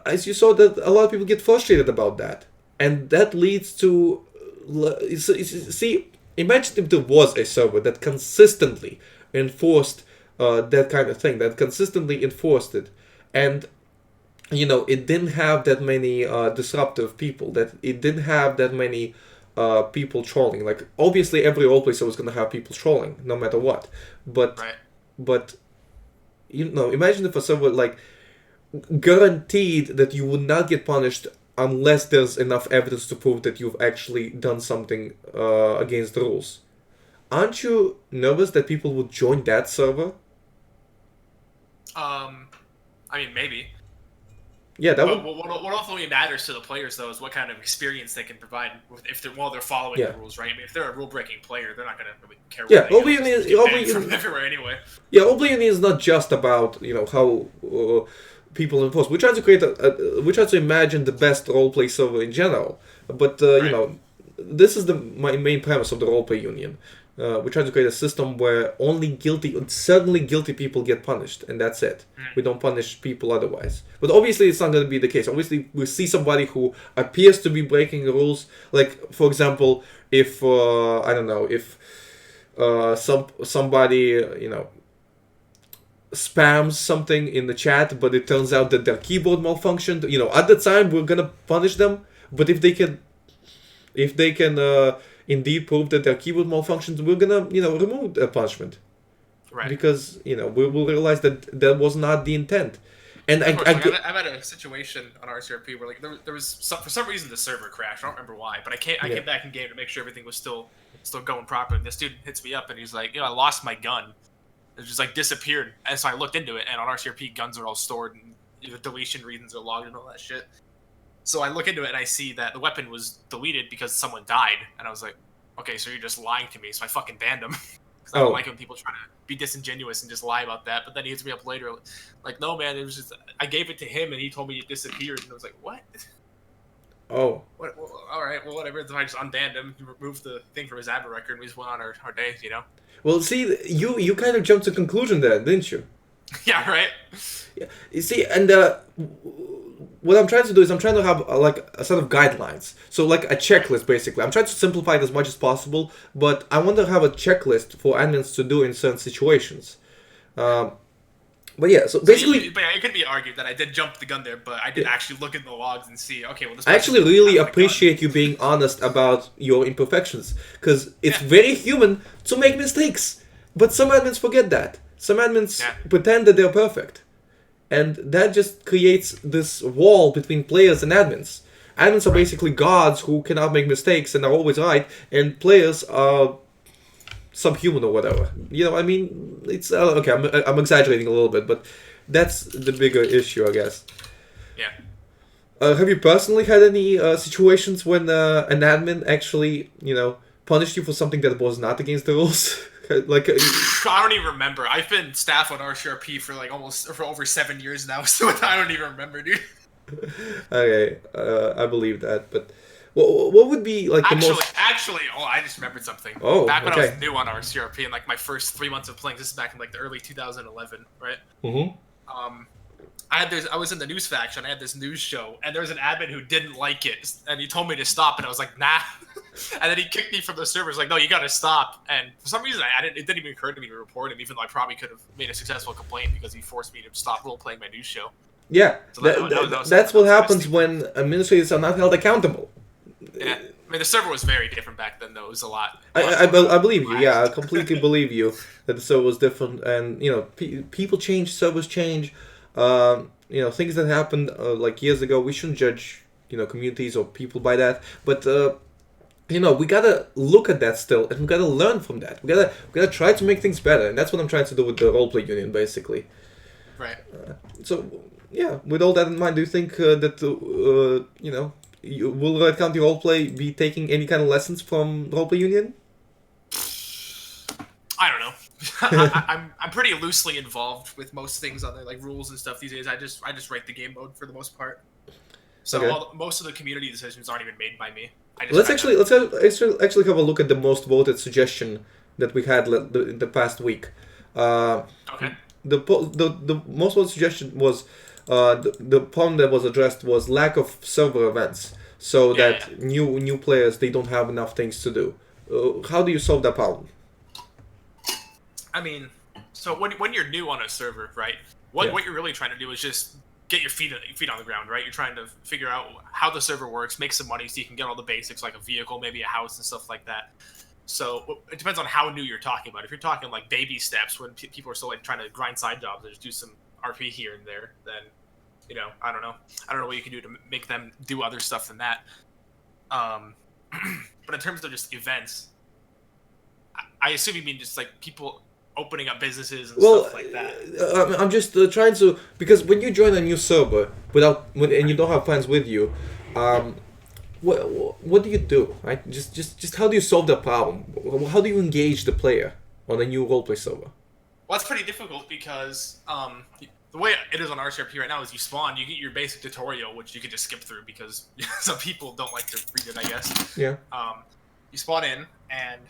as you saw, that a lot of people get frustrated about that. And that leads to... See, imagine if there was a server that consistently enforced that kind of thing, that consistently enforced it. And, it didn't have that many disruptive people, that it didn't have that many... people trolling. Like, obviously every roleplay server is going to have people trolling no matter what, but imagine if a server like guaranteed that you would not get punished unless there's enough evidence to prove that you've actually done something against the rules. Aren't you nervous that people would join that server? I mean, maybe. Yeah, that would... What ultimately matters to the players, though, is what kind of experience they can provide while they're following the rules, right? I mean, if they're a rule-breaking player, they're not going to really care. From everywhere anyway. Yeah, Oblivion is not just about how people enforce. We try to create we try to imagine the best roleplay server in general, but this is my main premise of the roleplay union. We try to create a system where certainly guilty people get punished, and that's it. We don't punish people otherwise. But obviously, it's not going to be the case. Obviously, we see somebody who appears to be breaking the rules. Like, for example, if I don't know, if somebody spams something in the chat, but it turns out that their keyboard malfunctioned. At the time, we're gonna punish them. But if they can indeed prove that their keyboard malfunctions, we're gonna remove the punishment, right? Because we will realize that that was not the intent. And I've had a situation on RCRP where like there was for some reason the server crashed. I don't remember why, but I came back in game to make sure everything was still going properly. And this dude hits me up and he's like, I lost my gun. It just like disappeared. And so I looked into it, and on RCRP, guns are all stored and deletion reasons are logged and all that shit. So I look into it and I see that the weapon was deleted because someone died, and I was like, okay, so you're just lying to me. So I fucking banned him. Because I don't like when people try to be disingenuous and just lie about that. But then he hits me up later, like, no man, it was just I gave it to him and he told me it disappeared, and I was like, what? Oh. All right, well, whatever. Then I just unbanned him, removed the thing from his admin record, and we just went on our days, you know? Well, see, you kind of jumped to conclusion there, didn't you? Yeah, right? Yeah. You see, and what I'm trying to do is I'm trying to have like a set of guidelines. So like a checklist, basically. I'm trying to simplify it as much as possible, but I want to have a checklist for admins to do in certain situations. But yeah, so basically, but yeah, it could be argued that I did jump the gun there, but I did actually look at the logs and see. Okay, well, this. I actually really appreciate you being honest about your imperfections, because it's very human to make mistakes. But some admins forget that. Some admins pretend that they're perfect, and that just creates this wall between players and admins. Admins are basically gods who cannot make mistakes and are always right, and players are subhuman or whatever. You know, I mean, it's okay. I'm exaggerating a little bit, but that's the bigger issue, I guess. Yeah. Have you personally had any situations when an admin actually, punished you for something that was not against the rules? Like, I don't even remember. I've been staff on RCRP for for over 7 years now, so I don't even remember, dude. Okay, I believe that, but what would be like the most? Actually, I just remembered something. Oh, back when I okay. was new on RCRP and like my first 3 months of playing, this is back in like the early 2011, right? Mm-hmm. I was in the news faction. I had this news show, and there was an admin who didn't like it, and he told me to stop, and I was like, nah. And then he kicked me from the server. He's like, no, you gotta stop. And for some reason, it didn't even occur to me to report him, even though I probably could have made a successful complaint because he forced me to stop role playing my news show. Yeah, So that's what happens when administrators are not held accountable. Yeah, I mean the server was very different back then, though. It was a lot. I believe you. Yeah, I completely believe you that the server was different, and people change, servers change. Things that happened like years ago. We shouldn't judge communities or people by that, but we gotta look at that still, and we gotta learn from that. We gotta try to make things better, and that's what I'm trying to do with the roleplay union, basically. Right. So yeah, with all that in mind, do you think that will Red County Roleplay be taking any kind of lessons from Roleplay Union? I don't know. I'm pretty loosely involved with most things on there, like rules and stuff these days. I just write the game mode for the most part. So Okay. most of the community decisions aren't even made by me. Let's actually have a look at the most voted suggestion that we had in the past week. Okay. The most voted suggestion was the problem that was addressed was lack of server events, so that new players, they don't have enough things to do. How do you solve that problem? I mean, so when you're new on a server, right? What you're really trying to do is just get your feet on the ground, right? You're trying to figure out how the server works, make some money so you can get all the basics like a vehicle, maybe a house and stuff like that. So it depends on how new you're talking about. If you're talking like baby steps, when people are still like trying to grind side jobs and just do some RP here and there, then I don't know what you can do to make them do other stuff than that. But in terms of just events, I assume you mean just like people opening up businesses and stuff like that. I'm just trying to, because when you join a new server and you don't have friends with you, what do you do? Right? Just how do you solve the problem? How do you engage the player on a new roleplay server? Well, that's pretty difficult because the way it is on RCRP right now is you spawn, you get your basic tutorial, which you could just skip through because some people don't like to read it, I guess. Yeah. You spawn in, and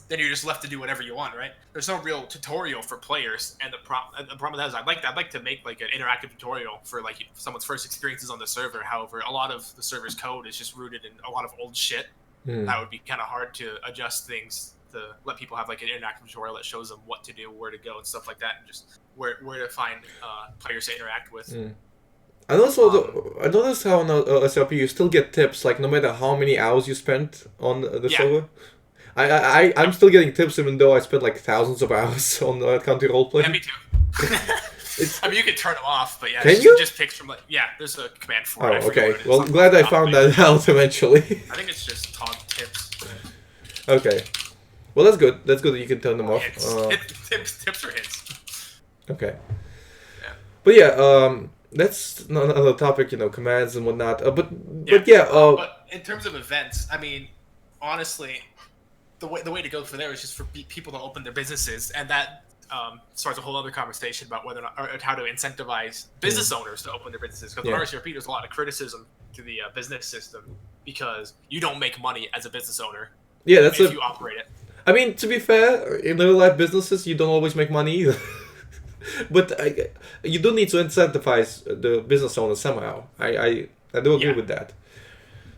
then you're just left to do whatever you want, right? There's no real tutorial for players, and the problem with that is I'd like to make like an interactive tutorial for like someone's first experiences on the server. However, a lot of the server's code is just rooted in a lot of old shit. That would be kind of hard to adjust things to let people have like an interactive tutorial that shows them what to do, where to go, and stuff like that, and just where to find players to interact with. And also, I noticed how on SLP you still get tips, like no matter how many hours you spent on the server. I'm still getting tips even though I spent like thousands of hours on County Roleplay. Yeah, me too. I mean, you can turn them off, but yeah, can you? Just picks from like there's a command for it. Oh, okay. Well, glad I found that out eventually. I think it's just tog tips. Okay. Well, that's good. That's good that you can turn them off. Tips or hits. Okay. Yeah. But yeah, that's another topic, commands and whatnot. But in terms of events, I mean, honestly, the way to go for there is just for people to open their businesses, and that starts a whole other conversation about whether or not, or how to incentivize business owners to open their businesses. Because in RCRP, there's a lot of criticism to the business system because you don't make money as a business owner. Yeah, that's if you operate it. I mean, to be fair, in real life businesses, you don't always make money either. But you do need to incentivize the business owner somehow. I do agree with that.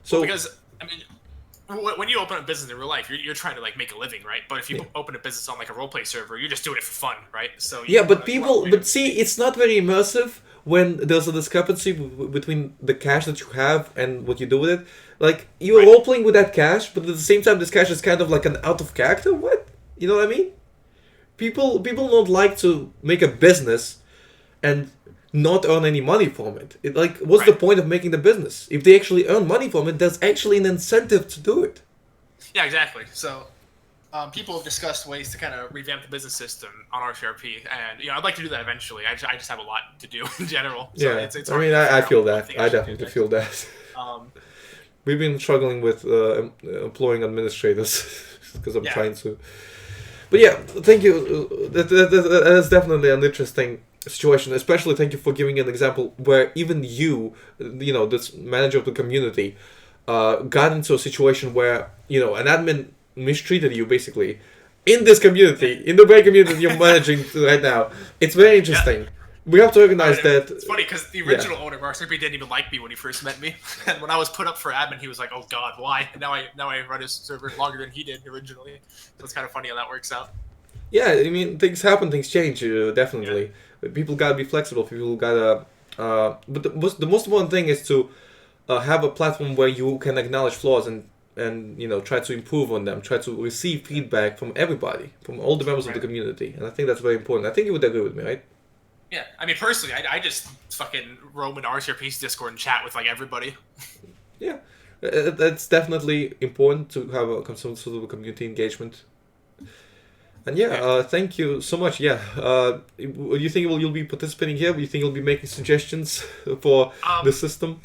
So because I mean, when you open a business in real life, you're trying to like make a living, right? But if you open a business on like a roleplay server, you're just doing it for fun, right? So but see, it's not very immersive when there's a discrepancy between the cash that you have and what you do with it. Like you're role playing with that cash, but at the same time, this cash is kind of like an out of character. What? You know what I mean? People don't like to make a business and not earn any money from it. What's the point of making the business? If they actually earn money from it, there's actually an incentive to do it. Yeah, exactly. So people have discussed ways to kind of revamp the business system on RCRP, and I'd like to do that eventually. I just have a lot to do in general. So Yeah, it's I mean, I feel that. I definitely feel that. We've been struggling with employing administrators because I'm trying to. But yeah, thank you. That's definitely an interesting situation. Especially thank you for giving an example where even you, this manager of the community, got into a situation where an admin mistreated you basically in this community, in the very community you're managing right now. It's very interesting. We have to organize that. It's funny because the original owner of RCRP didn't even like me when he first met me, and when I was put up for admin, he was like, "Oh God, why?" And now I run his server longer than he did originally. So it's kind of funny how that works out. Yeah, I mean, things happen, things change. Definitely, people gotta be flexible. People gotta. But the most important thing is to have a platform where you can acknowledge flaws and try to improve on them. Try to receive feedback from everybody, from all the members of the community, and I think that's very important. I think you would agree with me, right? Yeah, I mean, personally, I just fucking roam in RCRP's Discord and chat with like everybody. Yeah, that's definitely important to have some sort of a community engagement. And thank you so much. Yeah, you think you'll be participating here? Do you think you'll be making suggestions for the system?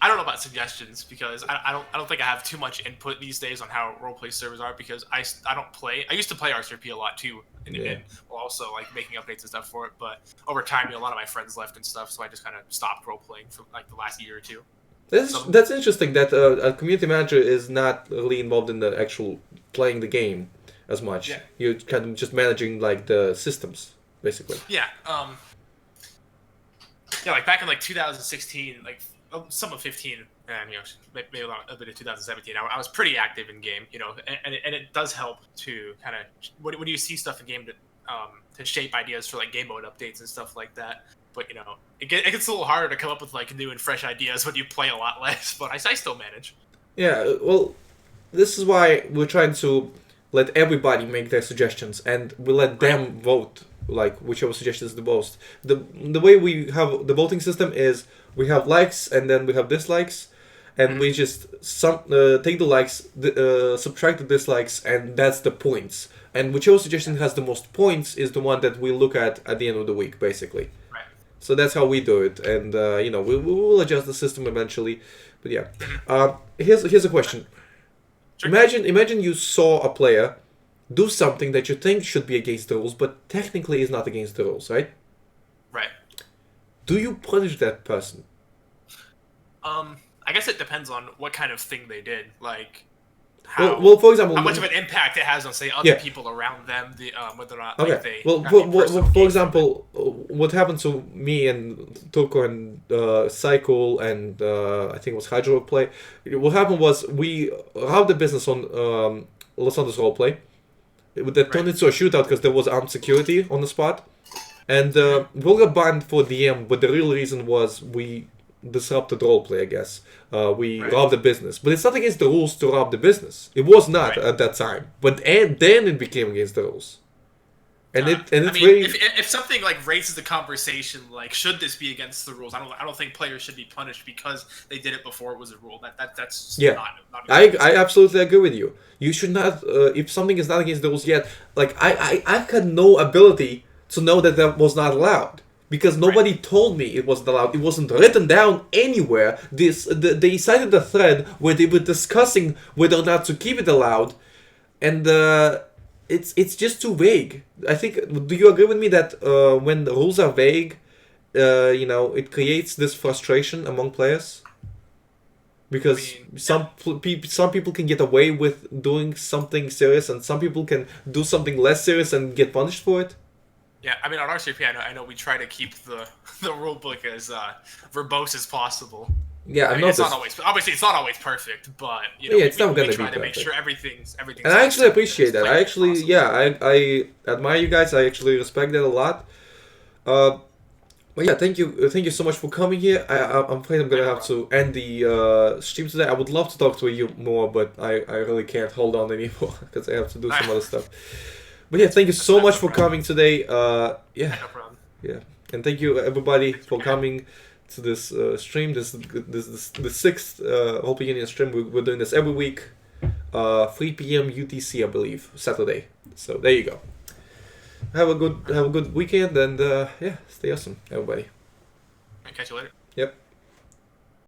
I don't know about suggestions because I don't think I have too much input these days on how roleplay servers are because I don't play. I used to play RCRP a lot too, and while also like making updates and stuff for it. But over time, a lot of my friends left and stuff, so I just kind of stopped role playing for like the last year or two. That's interesting that a community manager is not really involved in the actual playing the game as much. Yeah. You're kind of just managing like the systems, basically. Yeah. Like back in like 2016, like. Some of 15, and maybe a bit of 2017. I was pretty active in game, and it does help to kind of when you see stuff in game to shape ideas for like game mode updates and stuff like that. But it gets a little harder to come up with like new and fresh ideas when you play a lot less. But I still manage. Yeah, well, this is why we're trying to let everybody make their suggestions, and we let them vote. Like whichever suggestion is the most. The way we have the voting system is we have likes and then we have dislikes, and we just take the likes, subtract the dislikes, and that's the points. And whichever suggestion has the most points is the one that we look at the end of the week, basically. Right. So that's how we do it, and we will adjust the system eventually. But yeah, here's a question. Sure. Imagine you saw a player do something that you think should be against the rules, but technically is not against the rules, right? Right. Do you punish that person? I guess it depends on what kind of thing they did. Like, well, for example, how much of an impact it has on, say, other people around them. Whether or not like, they. Well, for example, what happened to me and Turko and Cycle and I think it was Hydro Play. What happened was we robbed the business on Los Santos Roleplay. That turned into a shootout because there was armed security on the spot. And we got banned for DM, but the real reason was we disrupted roleplay, I guess. We robbed the business. But it's not against the rules to rob the business. It was not at that time. But then it became against the rules. And if something like raises the conversation, like should this be against the rules? I don't think players should be punished because they did it before it was a rule. That's not I absolutely agree with you. You should not if something is not against the rules yet. Like I had no ability to know that was not allowed because nobody told me it wasn't allowed. It wasn't written down anywhere. They cited a thread where they were discussing whether or not to keep it allowed, and it's just too vague. I think. Do you agree with me that when the rules are vague, it creates this frustration among players? Because some people can get away with doing something serious, and some people can do something less serious and get punished for it. Yeah, I mean, on RCP, I know we try to keep the rule book as verbose as possible. Yeah, it's not always, obviously it's not always perfect, but it's not gonna we be try to perfect. make sure everything's. And I actually appreciate that. I actually, I admire you guys. I actually respect that a lot. But yeah, thank you so much for coming here. I'm afraid I'm gonna have to end the stream today. I would love to talk to you more, but I really can't hold on anymore because I have to do some other stuff. But yeah, thank you so much for coming today. Yeah, and thank you everybody for coming to this stream. This the sixth Hopi Union stream. We're doing this every week, 3 p.m. UTC, I believe, Saturday. So there you go. Have a good weekend, and stay awesome, everybody. Catch you later. Yep.